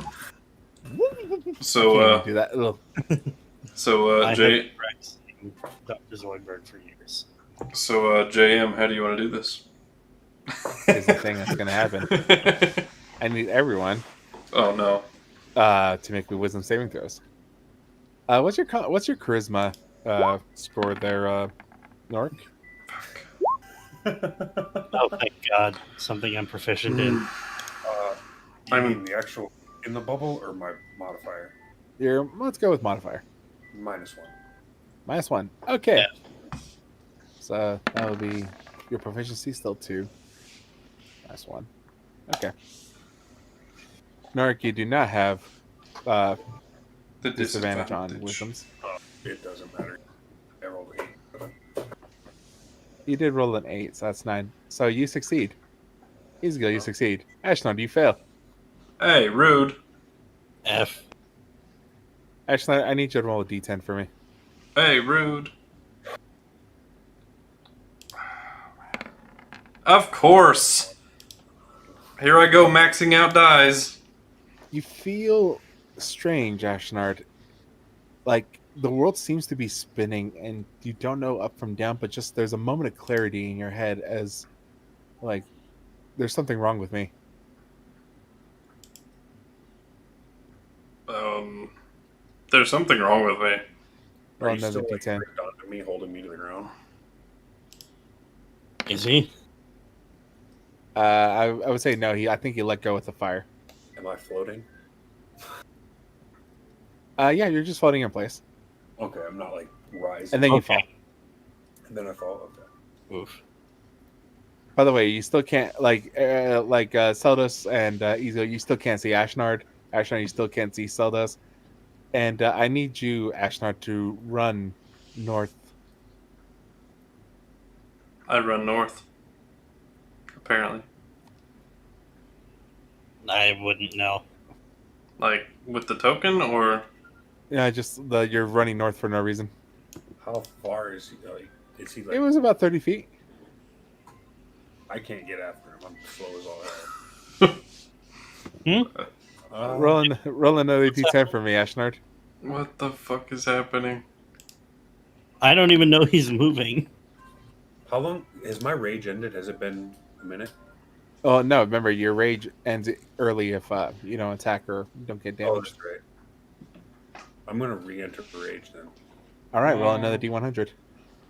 So, can't even do that. Ugh. I have Jay, been practicing Dr. Zoidberg for years. JM, how do you want to do this? Here's the thing that's gonna happen. I need everyone Oh no. to make me wisdom saving throws. What's your charisma score there, Norrik? Oh, thank God. Something I'm proficient in. I mean the actual in the bubble or my modifier? Let's go with modifier. -1. -1. Okay. Yeah. So that would be your proficiency still 2. -1. Okay. Norrik, you do not have The disadvantage on disadvantage. wisdoms. It doesn't matter. I rolled 8. You did roll an 8, so that's 9. So you succeed. Ezgill, you succeed. Ashnard, you fail. Hey, rude. F. Ashnard, I need you to roll a d10 for me. Hey, rude. Of course. Here I go maxing out dies. You feel strange, Ashnard. Like the world seems to be spinning and you don't know up from down, but just there's a moment of clarity in your head as like there's something wrong with me. There's something wrong with me. Roll Are you another still like d10. gripped onto me, holding me to the ground? Is he? I would say no. I think he let go with the fire. Am I floating? Yeah, you're just floating in place, Okay, I'm not like rising. and then you Okay. fall. And then I fall. Okay. Oof. By the way, you still can't Seldos and Ezgill, you still can't see Ashnard. Ashnard, you still can't see Seldos. And I need you, Ashnard, to run north. I run north. Apparently. I wouldn't know. Like, with the token, or... Yeah, you're running north for no reason. How far is he? Like, is he like? It was about 30 feet. I can't get after him. I'm slow as all hell. Roll another d10 for me, Ashnard. What the fuck is happening? I don't even know he's moving. How long has my rage ended? Has it been a minute? Oh no! Remember, your rage ends early if you don't attack or don't get Oh, damaged. that's right. I'm gonna re-enter rage then. All right, roll another d100.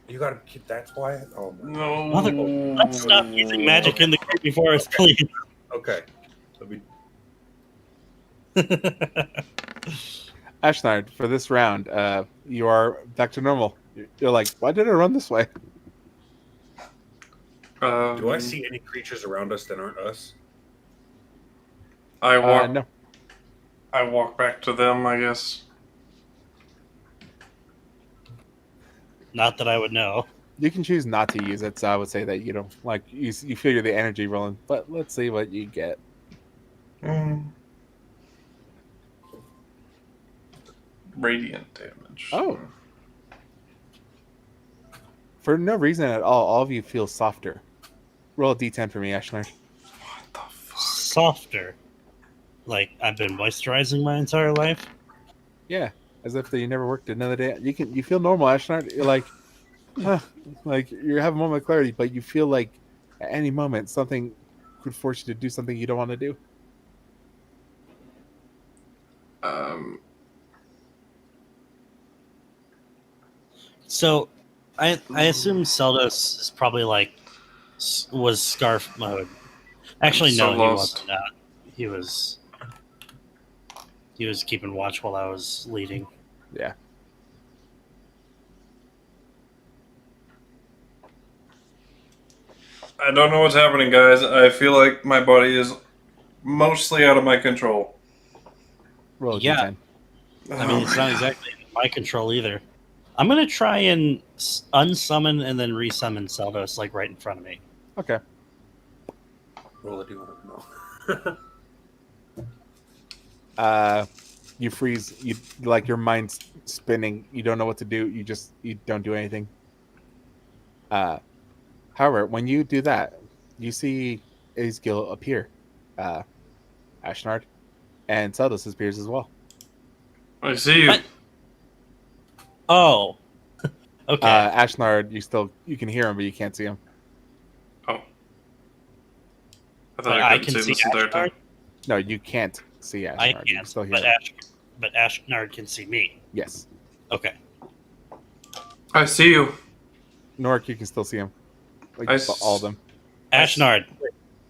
You gotta keep. That's why. Oh my. No. Mother- Let's stop using magic in the creepy forest, please. Okay. Let me. Ashnard, for this round, you are back to normal. You're like, why did I run this way? Do I see any creatures around us that aren't us? I walk. No. I walk back to them, I guess. Not that I would know. You can choose not to use it, so I would say that you don't like you feel the energy rolling. But let's see what you get. Radiant damage. Oh. For no reason at all of you feel softer. Roll a d10 for me, Ashnard. What the fuck? Softer. Like I've been moisturizing my entire life. Yeah, as if you never worked another day. You feel normal, Ashnard. You're like, huh, like you have a moment of clarity, but you feel like at any moment something could force you to do something you don't want to do. So, I assume Seldos is probably like was scarf mode. Actually, I'm so no, he lost. wasn't. That. He was keeping watch while I was leading. Yeah. I don't know what's happening, guys. I feel like my body is mostly out of my control. Roll a Yeah. d10. I mean, it's not exactly in my control either. I'm gonna try and unsummon and then resummon Seldos like right in front of me. Okay. Roll a d100. No. You freeze. You like your mind's spinning. You don't know what to do. You don't do anything. However, when you do that, you see Ezgill appear, Ashnard, and Seldos appears as well. I see you. What? Oh, okay. Ashnard, you can hear him, but you can't see him. Oh. I thought But I I couldn't can see see this entire time. Ashnard. No, you can't see Ashnard. I You can can, still hear but him. Ashnard can see me. Yes. Okay. I see you. Norrik, you can still see him. Like I all of them. Ashnard.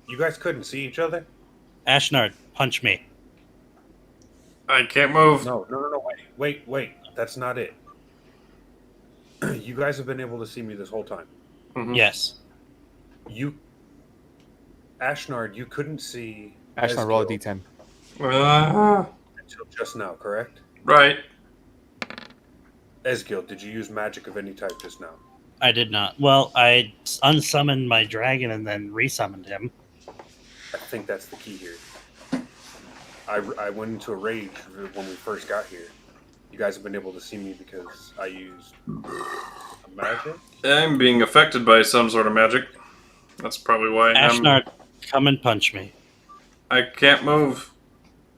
You guys couldn't see each other? Ashnard, punch me. I can't move. No. Wait. That's not it. You guys have been able to see me this whole time. Mhm. Yes. Ashnard, you couldn't see Ashnard, roll a Ezgill d10. until just now, correct? Right. Ezgill, did you use magic of any type just now? I did not. Well, I unsummoned my dragon and then resummoned him. I think that's the key here. I went into a rage when we first got here. You guys have been able to see me because I used a magic? I'm being affected by some sort of magic. That's probably why Ashnard, come and punch me. I can't move.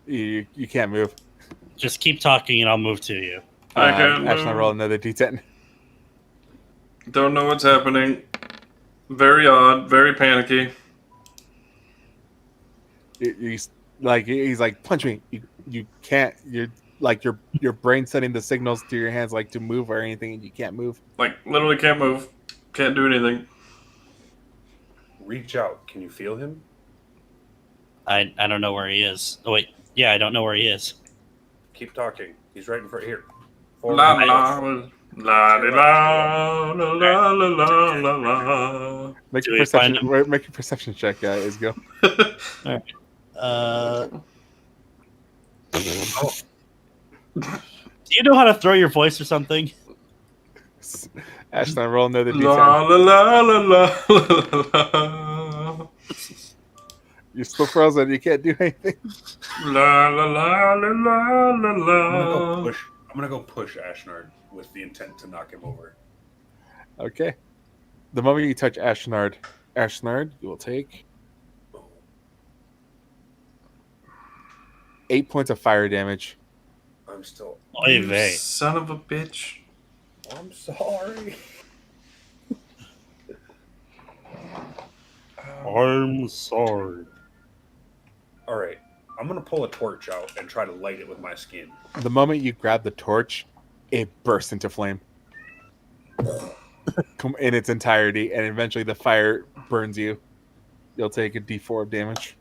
You can't move. Just keep talking and I'll move to you. I can't Ashnard, move. roll another d10. Don't know what's happening. Very odd. Very panicky. He's like, punch me. You can't. You're like your brain setting the signals to your hands like to move or anything, and you can't move. Like, literally can't move. Can't do anything. Reach out. Can you feel him? I don't know where he is. Oh, wait. Yeah, I don't know where he is. Keep talking. He's right in front here. La la la la la la la la la. Make Do a we find perception. Make a perception check, Ezgill. Do you know how to throw your voice or something? Ashnard, roll another d10. La la la la la la. You're still frozen. You can't do anything. La la la la la la la. I'm gonna go push Ashnard with the intent to knock him over. Okay. The moment you touch Ashnard, you will take 8 points of fire damage. I'm still. Oy You vey. son of a bitch. I'm sorry. I'm sorry. All right. I'm gonna pull a torch out and try to light it with my skin. The moment you grab the torch, it bursts into flame in its entirety, and eventually the fire burns you. You'll take a d4 of damage.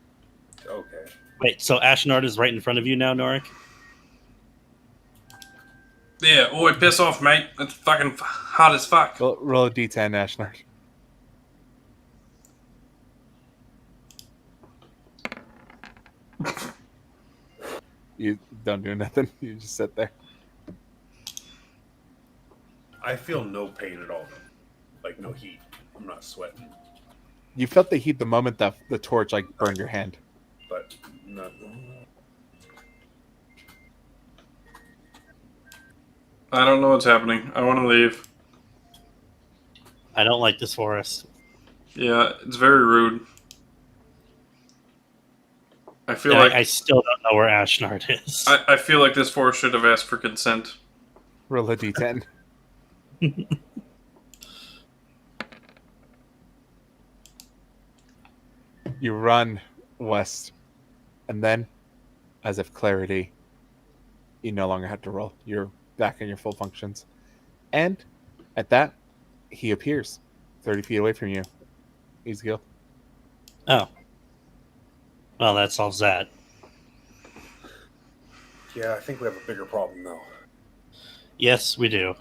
Okay. Wait, so Ashnard is right in front of you now, Norrik? Yeah, oi, piss off, mate. It's fucking hot as fuck. Roll a d10, Ashnard. You don't do nothing. You just sit there. I feel no pain at all. Like no heat. I'm not sweating. You felt the heat the moment that the torch like burned your hand. But not. I don't know what's happening. I want to leave. I don't like this forest. Yeah, it's very rude. I feel And like I still don't know where Ashnard is. I feel like this forest should have asked for consent. Roll a d10. You run west, and then, as if clarity, you no longer have to roll. You're back in your full functions. And at that, he appears 30 feet away from you. Ezgill. Oh. Well, that solves that. Yeah, I think we have a bigger problem though. Yes, we do.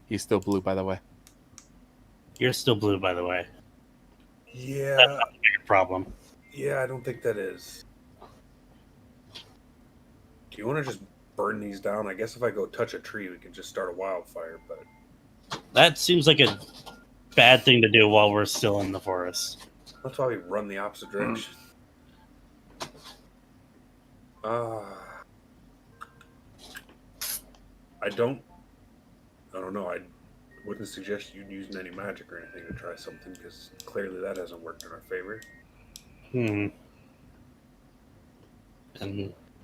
He's still blue, by the way. You're still blue, by the way. That's Yeah. not a bigger problem. Yeah, I don't think that is. Do you want to just burn these down? I guess if I go touch a tree, we can just start a wildfire, but That seems like a bad thing to do while we're still in the forest. that's why we run the opposite direction. I don't know. I wouldn't suggest you using any magic or anything to try something because clearly that hasn't worked in our favor. And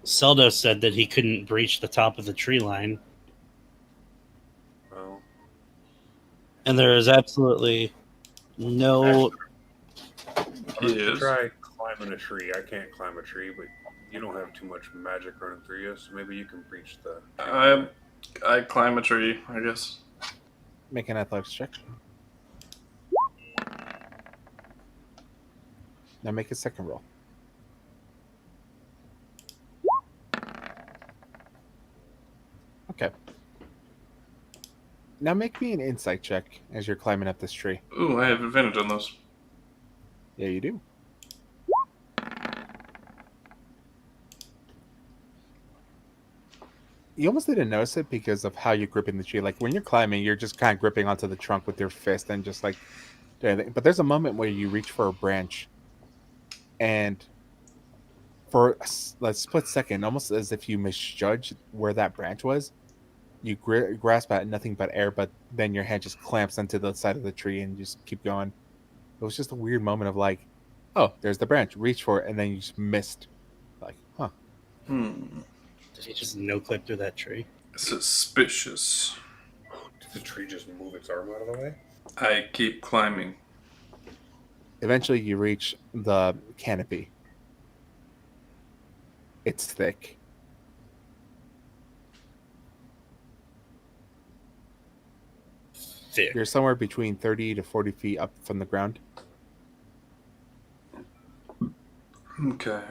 Seldo said that he couldn't breach the top of the tree line. Well, And there is absolutely no... I'm gonna Yes. try climbing a tree. I can't climb a tree, but you don't have too much magic running through you, so maybe you can breach the. I climb a tree, I guess. Make an athletics check. Now make a second roll. Okay. Now make me an insight check as you're climbing up this tree. Ooh, I have advantage on those. Yeah, you do. You almost didn't notice it because of how you're gripping the tree. Like when you're climbing, you're just kind of gripping onto the trunk with your fist and just like doing anything. But there's a moment where you reach for a branch, and for a split second, almost as if you misjudged where that branch was, you grasp at nothing but air. But then your hand just clamps onto the side of the tree and you just keep going. It was just a weird moment of like, oh, there's the branch. Reach for it, and then you just missed. Like, huh. Did he just no-clip through that tree? Suspicious. Did the tree just move its arm out of the way? I keep climbing. Eventually, you reach the canopy. It's thick. Thick. You're somewhere between 30 to 40 feet up from the ground. Okay.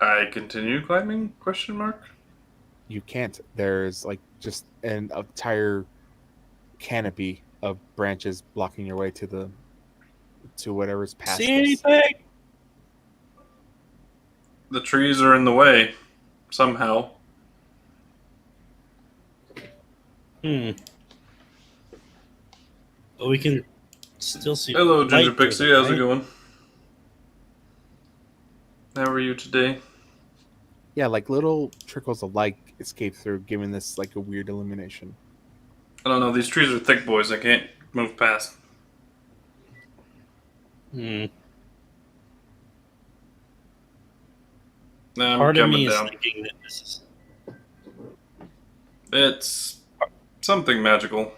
I continue climbing? Question mark. You can't. There's like just an entire canopy of branches blocking your way to whatever's past See this. anything? The trees are in the way somehow. But we can still see. Hello, light Ginger through Pixie. them, How's it right? going? How are you today? Yeah, like little trickles of light escape through, giving this like a weird illumination. I don't know. These trees are thick, boys. I can't move past. Hmm. Nah, I'm Part of coming me is down. thinking that this is. It's something magical.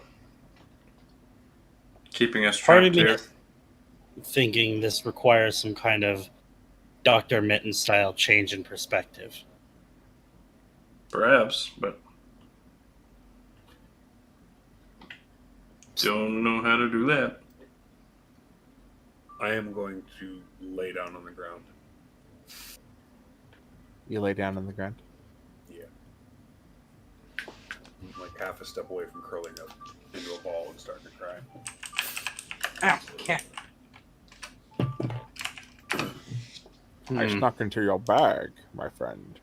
Keeping us Part trapped of me here. is thinking this requires some kind of Dr. Mitten style change in perspective. Perhaps, but don't know how to do that. I am going to lay down on the ground. You lay down on the ground. Yeah. I'm like half a step away from curling up into a ball and starting to cry. Ah, cat. I snuck into your bag, my friend.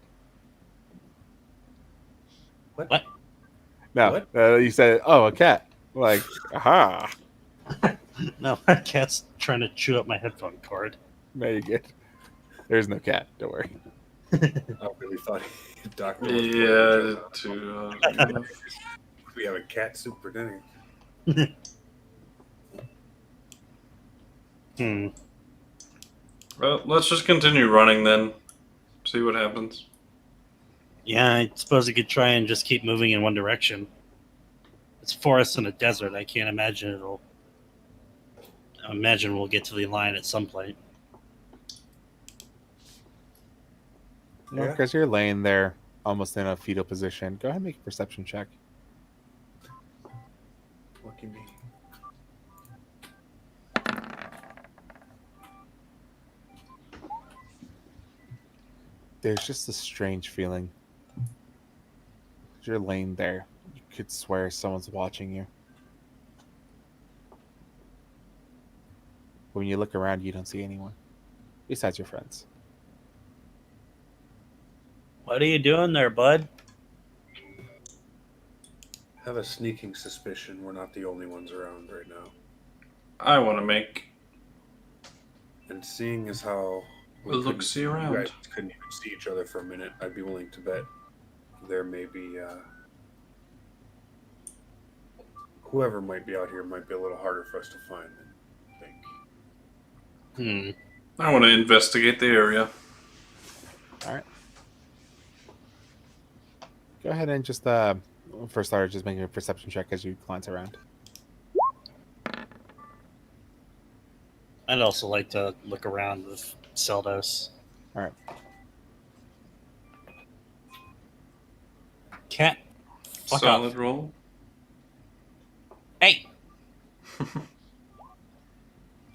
What? No, What? you said, "Oh, a cat." Like, aha! No, my cat's trying to chew up my headphone cord. No, you get. There's no cat. Don't worry. I really thought Doctor was Yeah, I did too. We have a cat soup for dinner. Well, let's just continue running then. See what happens. Yeah, I suppose you could try and just keep moving in one direction. It's forest in a desert. I can't imagine it'll. I imagine we'll get to the line at some point. No, Yeah. because you're laying there almost in a fetal position. Go ahead and make a perception check. Lucky me. There's just a strange feeling. You're laying there. You could swear someone's watching you. When you look around, you don't see anyone besides your friends. What are you doing there, bud? I have a sneaking suspicion we're not the only ones around right now. I want to make And seeing as how a look-see around. you guys couldn't even see each other for a minute, I'd be willing to bet there may be whoever might be out here might be a little harder for us to find than you think. I want to investigate the area. All right. Go ahead and just, for starters, just make a perception check as you glance around. I'd also like to look around with Seldos. All right. cat. Fuck Solid off. roll. Hey!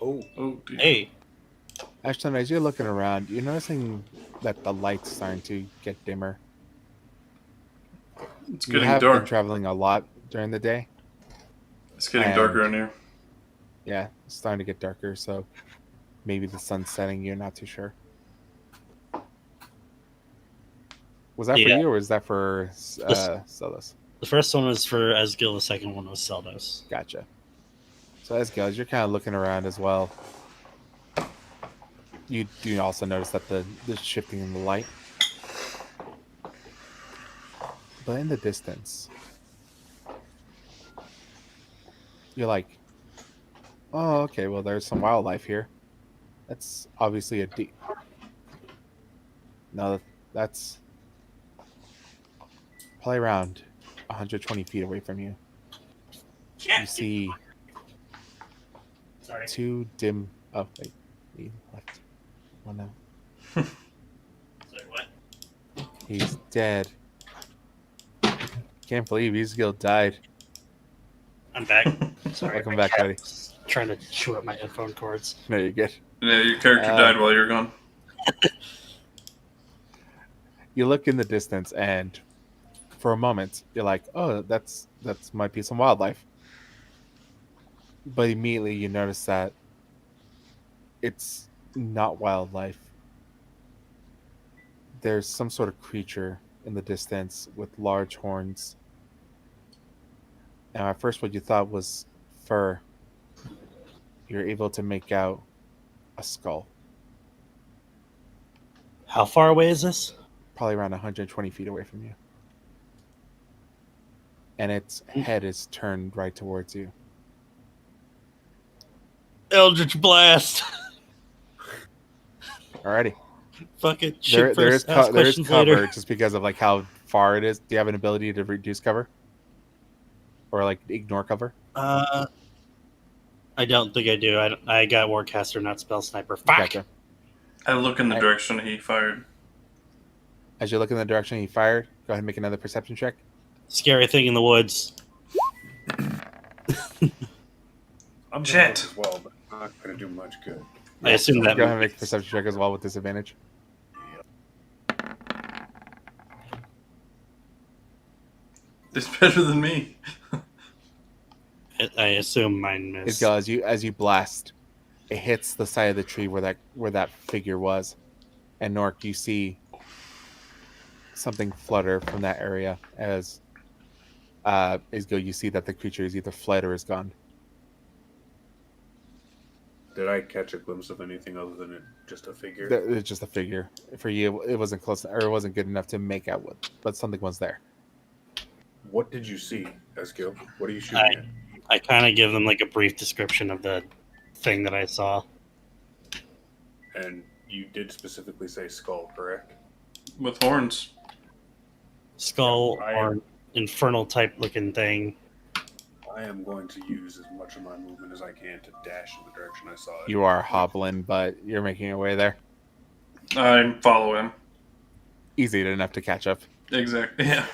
Oh, Oh dear. Hey! Ashton, as you're looking around, you're noticing that the light's starting to get dimmer. It's You getting have been dark. traveling a lot during the day. It's getting And- darker in here. Yeah, it's starting to get darker, so maybe the sun's setting, you're not too sure. Was that for Yeah. you, or was that for Celis? The first one was for Ezgill, the second one was Seldos. Gotcha. So Ezgill, as you're kind of looking around as well, you do also notice that the shifting in the light. But in the distance, you're like, oh, okay, well, there's some wildlife here. That's obviously a deep... No, that's probably around 120 feet away from you. You see Sorry. two dim... Oh, wait. He left. Oh, no. Sorry, what? He's dead. Can't believe Ezgill died. I'm back. Sorry. Welcome my back, cat buddy. was trying to chew up my headphone cords. No, you're good. Yeah, your character died while you were gone. You look in the distance, and for a moment, you're like, "Oh, that's might be some wildlife." But immediately, you notice that it's not wildlife. There's some sort of creature in the distance with large horns. Now, at first, what you thought was fur, you're able to make out a skull, How far away is this? probably around 120 feet away from you. And its head is turned right towards you. Eldritch Blast! Alrighty. Fuck it. There Shoot is first, ask there is questions cover later. just because of like how far it is. Do you have an ability to reduce cover? Or like ignore cover? I don't think I do. I got Warcaster, not Spell Sniper. Fuck! Gotcha. I look in the I- direction he fired. As you look in the direction he fired, go ahead and make another perception check. Scary thing in the woods. I'm gonna Shit. look as well, but I'm not gonna do much good. I assume that Go ahead and make a perception check as well with disadvantage. It's better than me. I assume mine missed. As you blast, it hits the side of the tree where that figure was. And Norrik, you see something flutter from that area as Ezgill, you see that the creature is either fled or is gone. Did I catch a glimpse of anything other than just a figure? It's just a figure. For you, it wasn't close, or it wasn't good enough to make out what, but something was there. What did you see, Ezgill? What are you shooting at? I kind of give them like a brief description of the thing that I saw. And you did specifically say skull, correct? With horns. Skull I or am- infernal type looking thing. I am going to use as much of my movement as I can to dash in the direction I saw it. You are hobbling, but you're making your way there. I follow him. Easy enough to catch up. Exactly. Yeah.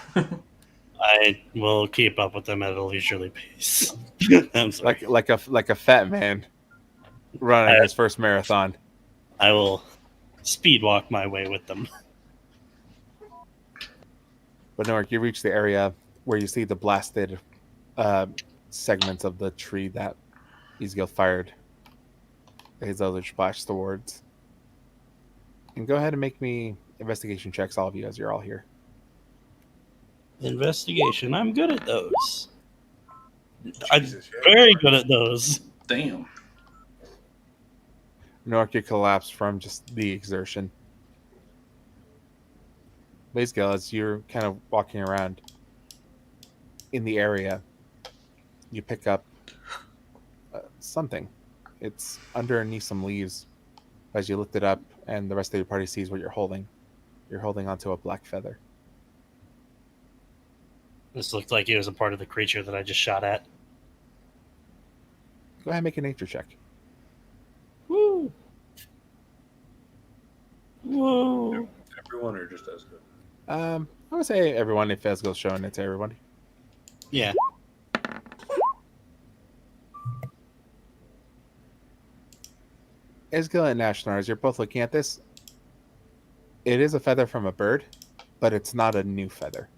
I will keep up with them at a leisurely pace. I'm sorry. Like a fat man running his first marathon. I will speed walk my way with them. But Norrik, you reach the area where you see the blasted segments of the tree that Ezgill fired his other splash towards. And go ahead and make me investigation checks, all of you, as you're all here. Investigation. I'm good at those. I'm Jesus, yeah. very good at those. Damn. Norrik, you collapse from just the exertion. Ezgill, as you're kind of walking around in the area, you pick up something. It's underneath some leaves. As you lift it up, and the rest of your party sees what you're holding. You're holding onto a black feather. This looked like it was a part of the creature that I just shot at. Go ahead and make a nature check. Woo! Whoa! Everyone or just Ezgill? I would say everyone if Ezgill's showing it to everybody. Yeah. Ezgill and Ashnard, as you're both looking at this, it is a feather from a bird, but it's not a new feather.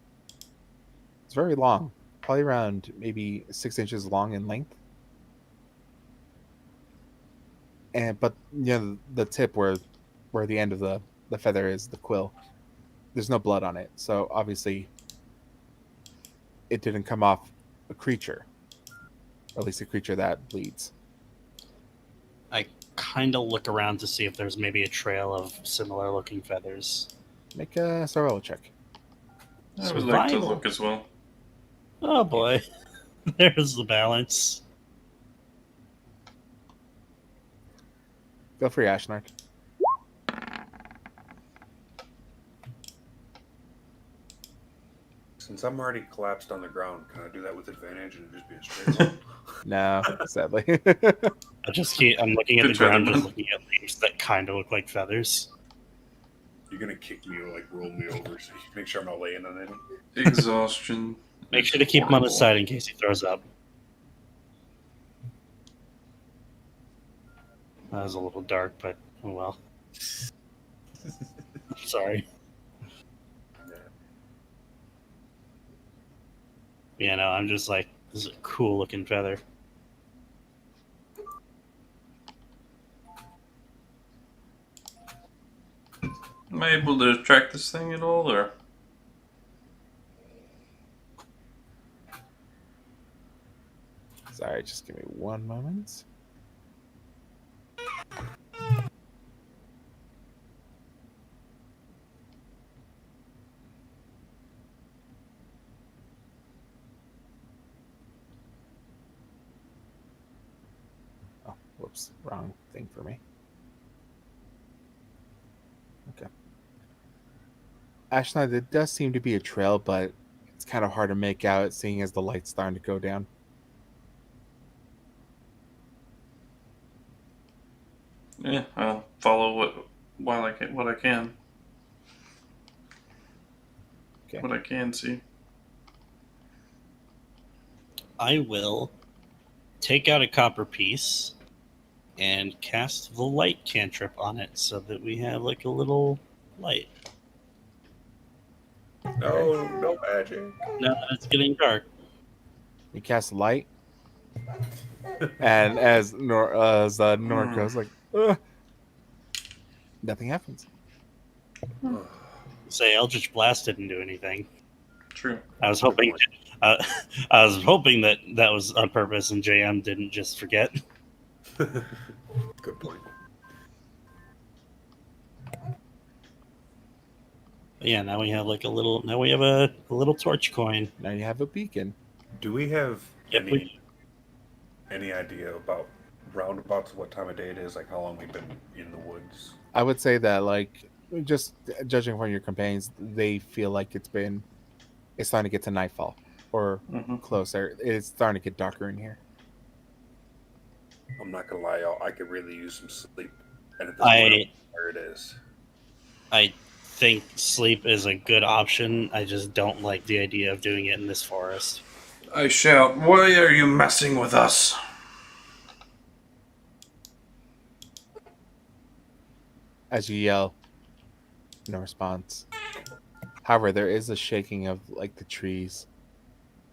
It's very long, probably around maybe 6 inches long in length. But the tip where the end of the feather is, the quill, there's no blood on it, so obviously it didn't come off a creature, or at least a creature that bleeds. I kind of look around to see if there's maybe a trail of similar looking feathers. Make a survival check. I would like to Survival. look as well. Oh boy. There's the balance. Go for your Ashnard. Since I'm already collapsed on the ground, can I do that with advantage and just be a straight roll? No, sadly. I'm looking at Good the ground, try, just man. looking at leaves that kind of look like feathers. You're gonna kick me or like roll me over, so you make sure I'm not laying on any. Exhaustion. Make is sure to keep him on his horrible. side in case he throws up. That was a little dark, but oh well. Sorry. Yeah, no, I'm just like, this is a cool looking feather. Am I able to track this thing at all, or? Sorry, just give me one moment. Oh, whoops. Wrong thing for me. Okay. Ashnard, there does seem to be a trail, but it's kind of hard to make out, seeing as the light's starting to go down. Yeah, I'll follow what I can. Okay. What I can see. I will take out a copper piece and cast the light cantrip on it so that we have like a little light. No, no magic. Now that it's getting dark. You cast light, and as Norrik goes like, "Ugh," nothing happens. Say Eldritch Blast didn't do anything. True. I was hoping I was hoping that was on purpose and JM didn't just forget. Good point. But yeah, now we have like a little torch coin. Now you have a beacon. Do we have Yep, any idea about roundabouts what time of day it is, like how long we've been in the woods? I would say that, like, just judging from your companions, they feel like it's starting to get to nightfall or Mm-hmm. closer. It's starting to get darker in here. I'm not gonna lie, I could really use some sleep. And at this point, I I don't know where it is. I think sleep is a good option. I just don't like the idea of doing it in this forest. I shout, "Why are you messing with us?" As you yell, no response. However, there is a shaking of, like, the trees,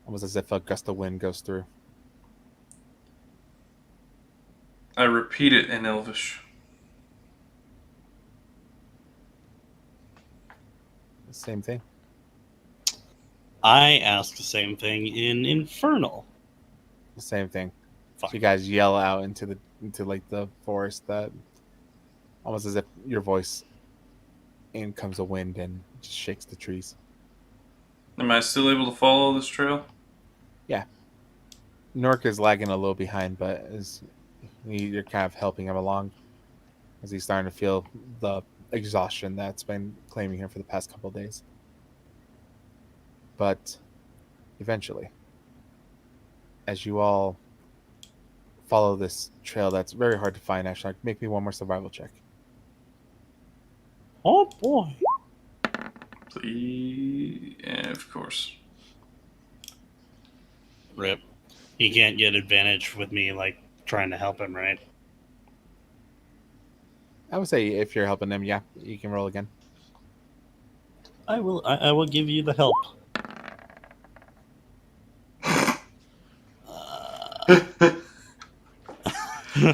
almost as if a gust of wind goes through. I repeat it in Elvish. Same thing. I ask the same thing in Infernal. The same thing. Fuck. So you guys yell out into the forest, that almost as if your voice, in comes a wind and just shakes the trees. Am I still able to follow this trail? Norrik is lagging a little behind, but you're kind of helping him along as he's starting to feel the exhaustion that's been claiming him for the past couple of days. But eventually, as you all follow this trail that's very hard to find, Ashnard, make me one more survival check. Oh boy. Please, and of course. Rip. He can't get advantage with me, like, trying to help him, right? I would say if you're helping him, yeah, you can roll again. I will give you the help.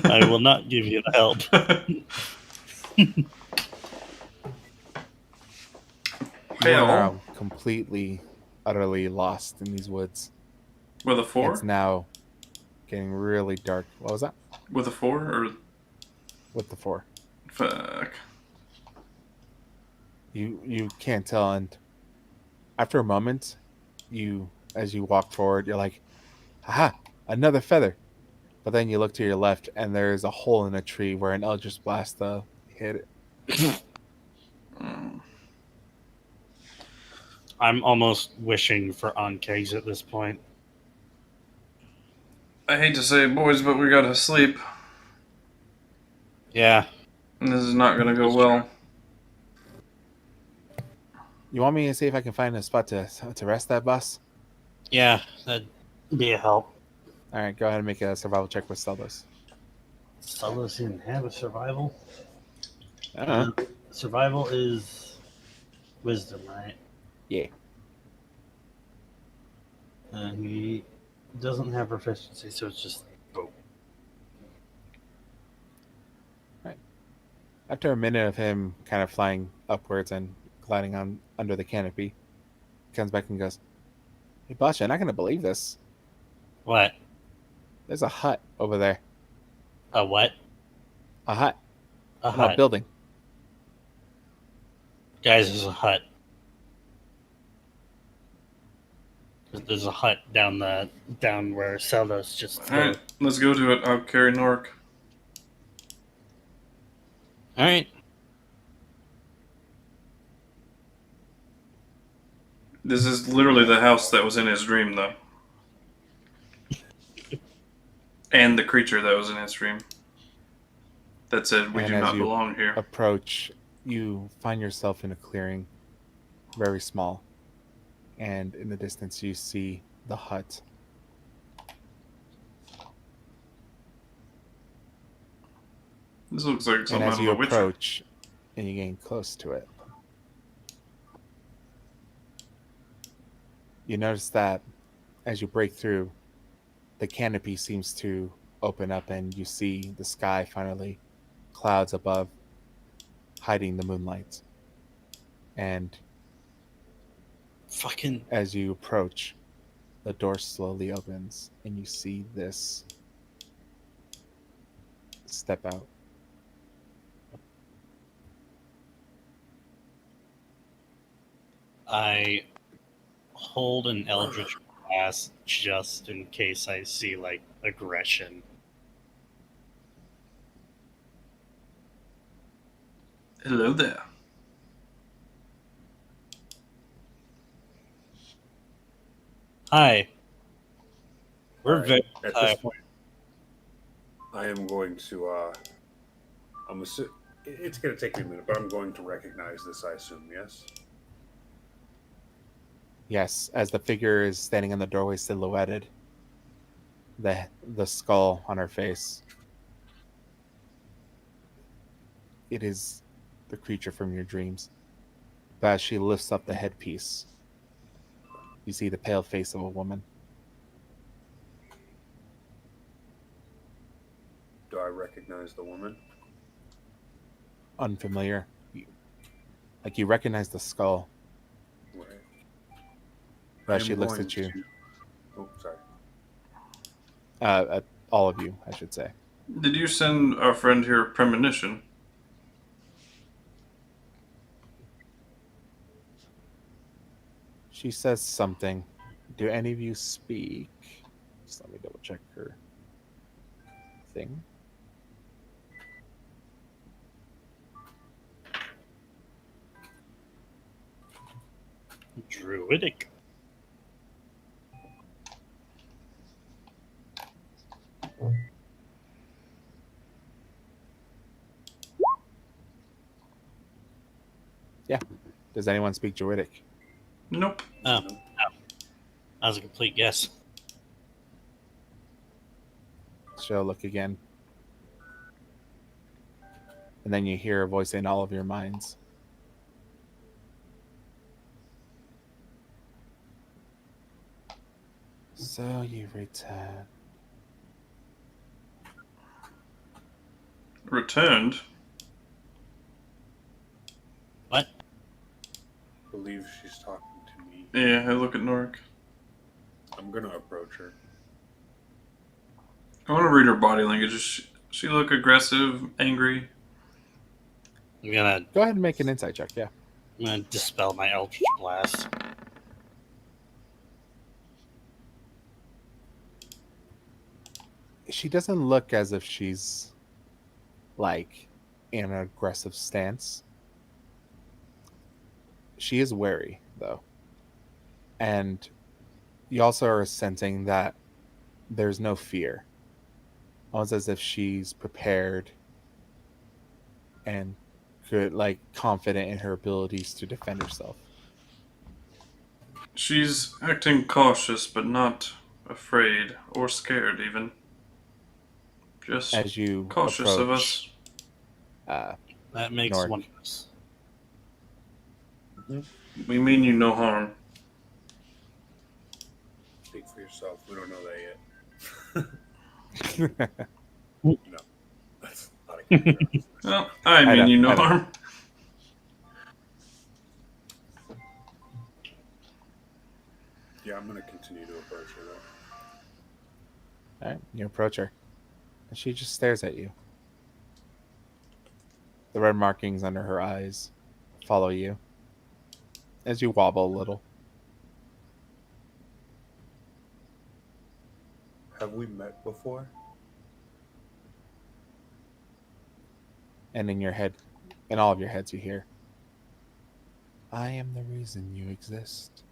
I will not give you the help. You are Hell. now completely, utterly lost in these woods. With a 4? It's now getting really dark. What was that? With a 4 or With the 4. fuck? You can't tell, and after a moment, as you walk forward, you're like, "Aha! Another feather!" But then you look to your left, and there's a hole in a tree where an Eldritch Blast hit it. I'm almost wishing for Ankegs at this point. I hate to say it, boys, but we gotta sleep. Yeah. And this is not gonna go well. You want me to see if I can find a spot to rest that boss? Yeah, that'd be a help. All right, go ahead and make a survival check with Steldos. Steldos didn't have a survival. Uh-huh. Survival is wisdom, right? Yeah. He doesn't have proficiency, so it's just boom. After a minute of him kind of flying upwards and gliding on under the canopy, he comes back and goes, "Hey, boss, you're not going to believe this. What? There's a hut over there. A what? A hut. A No, hut. building. Guys, there's a hut. There's a hut down where Steldos just flew. Alright, let's go to it. I'll carry Norrik. Alright. This is literally the house that was in his dream, though. And the creature that was in his dream. That said, we And do as not you belong here. approach, you find yourself in a clearing, very small. And in the distance, you see the hut. This looks like And something as out of you The Witcher. approach and you gain close to it, you notice that as you break through, the canopy seems to open up and you see the sky finally, clouds above, hiding the moonlight. And Fucking. as you approach, the door slowly opens and you see this step out. I hold an Eldritch Blast just in case I see, like, aggression. Hello there. Hi. We're Alright, very at tired. this point, I am going to. It's going to take me a minute, but I'm going to recognize this. I assume, yes. Yes, as the figure is standing in the doorway silhouetted, the skull on her face. It is the creature from your dreams. But as she lifts up the headpiece, you see the pale face of a woman. Do I recognize the woman? Unfamiliar. You recognize the skull. Right. As I she am looks going at you. Oh, sorry. At all of you, I should say. Did you send our friend here a premonition? She says something. Do any of you speak? Just let me double check her thing. Druidic. Does anyone speak Druidic? Nope. Oh, no. That was a complete guess. She'll look again. And then you hear a voice in all of your minds. So you return. Returned? What? I believe she's talking to me. Yeah, I look at Norrik. I'm gonna approach her. I want to read her body language. Does she look aggressive, angry? I'm gonna Go ahead and make an insight check, yeah. dispel my Eldritch Blast. She doesn't look as if she's like in an aggressive stance. She is wary, though. And you also are sensing that there's no fear. Almost as if she's prepared and good, like confident in her abilities to defend herself. She's acting cautious, but not afraid or scared, even. Just As you cautious of us. That makes Norrik. one of us. We mean you no harm. Speak for yourself. We don't know that yet. No. That's not a good Well, I mean know, you no I know. harm. Yeah, I'm gonna continue to approach her though. All right, you approach her, and she just stares at you. The red markings under her eyes follow you as you wobble a little. Have we met before? And in your head, in all of your heads, you hear, I am the reason you exist.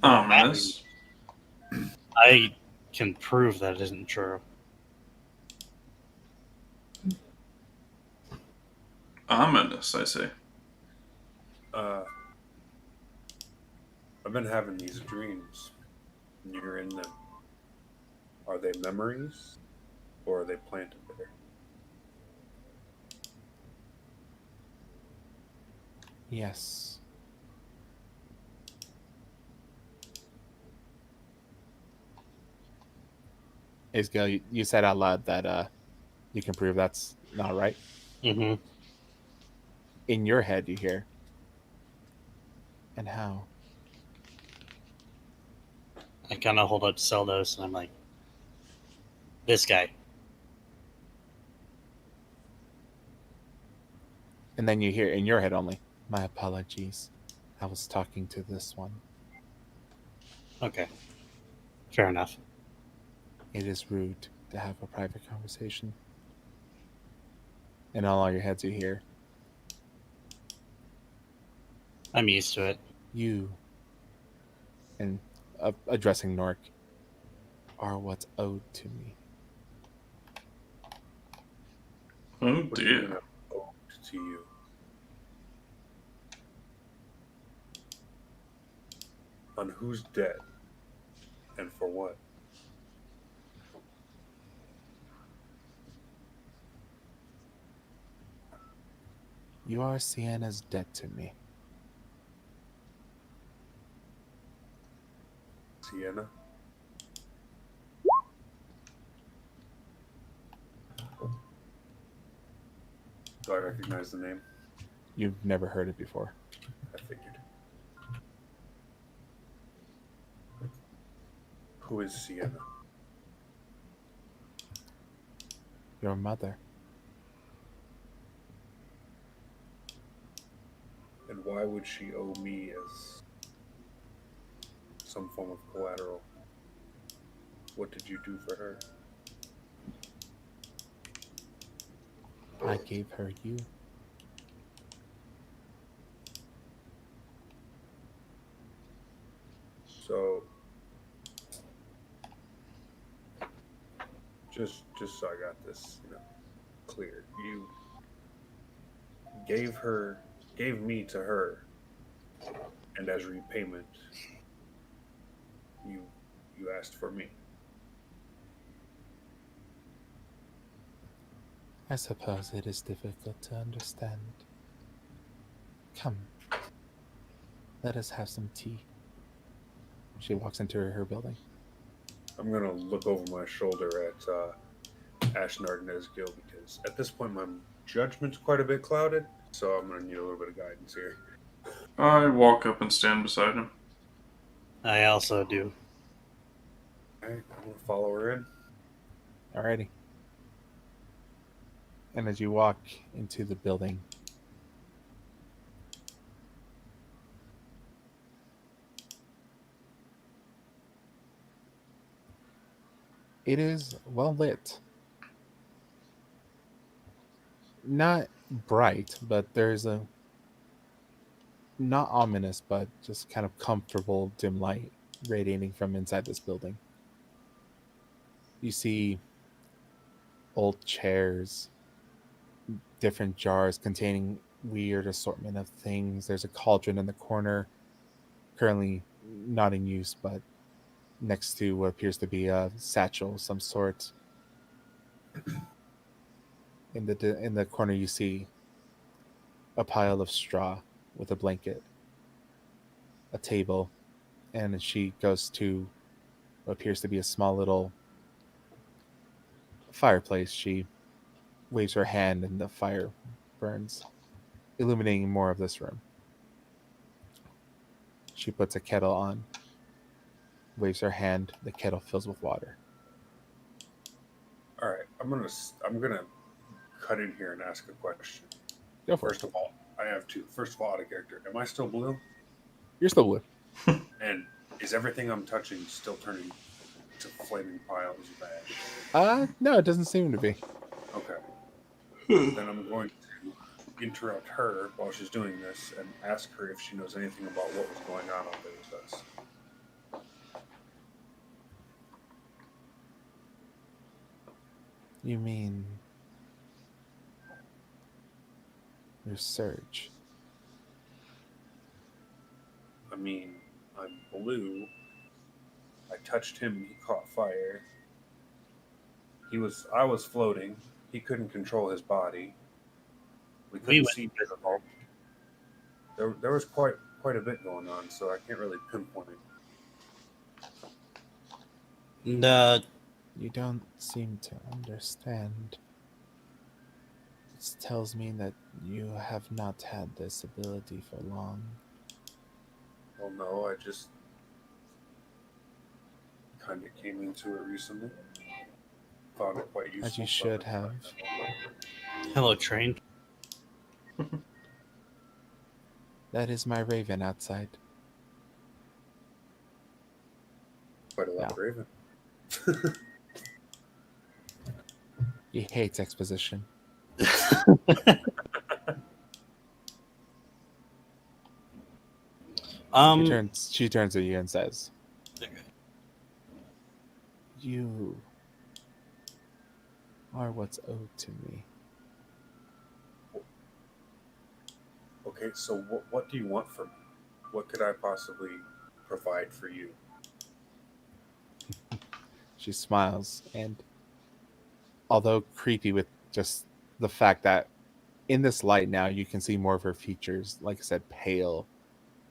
Ominous. I can prove that isn't true. Ominous, I say. I've been having these dreams. And you're in them. Are they memories? Or are they planted there? Yes. Ezgill, you said out loud that you can prove that's not right. Mm-hmm. In your head, you hear. And how? I kind of hold up Seldos and I'm like, this guy. And then you hear in your head only, my apologies. I was talking to this one. Okay. Fair enough. It is rude to have a private conversation. And all your heads you hear, I'm used to it. you, and addressing Norrik, are what's owed to me. Oh What do you mean dear. I'm owed to you? On whose debt? And for what? You are Sienna's debt to me. Sienna? Do I recognize the name? You've never heard it before. I figured. Who is Sienna? Your mother. And why would she owe me as some form of collateral? What did you do for her? I gave her you. So, just so I got this, clear. You gave me to her, and as repayment, you you asked for me. I suppose it is difficult to understand. Come, let us have some tea. She walks into her building. I'm gonna look over my shoulder at Ashnard and Ezgill because at this point my judgment's quite a bit clouded, so I'm gonna need a little bit of guidance here. I walk up and stand beside him. I also do. Alright, I'm gonna follow her in. Alrighty. And as you walk into the building, it is well lit. Not bright, but there's a not ominous, but just kind of comfortable dim light radiating from inside this building. You see old chairs, different jars containing weird assortment of things. There's a cauldron in the corner, currently not in use, but next to what appears to be a satchel of some sort. In the corner, you see a pile of straw with a blanket, a table, and she goes to what appears to be a small little fireplace. She waves her hand, and the fire burns, illuminating more of this room. She puts a kettle on, waves her hand, the kettle fills with water. All right, I'm gonna cut in here and ask a question. Go for First it. of all, I have two. First of all, out of character, am I still blue? You're still blue. And is everything I'm touching still turning to flaming piles of ash? No, it doesn't seem to be. Okay. Then I'm going to interrupt her while she's doing this and ask her if she knows anything about what was going on out there with us. You mean your surge? I mean, I'm blue. I touched him, he caught fire. I was floating. He couldn't control his body. We couldn't went see his fault. There was quite a bit going on, so I can't really pinpoint it. And, You don't seem to understand. This tells me that you have not had this ability for long. Well, no, I just kind of came into it recently. Found it quite useful. As you should have. hello, train. That is my raven outside. Quite a lot of Yeah. raven. He hates exposition. She turns to you and says, "You are what's owed to me." Okay, so what do you want from me? What could I possibly provide for you? She smiles, and although creepy with just the fact that in this light now you can see more of her features, like I said, pale.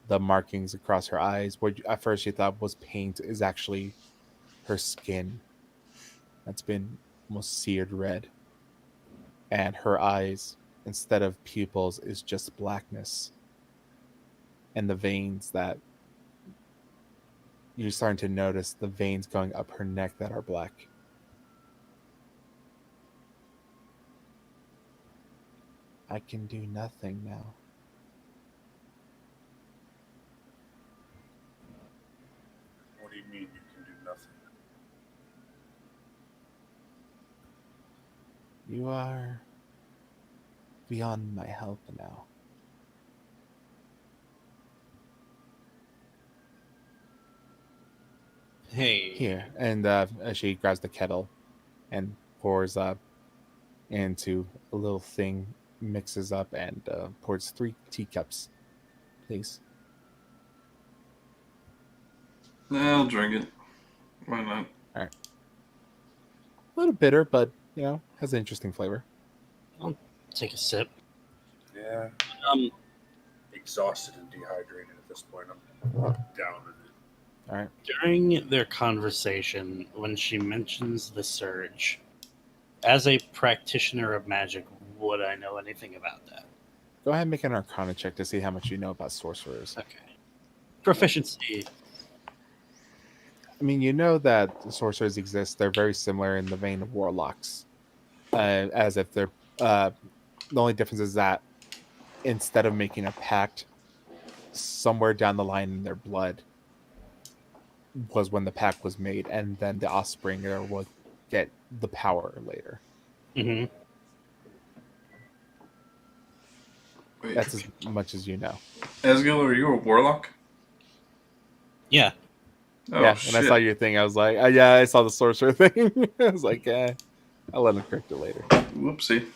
The markings across her eyes, what at first you thought was paint, is actually her skin that's been almost seared red. And her eyes, instead of pupils, is just blackness. And the veins that you're starting to notice, the veins going up her neck that are black. I can do nothing now. What do you mean you can do nothing? You are beyond my help now. Hey. Here. And she grabs the kettle and pours into a little thing, mixes up, and pours 3 teacups, please. I'll drink it. Why not? All right. A little bitter, but has an interesting flavor. I'll take a sip. Yeah. Um, Exhausted and dehydrated at this point. I'm down in it. All right. During their conversation, when she mentions the surge, as a practitioner of magic, would I know anything about that? Go ahead and make an Arcana check to see how much you know about sorcerers. Okay. Proficiency. I mean, you know that sorcerers exist. They're very similar in the vein of warlocks, as if they're. The only difference is that instead of making a pact, somewhere down the line in their blood was when the pact was made, and then the offspring will get the power later. Mm-hmm. Wait. That's as much as you know. Ezgill, are you a warlock? Yeah. Oh, yeah, shit. when I saw your thing, I was like, yeah, I saw the sorcerer thing. I was like, I'll let him correct it later. Whoopsie.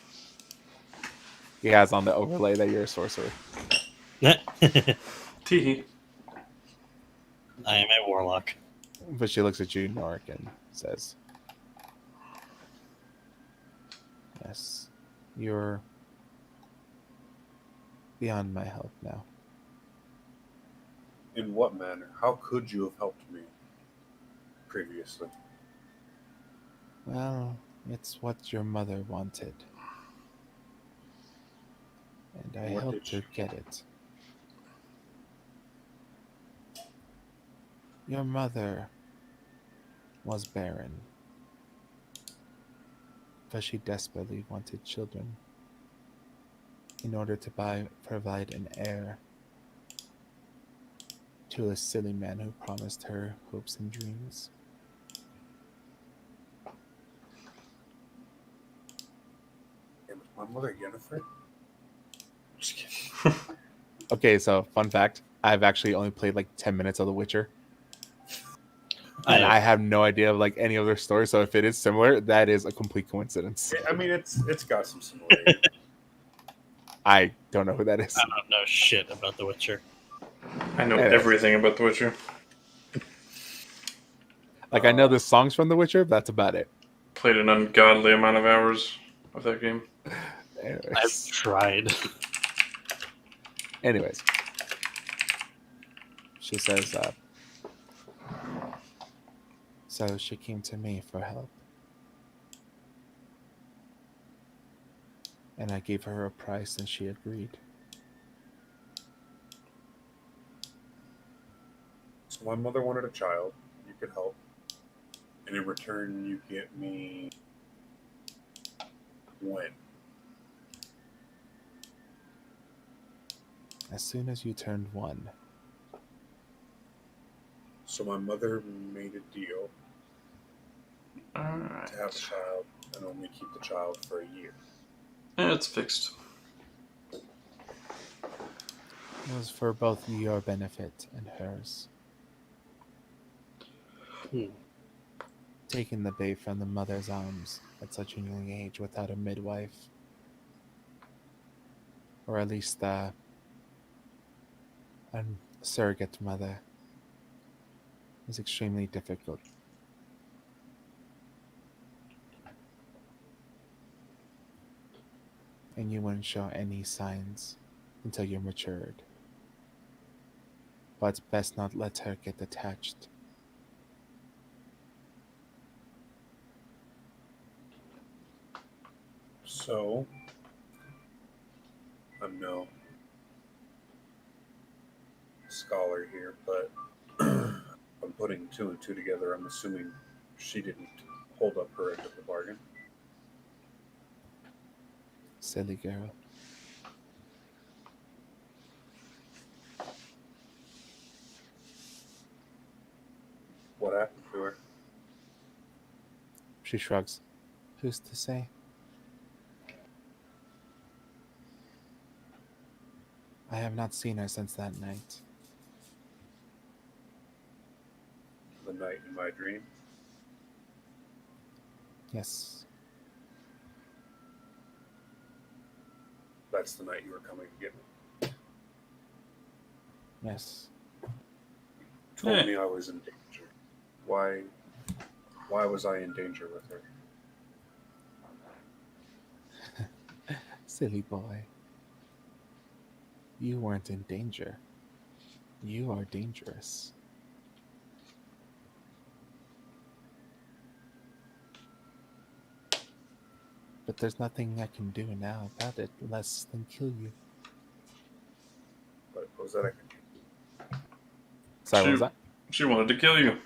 He has on the overlay that you're a sorcerer. Teehee. I am a warlock. But she looks at you, Norrik, and says, yes, you're beyond my help now. In what manner? How could you have helped me previously? Well, it's what your mother wanted. And I What helped did her get it. Your mother was barren, but she desperately wanted children in order to provide an heir to a silly man who promised her hopes and dreams. And was my mother Yennefer? Just kidding. Okay, so fun fact, I've actually only played like 10 minutes of The Witcher. And I have no idea of like any other story, so if it is similar, that is a complete coincidence. I mean, it's got some similarity. I don't know who that is. I don't know shit about The Witcher. I know Anyways. everything about The Witcher. Like, I know the songs from The Witcher, but that's about it. Played an ungodly amount of hours of that game. Anyways. I've tried. Anyways. She says, so she came to me for help. And I gave her a price and she agreed. So my mother wanted a child. You could help. And in return, you get me... When? As soon as you turned 1. So my mother made a deal Alright. to have a child and only keep the child for a year. Yeah, it's fixed. It was for both your benefit and hers. Taking the babe from the mother's arms at such a young age without a midwife. Or at least a surrogate mother is extremely difficult. And you wouldn't show any signs until you're matured. But it's best not let her get attached. So, I'm no scholar here, but I'm putting 2 and 2 together. I'm assuming she didn't hold up her end of the bargain. Silly girl. What happened to her? She shrugs. Who's to say? I have not seen her since that night. The night in my dream? Yes. that's the night you were coming to get me. Yes. You told me I was in danger. Why was I in danger with her? Silly boy. You weren't in danger. You are dangerous. But there's nothing I can do now about it less than kill you. What was that I could do? Sorry, what was that? She wanted to kill you.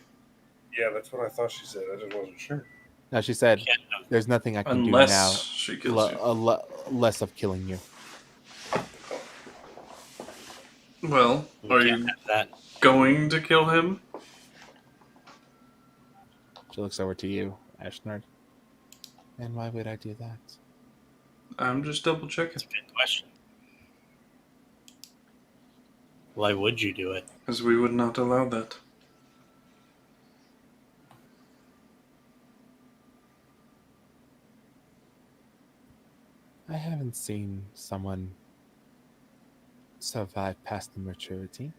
Yeah, that's what I thought she said. I just wasn't sure. No, she said, Can't- there's nothing I can do Unless now she kills you. less of killing you. Well, we are can't you have that. going to kill him? She looks over to you, Ashnard. And why would I do that? I'm just double checking. That's a good question. Why would you do it? Because we would not allow that. I haven't seen someone survive past the maturity.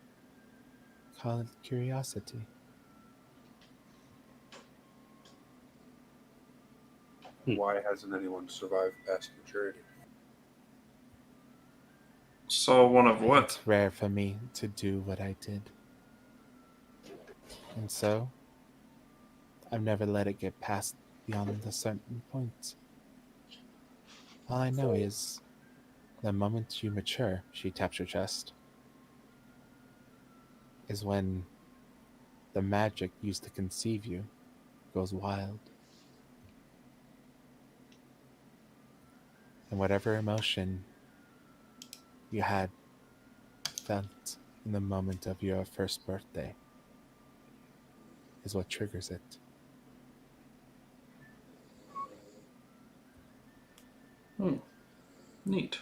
Call it curiosity. Why hasn't anyone survived past maturity? Saw one of what? It's rare for me to do what I did. And so, I've never let it get past beyond a certain point. All I know is, the moment you mature, she taps your chest, is when the magic used to conceive you goes wild. And whatever emotion you had felt in the moment of your first birthday is what triggers it. Neat.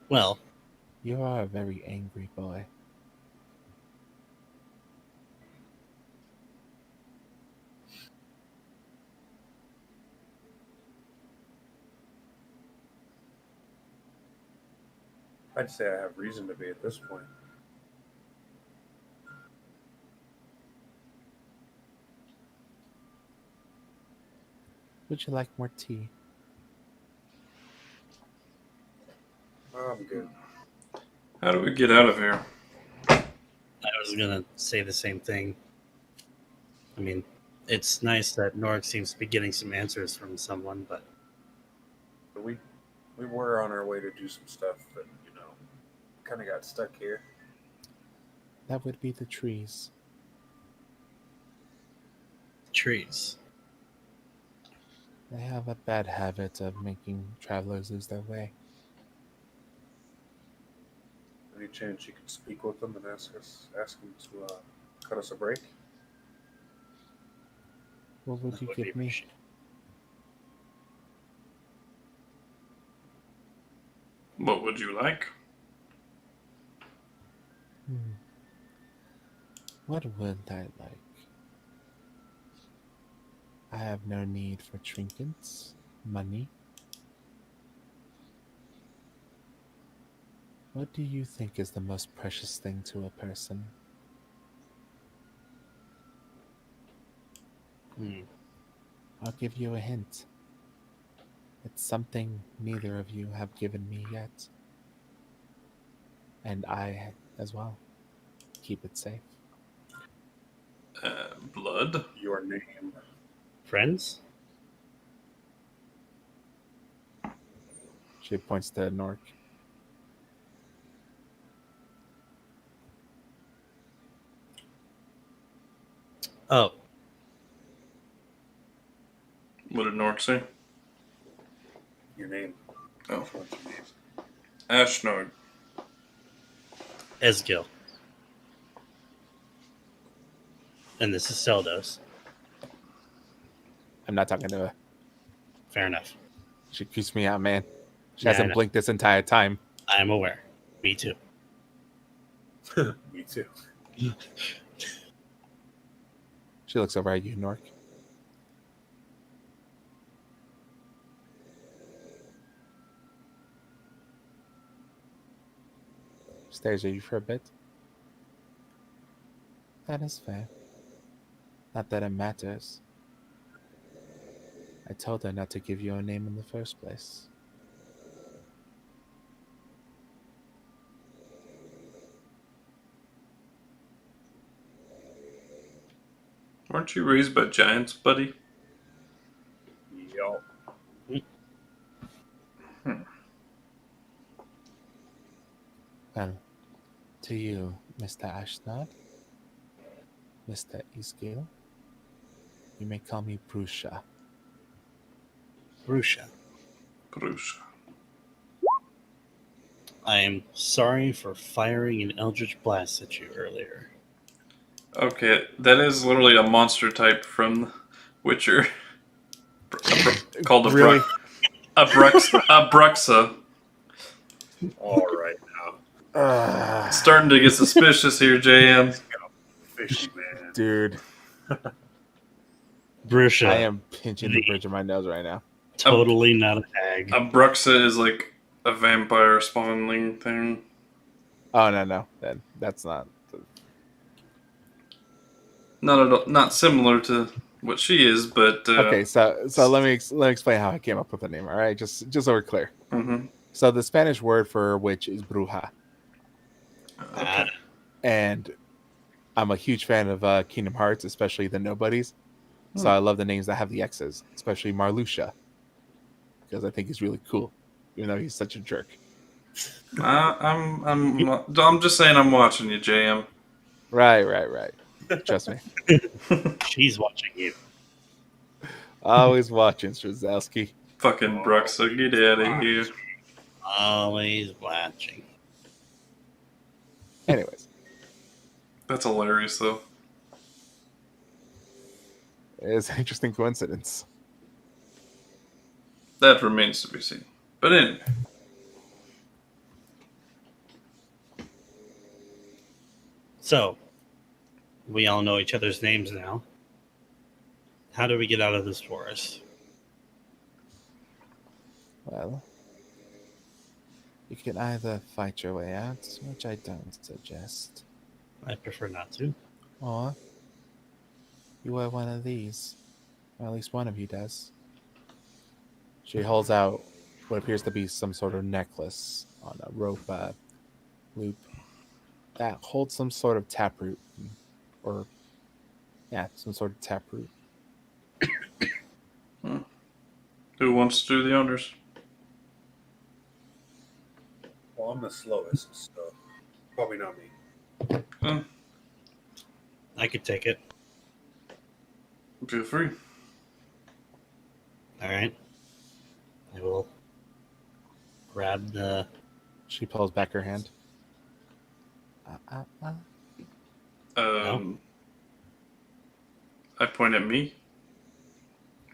Well, You are a very angry boy. I'd say I have reason to be at this point. Would you like more tea? I'm good. How do we get out of here? I was going to say the same thing. I mean, it's nice that Norrik seems to be getting some answers from someone, but We were on our way to do some stuff that, kind of got stuck here. That would be the trees. trees. They have a bad habit of making travelers lose their way. Any chance you could speak with them and ask them to cut us a break? What would you Would be give me? appreciated. What would you like? What would I like? I have no need for trinkets, money. What do you think is the most precious thing to a person? I'll give you a hint. It's something neither of you have given me yet. And I as well. Keep it safe. Blood? Your name. Friends? She points to Norrik. Oh, What did Norrik say? Your name. Oh. Which one's your name? Ashnard. Ezgill. And this is Seldos. I'm not talking to her. Fair enough. She keeps me out, man. She Yeah, I hasn't know. blinked this entire time. I am aware. Me too. Me too. She looks over at you, Norrik. stares at you for a bit. That is fair. Not that it matters. I told her not to give you a name in the first place. Weren't you raised by giants, buddy? Yup. Well, to you, Mr. Ashnard, Mr. Ezgill, you may call me Brusha. Brusha. Bruce. I am sorry for firing an eldritch blast at you earlier. Okay, that is literally a monster type from Witcher. Called a Really? Bruxa. All right now. Starting to get suspicious here, JM. Fishy man. Dude, Brusha. I am pinching the bridge of my nose right now. Totally not a hag. A Bruxa is like a vampire spawning thing. Oh, no. That's not. Not at all, not similar to what she is, but Okay, so let me explain how I came up with the name. All right, just so we're clear. mhm. So the Spanish word for witch is bruja, Okay. and I'm a huge fan of Kingdom Hearts, especially the nobodies. So I love the names that have the X's, especially Marluxia, because I think he's really cool, even though he's such a jerk. I'm just saying I'm watching you, JM. Right. Trust me. She's watching you. Always watching, Strzelski. Fucking Bruxa, get out of here. Always watching. Anyways, That's hilarious, though. it's an interesting coincidence. That remains to be seen. But anyway. So, we all know each other's names now. How do we get out of this forest? Well, you can either fight your way out, which I don't suggest, I prefer not to. or you wear one of these, or at least one of you does. She holds out what appears to be some sort of necklace on a rope loop that holds some sort of taproot, or some sort of taproot. Who wants to do the honors? Well, I'm the slowest, so probably not me. I could take it. Feel free. All right. I will grab the. She pulls back her hand. I point at me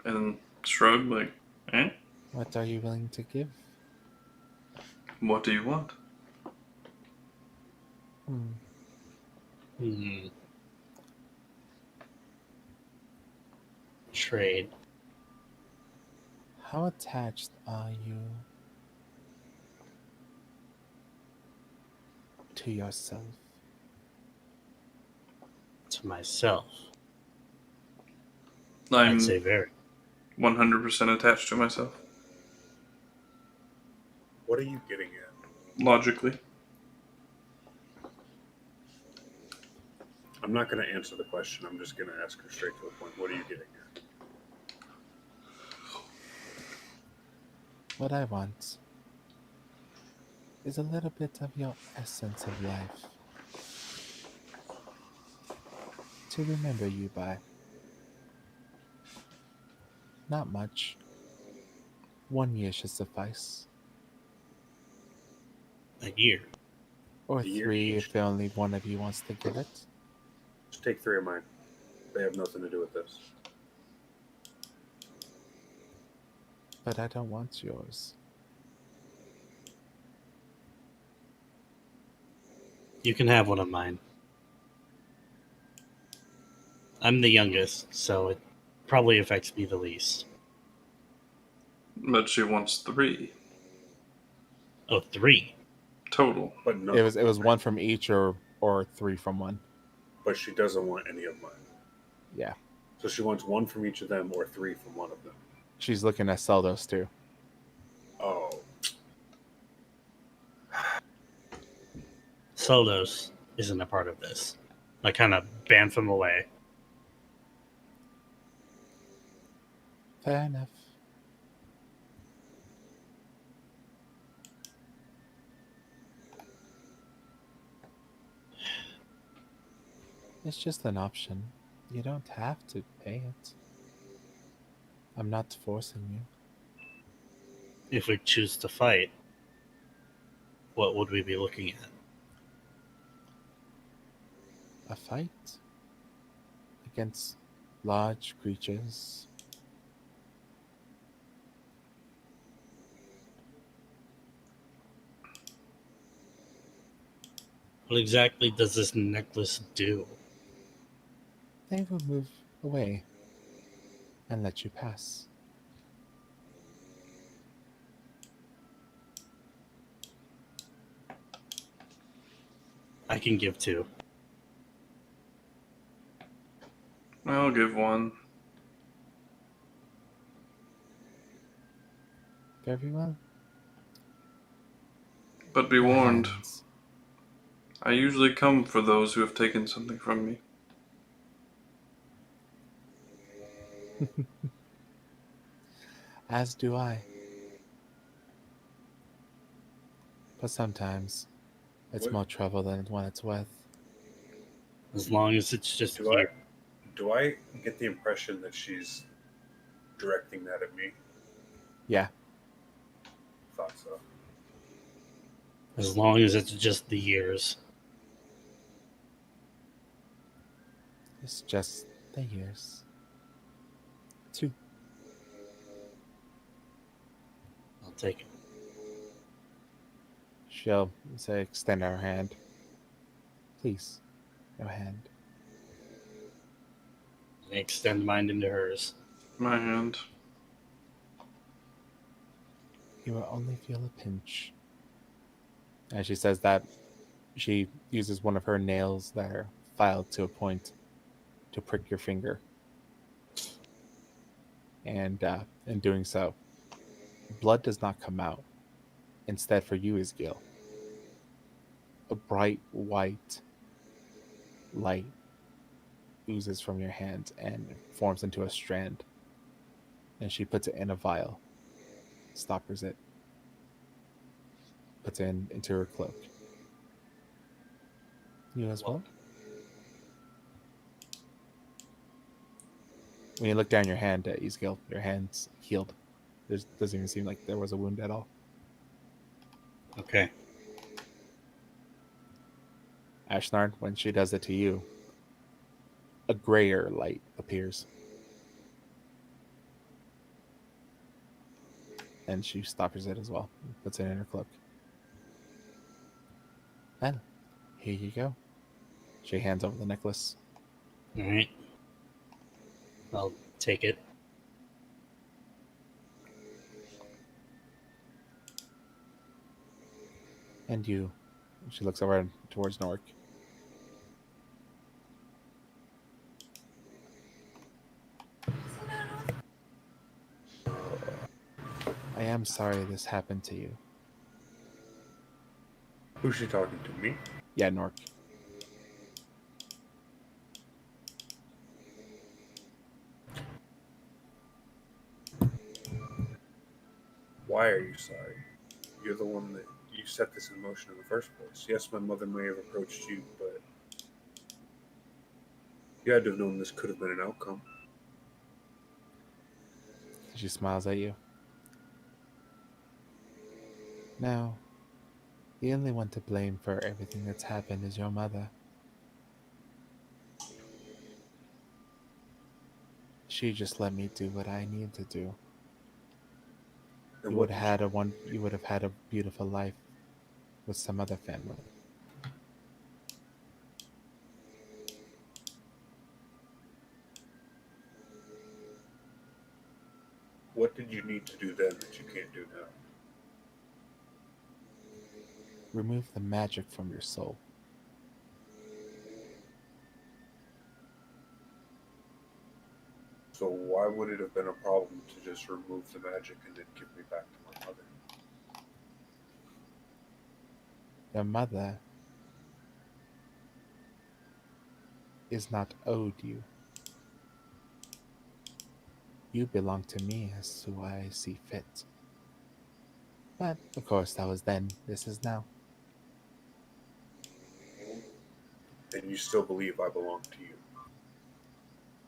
and shrug like, eh? What are you willing to give? What do you want? Trade. How attached are you to yourself? To myself. I'm I'd say very. 100% attached to myself. What are you getting at? Logically. I'm not going to answer the question. I'm just going to ask her straight to the point. What are you getting at? What I want is a little bit of your essence of life to remember you by. Not much. 1 year should suffice. A year. Or A year 3 each. if only one of you wants to give it. Just take 3 of mine. They have nothing to do with this. But I don't want yours. You can have one of mine. I'm the youngest, so it probably affects me the least. But she wants 3. Oh, 3. Total. But no, It was one from each or 3 from one. but she doesn't want any of mine. Yeah. So she wants 1 from each of them or 3 from one of them. She's looking to sell those too. Oh. Soldos isn't a part of this. I kind of banned them away. Fair enough. It's just an option. You don't have to pay it. I'm not forcing you. If we choose to fight, what would we be looking at? A fight? Against large creatures? What exactly does this necklace do? They will move away and let you pass. I can give 2. I'll give 1. Very well. But be Your warned, hands. I usually come for those who have taken something from me. As do I. But sometimes it's What? more trouble than what it's worth. As long as it's just Do I, here. do I get the impression that she's directing that at me? Yeah. Thought so. As long as it's just the years. It's just the years. 2. I'll take it. She'll say, extend her hand. Please, your hand. I extend mine into hers. My hand. You will only feel a pinch. As she says that, she uses one of her nails that are filed to a point to prick your finger. And in doing so, blood does not come out. Instead, for you, Ezgill, a bright white light oozes from your hand and forms into a strand. And she puts it in a vial, stoppers it, puts it into her cloak. You as well? When you look down your hand at Ezgill, your hand's healed. There doesn't even seem like there was a wound at all. Okay. Ashnard, when she does it to you, a grayer light appears. And she stoppers it as well. Puts it in her cloak. Well, here you go. She hands over the necklace. Alright. I'll take it. And you. She looks over towards Norrik. I am sorry this happened to you. Who's she talking to? Me? Yeah, Norrik. Why are you sorry? You're the one that you set this in motion in the first place. Yes, my mother may have approached you, but you had to have known this could have been an outcome. She smiles at you. Now, the only one to blame for everything that's happened is your mother. She just let me do what I need to do. And You would have had a beautiful life with some other family. What did you need to do then that you can't do now? remove the magic from your soul. So why would it have been a problem to just remove the magic and then give me back to my mother? Your mother is not owed you. You belong to me as to I see fit. But, of course, that was then. This is now. And you still believe I belong to you?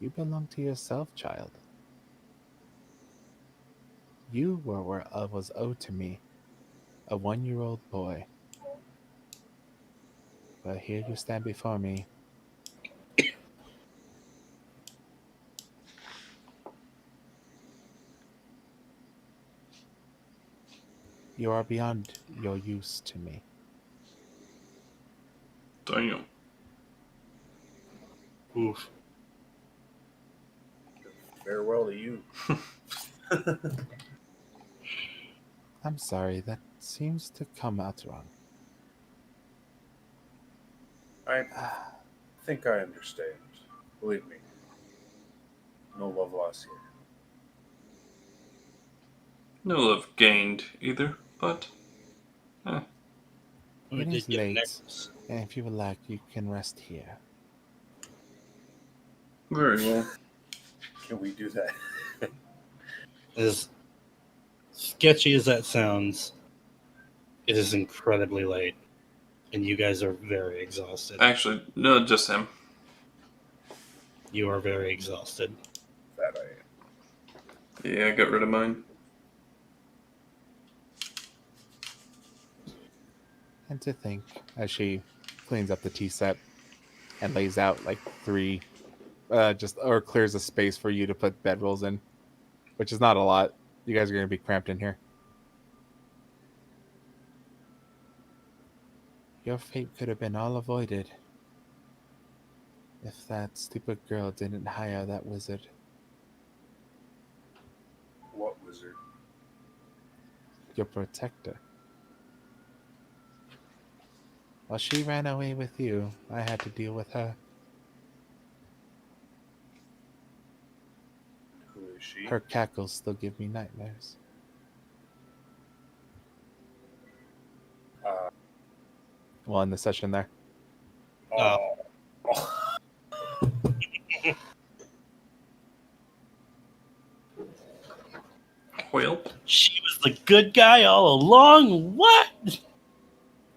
You belong to yourself, child. You were what was owed to me, a 1-year-old boy. But here you stand before me. You are beyond your use to me. Damn. Oof. Farewell to you. I'm sorry, that seems to come out wrong. I think I understand. Believe me. No love lost here. No love gained either, but We It did is get a late. necklace. And if you would like, you can rest here. very well. Can we do that? As sketchy as that sounds, it is incredibly late, and you guys are very exhausted. Actually, no, just him. You are very exhausted. That I am. Yeah, I got rid of mine. And to think, as she cleans up the tea set and lays out like 3, or clears a space for you to put bedrolls in, which is not a lot. You guys are going to be cramped in here. Your fate could have been all avoided if that stupid girl didn't hire that wizard. What wizard? Your protector. While she ran away with you, I had to deal with her. Who is she? Her cackles still give me nightmares. Well, in the session there. Oh. Whale? She was the good guy all along? What?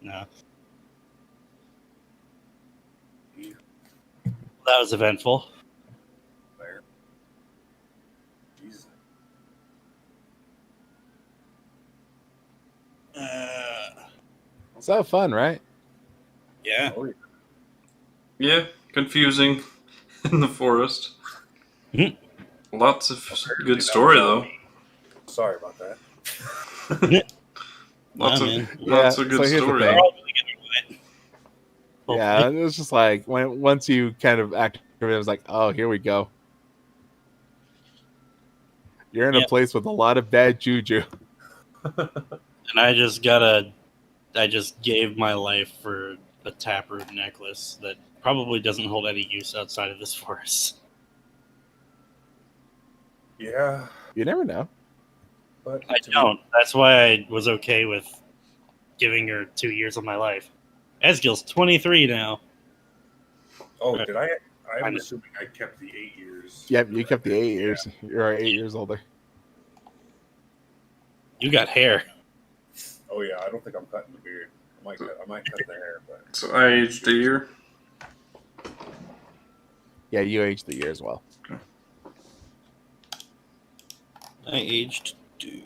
No. That was eventful. There. Jesus. So fun, right? Yeah. Oh, yeah. Yeah, confusing in the forest. Lots of Apparently good that story, was all though. me. Sorry about that. Lots Nah, of man. lots Yeah, of good so here's the story. thing. We're all gonna get into it. Yeah, it was just like once you kind of activated, it was like, oh, here we go. You're in a Yep. place with a lot of bad juju. And I just gave my life for a taproot necklace that probably doesn't hold any use outside of this forest. Yeah, You never know. but I don't. That's why I was okay with giving her 2 years of my life. Ezgill's 23 now. Oh, did I? I'm I'm- assuming I kept the 8 years. Yep, you kept the 8 years. You're 8 years older. You got hair. Oh yeah, I don't think I'm cutting the beard. I might cut the hair, but So I aged a year. Yeah, you aged the year as well. I aged 2.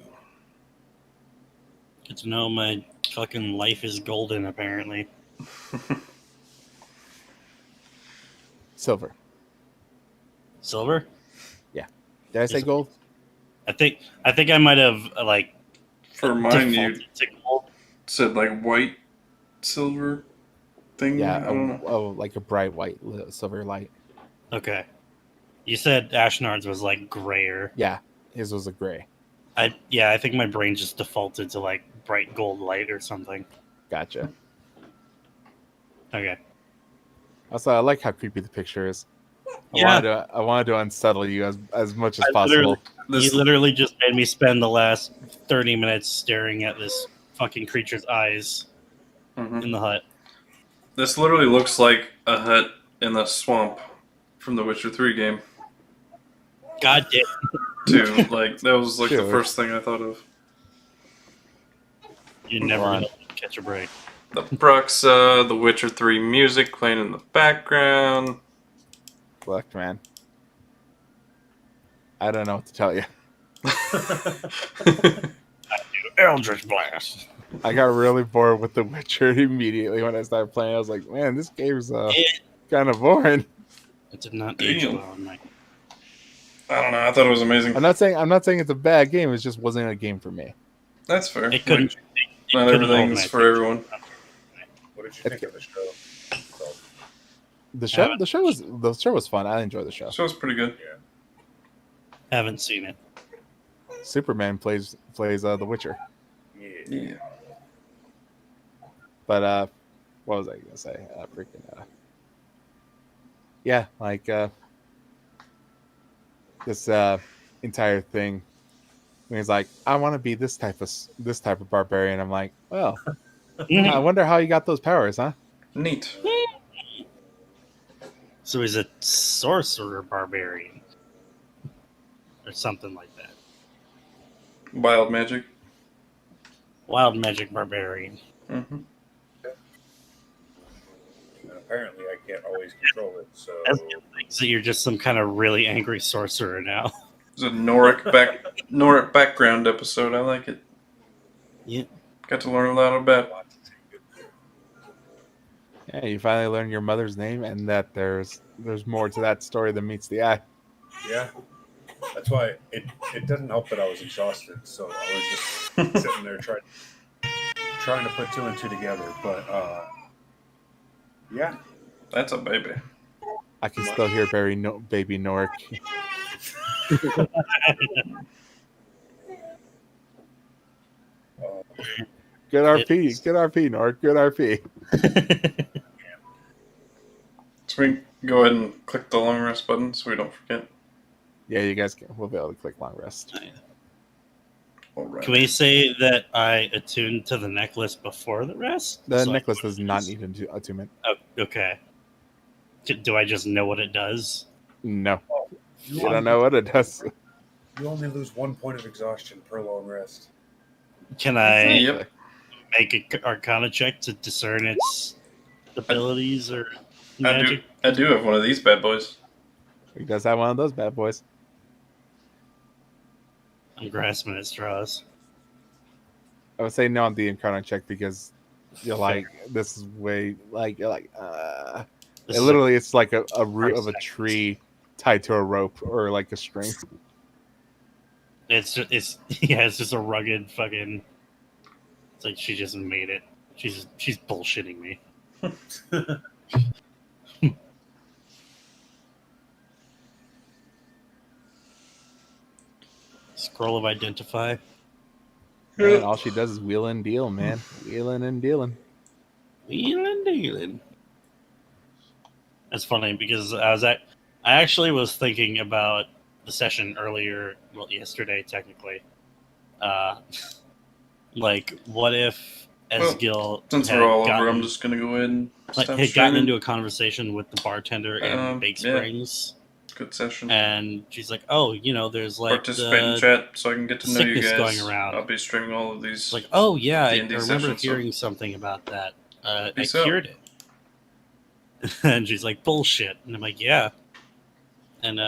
Good to know my fucking life is golden, apparently. Silver. Silver? Did I say Is- gold? I think I might have For mine, you defaulted to gold. said like white, silver thing. Yeah, I don't know. like a bright white silver light. Okay. You said Ashnard's was like grayer. Yeah, his was a gray. I think my brain just defaulted to like bright gold light or something. Gotcha. Okay. Also, I like how creepy the picture is. Yeah. I wanted to unsettle you as much as I possible. You literally just made me spend the last 30 minutes staring at this fucking creature's eyes in the hut. This literally looks like a hut in the swamp from the Witcher 3 game. God damn. Too. Like, that was like Sure. the first thing I thought of. You never know when to catch a break. The Bruxa, the Witcher 3 music playing in the background. Look, man. I don't know what to tell you. Eldritch Blast. I got really bored with The Witcher immediately when I started playing. I was like, man, this game's kind of boring. It did not age well on my... I don't know. I thought it was amazing. I'm not saying it's a bad game. It just wasn't a game for me. That's fair. It couldn't. Not everything's for everyone. What did you think of the show? The show was fun. I enjoyed the show. The show's pretty good. Yeah. Haven't seen it. Superman plays The Witcher. Yeah. But what was I gonna say? Yeah, like this entire thing. When he's like, I want to be this type of barbarian. I'm like, well, I wonder how you got those powers, huh? Neat. So he's a sorcerer barbarian. Or something like that. Wild magic. Wild magic barbarian. Mm-hmm. And apparently, I can't always control it. So So you're just some kind of really angry sorcerer now. It's a Norrik background episode. I like it. Yeah. Got to learn a lot about. Yeah, you finally learn your mother's name, and that there's more to that story than meets the eye. yeah, that's why it doesn't help that I was exhausted. So I was just sitting there trying to put two and two together. But yeah, That's a baby. I can still hear baby Norrik. Good RP, good RP, Norrik, good RP. So we go ahead and click the long rest button so we don't forget. Yeah, you guys we'll be able to click long rest. All right. Can we say that I attuned to the necklace before the rest? The So necklace does not need attunement. Oh, okay. Do I just know what it does? No, you don't know what it does. you only lose 1 point of exhaustion per long rest. Can I Yep. make an Arcana check to discern its abilities or magic? I do have one of these bad boys. He does have one of those bad boys. I'm grasping at straws. I would say no on the Incarnate check because you're like, this is way like you're like This it is literally it's like a root of a seconds. tree tied to a rope or like a string. It's just a rugged fucking. It's like she just made it. She's bullshitting me. Scroll of identify. Man, all she does is wheel and deal, man. Wheeling and dealing. Wheeling dealing. That's funny because I actually was thinking about the session earlier, well, yesterday technically. Like, what if Ezgill Since had we're all gotten, over, I'm just gonna go ahead and like stop had gotten streaming. into a conversation with the bartender in Bake yeah. Springs, Good session. and she's like, "Oh, there's like Participate in the chat so I can get to know you sickness guys. going around." I'll be streaming all of these. It's like, "Oh yeah, I D&D remember sessions, so- hearing something about that. I Peace out. cured it." And she's like, "Bullshit," and I'm like, "Yeah." And